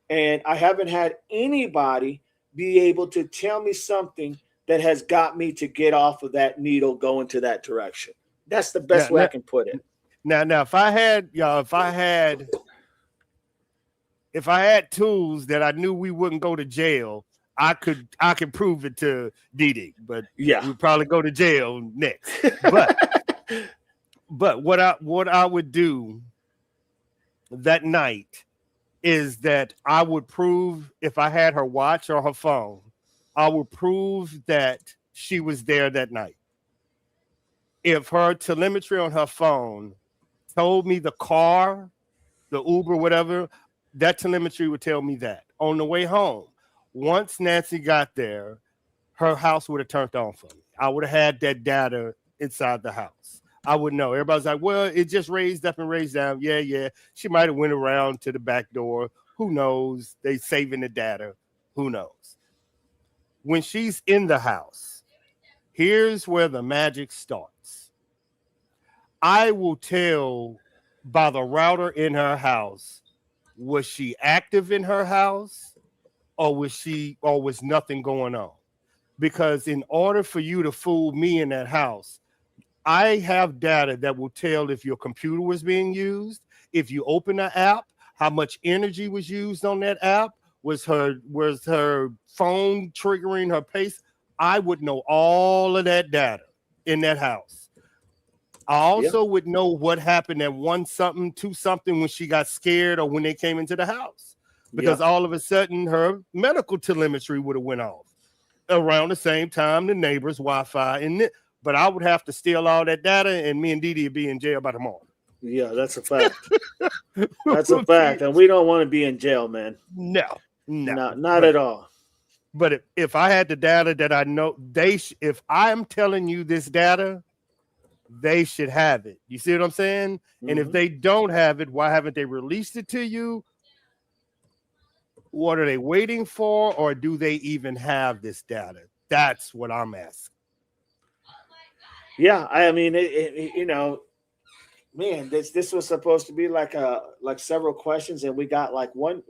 Speaker 1: And I haven't had anybody be able to tell me something that has got me to get off of that needle going to that direction. That's the best way I can put it.
Speaker 4: Now, if I had tools that I knew we wouldn't go to jail, I could prove it to Didi, but we'd probably go to jail next. But what I would do that night is that I would prove, if I had her watch or her phone, I would prove that she was there that night. If her telemetry on her phone told me the car, the Uber, whatever, that telemetry would tell me that. On the way home, once Nancy got there, her house would have turned on for me. I would have had that data inside the house. I would know. Everybody's like, well, it just raised up and raised down. Yeah. She might have went around to the back door. Who knows? They saving the data. Who knows? When she's in the house, here's where the magic starts. I will tell by the router in her house, was she active in her house, or was nothing going on? Because in order for you to fool me in that house, I have data that will tell if your computer was being used, if you open the app, how much energy was used on that app, was her phone triggering her pace. I would know all of that data in that house. I also would know what happened at 1 something, 2 something when she got scared or when they came into the house. Because all of a sudden her medical telemetry would have went off around the same time the neighbors' Wi-Fi. But I would have to steal all that data, and me and Didi would be in jail by tomorrow.
Speaker 1: Yeah, that's a fact. That's a fact. And we don't want to be in jail, man.
Speaker 4: No.
Speaker 1: Not at all.
Speaker 4: But if I had the data that I know, if I'm telling you this data, they should have it. You see what I'm saying? Mm-hmm. And if they don't have it, why haven't they released it to you? What are they waiting for? Or do they even have this data? That's what I'm asking.
Speaker 1: Yeah, I mean, man, this was supposed to be like several questions, and we got like one.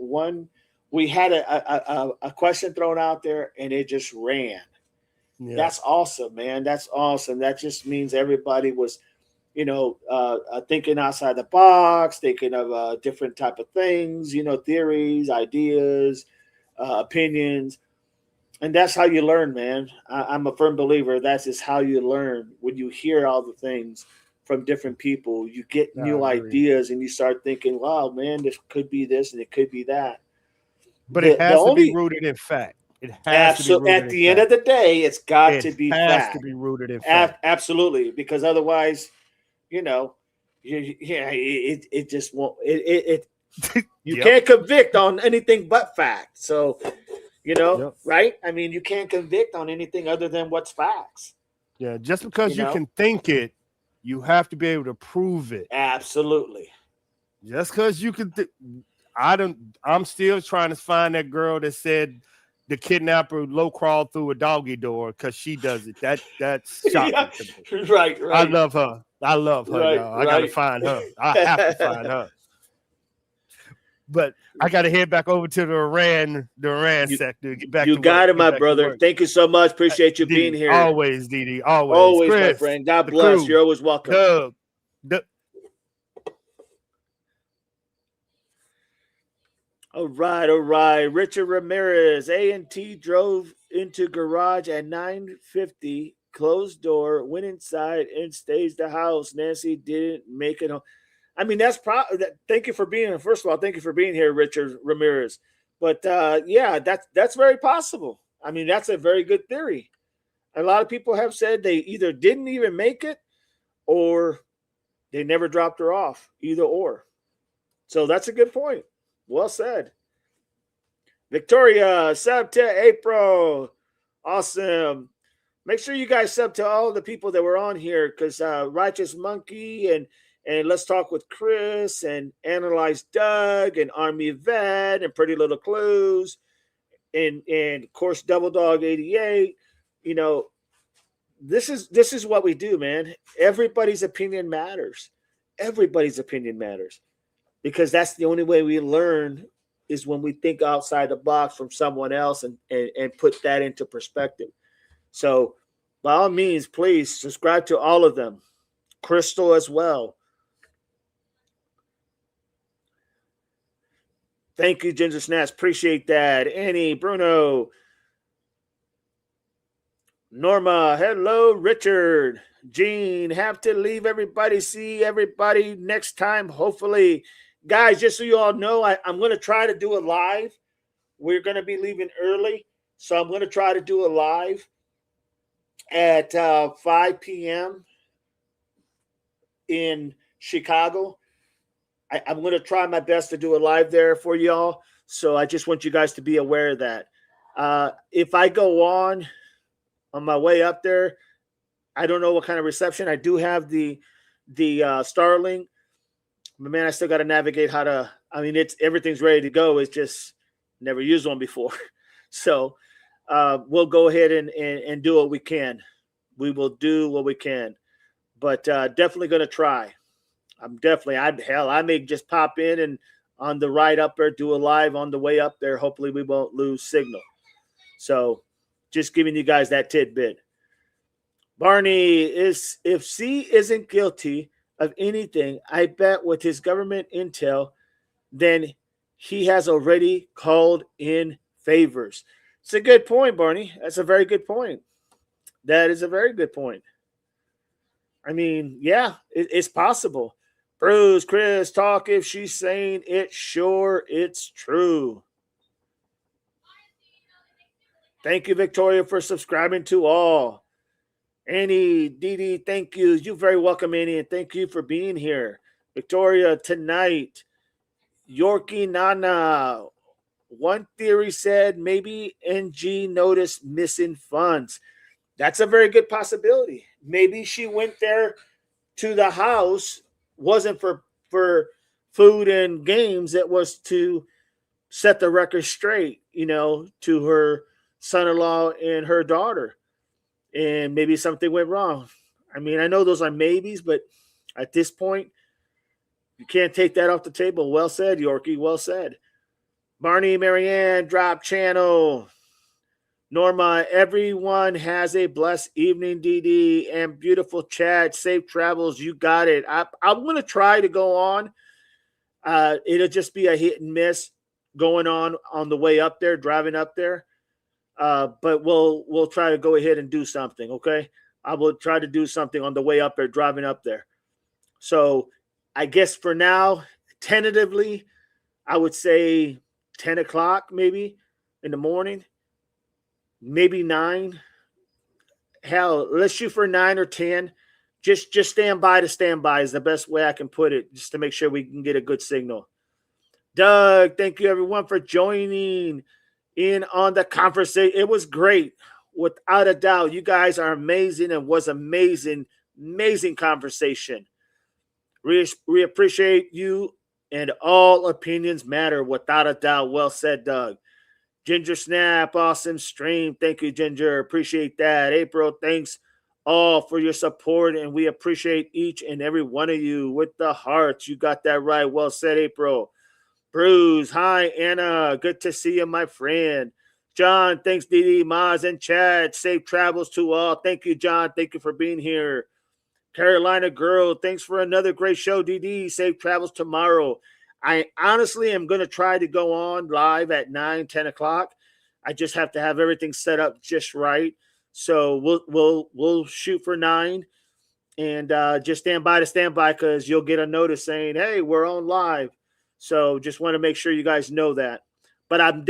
Speaker 1: We had a question thrown out there, and it just ran. Yeah. That's awesome, man. That's awesome. That just means everybody was, thinking outside the box, thinking of different type of things, theories, ideas, opinions. And that's how you learn, man. I'm a firm believer that's just how you learn. When you hear all the things from different people, you get new ideas and you start thinking, wow, man, this could be this and it could be that.
Speaker 4: But it has to be rooted in fact. It has to be rooted
Speaker 1: at the end of the day, it's got to be fact.
Speaker 4: It has to be rooted in fact.
Speaker 1: Absolutely. Because otherwise, it just won't. You can't convict on anything but fact. So, right? I mean, you can't convict on anything other than what's facts.
Speaker 4: Yeah, just because you can think it, you have to be able to prove it.
Speaker 1: Absolutely.
Speaker 4: Just because you can, I'm still trying to find that girl that said the kidnapper low crawled through a doggy door because she does it. That's shocking to me.
Speaker 1: Right.
Speaker 4: I love her. Right, I gotta find her. I have to find her. But I got to head back over to the Iran sector. Get back.
Speaker 1: You got it, my brother. Thank you so much. Appreciate you being here.
Speaker 4: Always, Didi. Always,
Speaker 1: Chris, my friend. God bless. Crew. You're always welcome. All right. Richard Ramirez. A&T drove into garage at 9:50. Closed door. Went inside and staged the house. Nancy didn't make it home. I mean, thank you for being. First of all, thank you for being here, Richard Ramirez. But that's very possible. I mean, that's a very good theory. A lot of people have said they either didn't even make it, or they never dropped her off. Either or. So that's a good point. Well said. Victoria, sub to April. Awesome. Make sure you guys sub to all the people that were on here, because Righteous Monkey and Let's Talk with Chris and Analyze Doug and Army Vet and Pretty Little Clues and of course Double Dog 88. This is what we do, man. Everybody's opinion matters. Everybody's opinion matters, because that's the only way we learn, is when we think outside the box from someone else and put that into perspective. So by all means, please subscribe to all of them. Crystal as well. Thank you, Ginger Snaps. Appreciate that. Annie, Bruno, Norma, hello, Richard, Gene. Have to leave everybody. See everybody next time, hopefully. guys, just so you all know, I'm going to try to do a live. We're going to be leaving early, so I'm going to try to do a live at 5 p.m. in Chicago. I'm going to try my best to do a live there for y'all. So I just want you guys to be aware of that. If I go on my way up there, I don't know what kind of reception. I do have the Starlink, but man, I still got to navigate how to. I mean, everything's ready to go. It's just never used one before. So we'll go ahead and do what we can. We will do what we can, but definitely going to try. I may just pop in and on the ride up there, do a live on the way up there. Hopefully we won't lose signal. So just giving you guys that tidbit. Barney, if C isn't guilty of anything, I bet with his government intel, then he has already called in favors. It's a good point, Barney. That's a very good point. That is a very good point. I mean, yeah, it's possible. Bruce, Chris, talk if she's saying it. Sure, it's true. Thank you, Victoria, for subscribing to all. Annie, Dee, thank you. You're very welcome, Annie, and thank you for being here. Victoria, tonight. Yorkie Nana. One theory said maybe NG noticed missing funds. That's a very good possibility. Maybe she went there to the house, wasn't for food and games. It was to set the record straight, to her son-in-law and her daughter. And maybe something went wrong. I mean, I know those are maybes, but at this point, you can't take that off the table. Well said, Yorkie. Well said. Barney, Marianne, drop channel. Norma, everyone has a blessed evening, DD, and beautiful chat. Safe travels. You got it. I'm going to try to go on. It'll just be a hit and miss going on the way up there, driving up there. But we'll try to go ahead and do something, okay? I will try to do something on the way up there, driving up there. So I guess for now, tentatively, I would say 10 o'clock maybe in the morning, maybe 9. Hell, let's shoot for 9 or 10. Just stand by to stand by is the best way I can put it, just to make sure we can get a good signal. Doug, thank you everyone for joining in on the conversation. It was great, without a doubt. You guys are amazing and was amazing conversation. We appreciate you, and all opinions matter, without a doubt. Well said, Doug. Ginger Snap, awesome stream. Thank you, Ginger. Appreciate that. April, thanks all for your support, and we appreciate each and every one of you with the hearts. You got that right. Well said, April. Bruce, hi, Anna. Good to see you, my friend. John, thanks, Didi, Maz, and Chad. Safe travels to all. Thank you, John. Thank you for being here. Carolina Girl, thanks for another great show, DD. Safe travels tomorrow. I honestly am going to try to go on live at 9, 10 o'clock. I just have to have everything set up just right. So we'll shoot for 9 and just stand by because you'll get a notice saying, hey, we're on live. So just want to make sure you guys know that. But I'm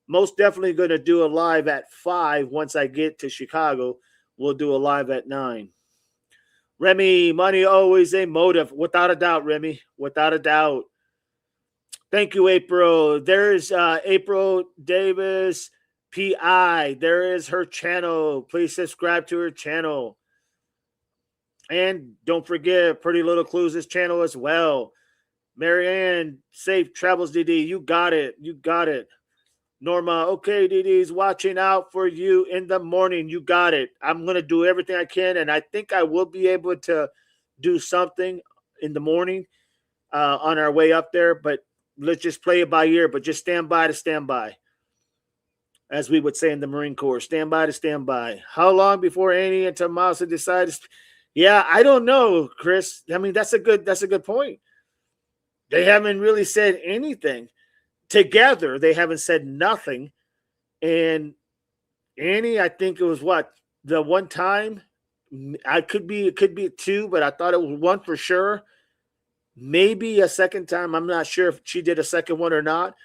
Speaker 1: most definitely going to do a live at 5 once I get to Chicago. We'll do a live at 9. Remy, money always a motive. Without a doubt, Remy. Without a doubt. Thank you, April. There's April Davis, PI. There is her channel. Please subscribe to her channel. And don't forget Pretty Little Clues' channel as well. Marianne, safe travels, DD. You got it. You got it. Norma, okay, DD's watching out for you in the morning. You got it. I'm going to do everything I can, and I think I will be able to do something in the morning on our way up there, but let's just play it by ear, but just stand by to stand by, as we would say in the Marine Corps. Stand by to stand by. How long before Annie and Tomasa decide to Yeah, I don't know, Chris. I mean, that's a good point. They haven't really said anything. Together, they haven't said nothing. And Annie, I think it was the one time. It could be 2, but I thought it was 1 for sure. maybe a second time. I'm not sure if she did a second one or not,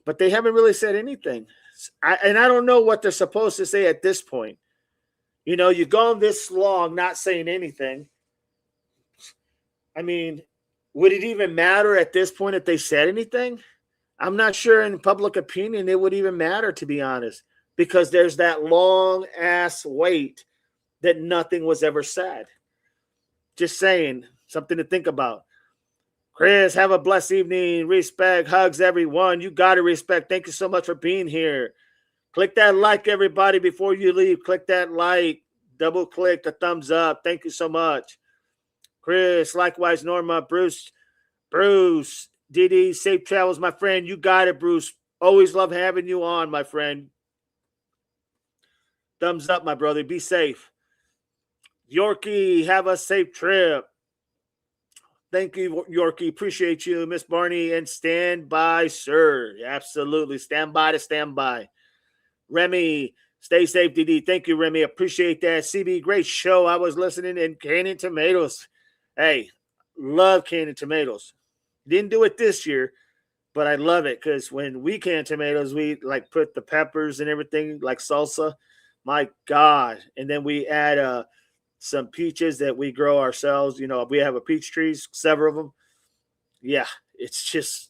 Speaker 1: but they haven't really said anything. And I don't know what they're supposed to say at this point. You know, you've gone this long not saying anything. I mean, would it even matter at this point if they said anything? I'm not sure in public opinion it would even matter, to be honest, because there's that long ass wait that nothing was ever said. Just saying, something to think about. Chris, have a blessed evening. Respect, hugs, everyone. You got to respect. Thank you so much for being here. Click that like, everybody, before you leave. Click that like. Double click the thumbs up. Thank you so much. Chris, likewise, Norma, Bruce, Didi, safe travels, my friend. You got it, Bruce. Always love having you on, my friend. Thumbs up, my brother. Be safe. Yorkie, have a safe trip. Thank you, Yorkie. Appreciate you, Miss Barney. And stand by, sir. Absolutely. Stand by to stand by. Remy, stay safe, DD. Thank you, Remy. Appreciate that. CB, great show. I was listening in Canning Tomatoes. Hey, love canning tomatoes. Didn't do it this year, but I love it because when we can tomatoes, we like put the peppers and everything like salsa. My God. And then we add some peaches that we grow ourselves. You know, we have a peach trees, several of them. Yeah, it's just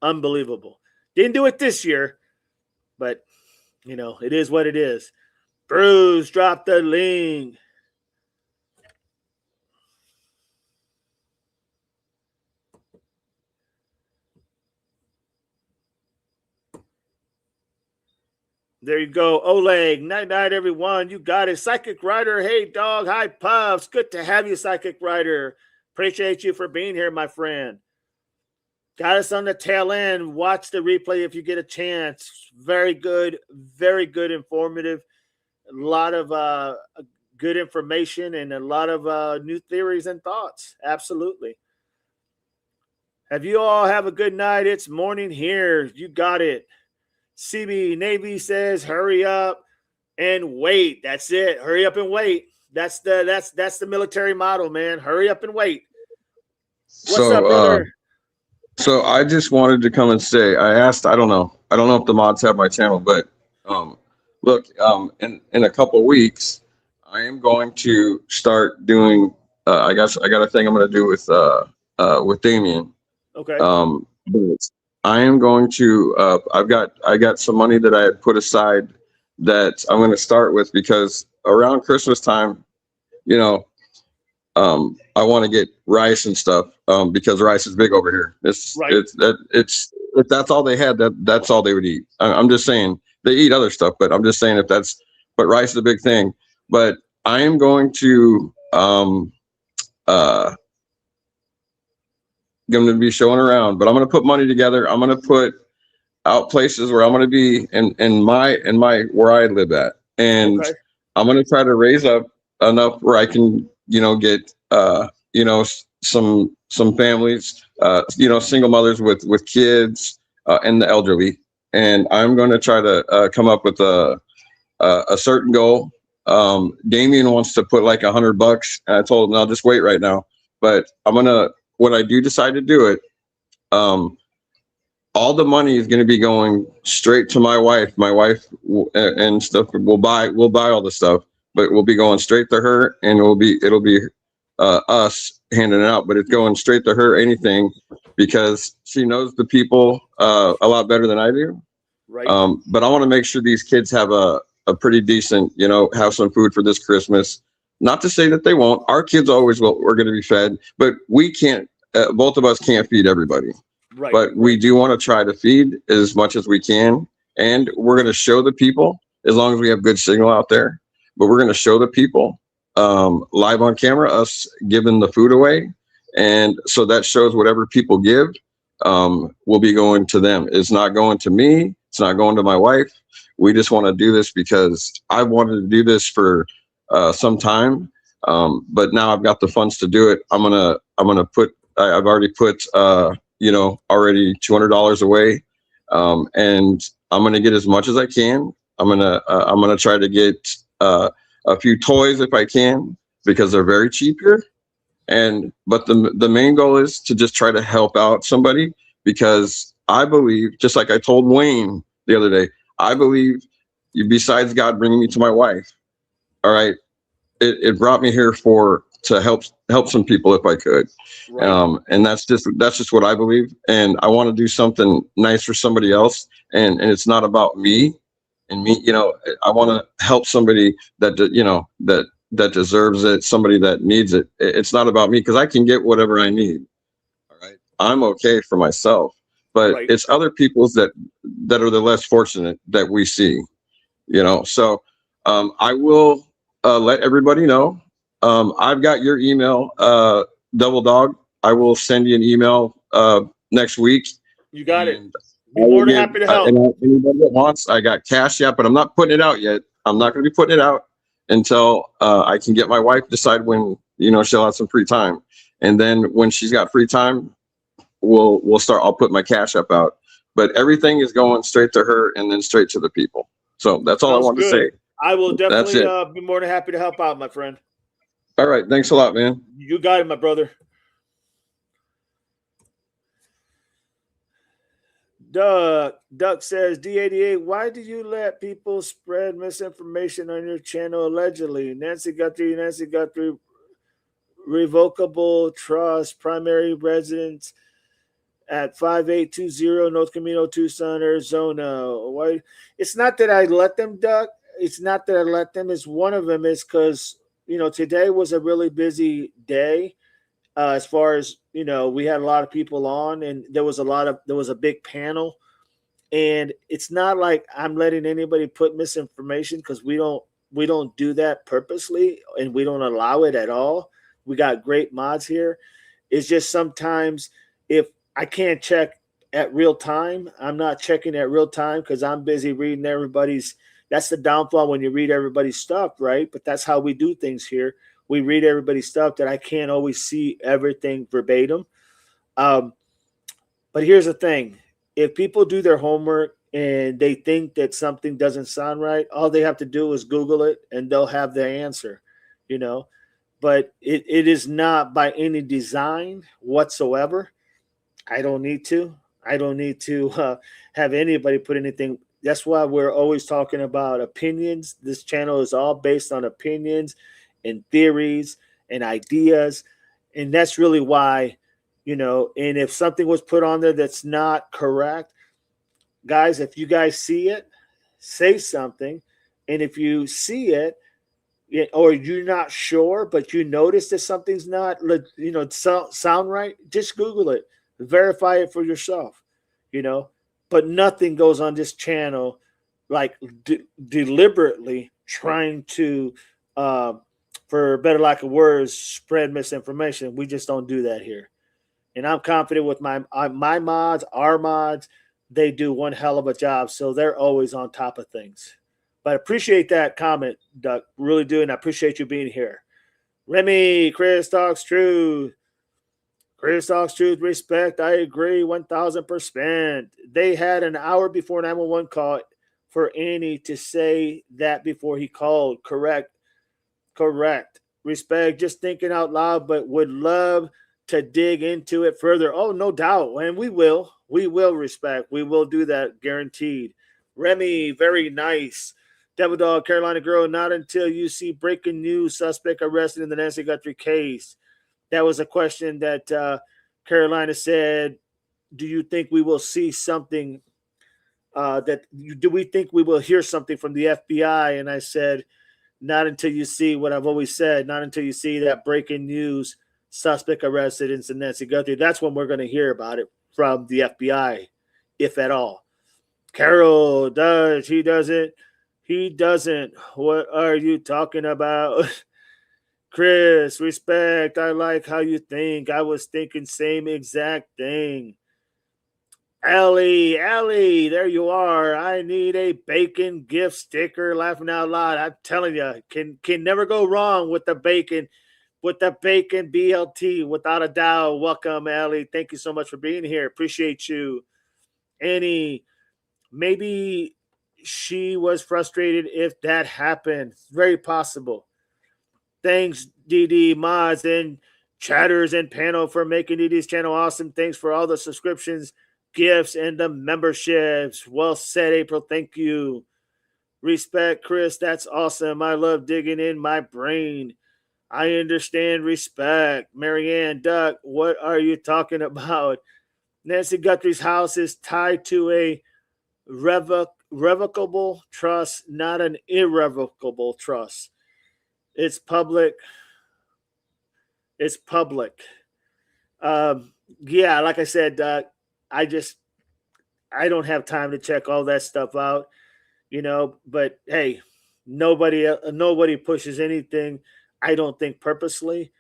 Speaker 1: unbelievable. Didn't do it this year, but, you know, it is what it is. Bruce, drop the link. There you go. Oleg, night, everyone. You got it. Psychic Rider, hey, dog. Hi, Puffs. Good to have you, Psychic Rider. Appreciate you for being here, my friend. Got us on the tail end. Watch the replay if you get a chance. Very good, informative. A lot of good information and a lot of new theories and thoughts. Absolutely. Have you all have a good night? It's morning here. You got it. CB Navy says, "Hurry up and wait." That's it. Hurry up and wait. That's the military motto, man. Hurry up and wait. What's up, brother?
Speaker 7: So I just wanted to come and say, I don't know if the mods have my channel, but look, in a couple of weeks, I am going to start doing. I got a thing I'm going to do with Damien.
Speaker 1: Okay.
Speaker 7: But I am going to. I got some money that I had put aside that I'm going to start with because around Christmas time, you know, I want to get rice and stuff because rice is big over here. If that's all they had, that's all they would eat. I'm just saying they eat other stuff, but I'm just saying but rice is a big thing. But I am going to going to be showing around, but I'm going to put money together. I'm going to put out places where I'm going to be in my where I live at, and okay. I'm going to try to raise up enough where I can, you know, get you know, some families, you know, single mothers with kids and the elderly, and I'm going to try to come up with a certain goal. Damien wants to put like $100, and I told him I'll just wait right now, but I'm gonna. When I do decide to do it, all the money is going to be going straight to my wife. My wife and stuff will buy all the stuff, but we'll be going straight to her, and it'll be us handing it out. But it's going straight to her. Anything, because she knows the people a lot better than I do.
Speaker 1: Right.
Speaker 7: But I want to make sure these kids have a pretty decent, you know, have some food for this Christmas. Not to say that they won't. Our kids always will. We're going to be fed, but we can't. Both of us can't feed everybody.
Speaker 1: Right.
Speaker 7: But we do want to try to feed as much as we can, and we're going to show the people as long as we have good signal out there. But we're going to show the people live on camera us giving the food away, and so that shows whatever people give will be going to them. It's not going to me. It's not going to my wife. We just want to do this because I wanted to do this for some time, but now I've got the funds to do it. I'm gonna put. I've already put you know, already $200 away, and I'm gonna get as much as I can. I'm gonna try to get a few toys if I can because they're very cheap here. But the main goal is to just try to help out somebody, because I believe, just like I told Wayne the other day, I believe besides God bringing me to my wife, all right, it brought me here to help some people if I could. Right. And that's just what I believe. And I want to do something nice for somebody else. And it's not about me and me, I want to help somebody that, that deserves it, somebody that needs it. It's not about me, because I can get whatever I need. All right. I'm okay for myself, but right. It's other people's that are the less fortunate that we see, so I will let everybody know. I've got your email, Double Dog. I will send you an email next week.
Speaker 1: You got it. Be more than happy to help.
Speaker 7: Anybody that wants, I got Cash App, but I'm not putting it out yet. I'm not going to be putting it out until I can get my wife decide when she'll have some free time, and then when she's got free time, we'll start. I'll put my Cash App out, but everything is going straight to her and then straight to the people. So that's all I want to say.
Speaker 1: I will definitely be more than happy to help out, my friend.
Speaker 7: All right. Thanks a lot, man.
Speaker 1: You got it, my brother. Duck says, D88, why do you let people spread misinformation on your channel allegedly? Nancy Guthrie, revocable trust, primary residence at 5820 North Camino, Tucson, Arizona. Why? It's not that I let them, Duck. It's not that I let them. It's one of them is because, today was a really busy day. As far as, we had a lot of people on, and there was a big panel, and it's not like I'm letting anybody put misinformation, because we don't do that purposely, and we don't allow it at all. We got great mods here. It's just sometimes if I can't check at real time, I'm not checking at real time because I'm busy reading everybody's. That's the downfall when you read everybody's stuff, right? But that's how we do things here. We read everybody's stuff that I can't always see everything verbatim. But here's the thing. If people do their homework and they think that something doesn't sound right, all they have to do is Google it and they'll have the answer, But it is not by any design whatsoever. I don't need to have anybody put anything. That's why we're always talking about opinions. This channel is all based on opinions and theories and ideas. And that's really why, and if something was put on there that's not correct, guys, if you guys see it, say something. And if you see it, or you're not sure, but you notice that something's not, sound right, just Google it, verify it for yourself, But nothing goes on this channel like deliberately trying to, for better lack of words, spread misinformation. We just don't do that here. And I'm confident with my mods, our mods, they do one hell of a job. So they're always on top of things. But I appreciate that comment, Duck. Really do. And I appreciate you being here. Remy, Chris talks truth. Chris talks truth, respect. I agree 1,000%. They had an hour before 911 call for Annie to say that before he called. Correct. Respect. Just thinking out loud, but would love to dig into it further. Oh, no doubt. And we will. We will, Respect. We will do that, guaranteed. Remy, very nice. Devil Dog, Carolina Girl, not until you see breaking news, suspect arrested in the Nancy Guthrie case. That was a question that Carolina said, do you think we will see something do we think we will hear something from the FBI? And I said, not until you see what I've always said, not until you see that breaking news, suspect arrested in Nancy Guthrie. That's when we're going to hear about it from the FBI, if at all. Carol does. He doesn't. He doesn't. What are you talking about? Chris, respect. I like how you think. I was thinking same exact thing. Allie, there you are. I need a bacon gift sticker. Laughing out loud. I'm telling you, can never go wrong with the bacon BLT, without a doubt. Welcome, Allie. Thank you so much for being here. Appreciate you. Annie, maybe she was frustrated if that happened. Very possible. Thanks, DD Mods. And chatters and panel for making DD's channel awesome. Thanks for all the subscriptions, gifts, and the memberships. Well said, April. Thank you. Respect, Chris. That's awesome. I love digging in my brain. I understand. Respect. Marianne, Duck, what are you talking about? Nancy Guthrie's house is tied to a revocable trust, not an irrevocable trust. It's public. It's public. Yeah, like I said, I don't have time to check all that stuff out, but hey, nobody pushes anything, I don't think, purposely.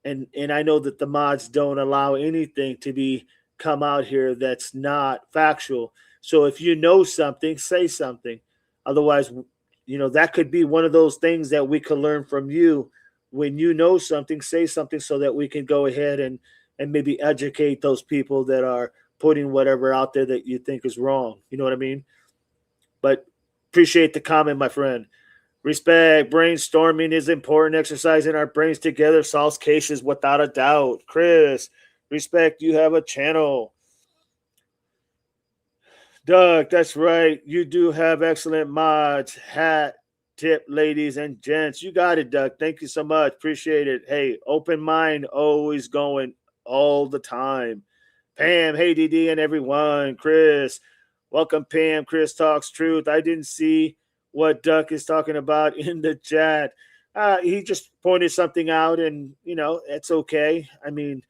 Speaker 1: And I know that the mods don't allow anything to be come out here that's not factual. So if you know something, say something. Otherwise, that could be one of those things that we could learn from you. When you know something, say something so that we can go ahead and maybe educate those people that are putting whatever out there that you think is wrong. You know what I mean? But appreciate the comment, my friend. Respect. Brainstorming is important. Exercising our brains together solves cases without a doubt. Chris, respect. You have a channel. Doug, that's right. You do have excellent mods. Hat tip, ladies and gents. You got it, Doug. Thank you so much. Appreciate it. Hey, open mind, always going all the time. Pam, hey, DD and everyone. Chris, welcome, Pam. Chris talks truth. I didn't see what Duck is talking about in the chat. He just pointed something out, and, it's okay. I mean,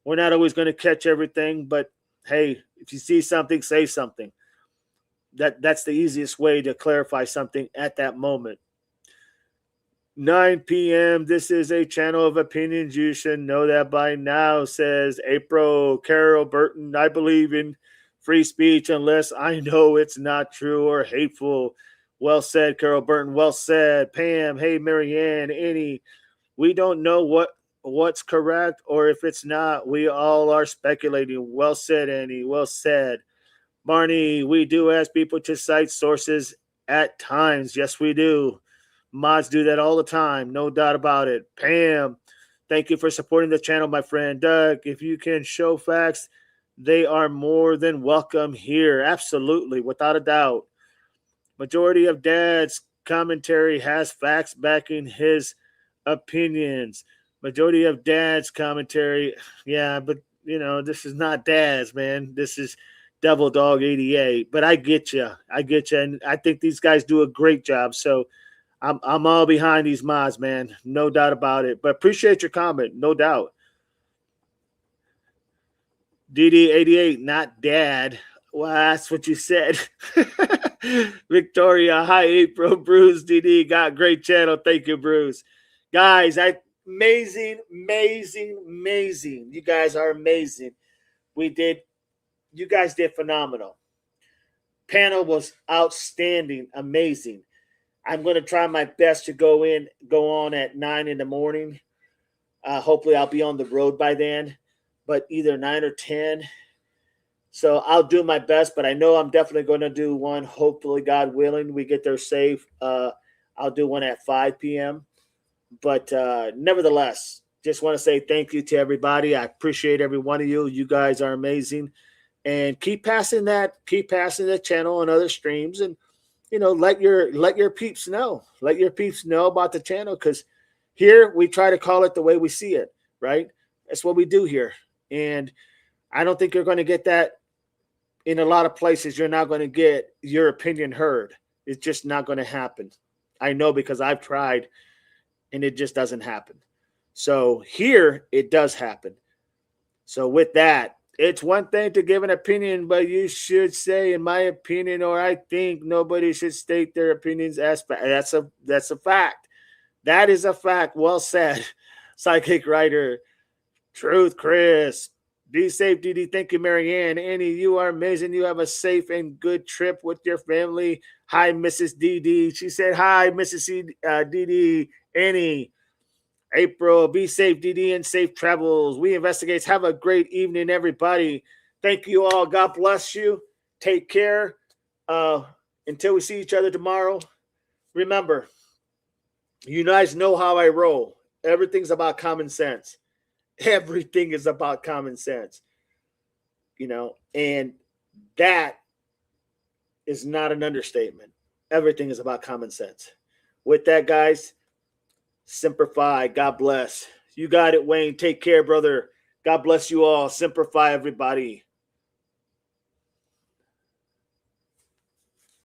Speaker 1: we're not always going to catch everything, but hey, if you see something, say something. That's the easiest way to clarify something at that moment. 9 p.m. This is a channel of opinions. You should know that by now, says April. Carol Burton, I believe in free speech unless I know it's not true or hateful. Well said, Carol Burton. Well said. Pam, hey, Marianne, Annie. We don't know what's correct or if it's not. We all are speculating. Well said, Annie. Well said. Barney, we do ask people to cite sources at times. Yes, we do. Mods do that all the time. No doubt about it. Pam, thank you for supporting the channel, my friend. Doug, if you can show facts, they are more than welcome here. Absolutely, without a doubt. Majority of Dad's commentary has facts backing his opinions. Majority of Dad's commentary, yeah, but, this is not Dad's, man. This is Devil Dog 88. But I get you. And I think these guys do a great job. So I'm all behind these mods, man. No doubt about it. But appreciate your comment. No doubt. DD88, not Dad. Well, that's what you said. Victoria, hi, April. Bruce, DD, got great channel. Thank you, Bruce. Guys, amazing. You guys are amazing. You guys did phenomenal. Panel was outstanding, amazing. I'm going to try my best to go on at 9 in the morning. Hopefully I'll be on the road by then, but either 9 or 10. So I'll do my best, but I know I'm definitely going to do one. Hopefully, God willing, we get there safe. I'll do one at 5 p.m. But nevertheless, just want to say thank you to everybody. I appreciate every one of you. You guys are amazing. And keep passing the channel on other streams, and let your peeps know. Let your peeps know about the channel, because here we try to call it the way we see it, right? That's what we do here. And I don't think you're going to get that in a lot of places. You're not going to get your opinion heard. It's just not going to happen. I know, because I've tried and it just doesn't happen. So here it does happen. So with that, it's one thing to give an opinion, but you should say, in my opinion, or I think. Nobody should state their opinions as fact. That's a fact. That is a fact. Well said, Psychic Writer. Truth, Chris. Be safe, DD. Thank you, Marianne. Annie, you are amazing. You have a safe and good trip with your family. Hi, Mrs. DD. She said, hi, Mrs. DD. Annie. April, be safe, DD, and safe travels. We Investigates. Have a great evening, everybody. Thank you all. God bless you. Take care. Until we see each other tomorrow, remember, you guys know how I roll. Everything's about common sense. Everything is about common sense, you know, and that is not an understatement. Everything is about common sense. With that, guys, Semper Fi. God bless. You got it, Wayne. Take care, brother. God bless you all. Semper Fi, everybody.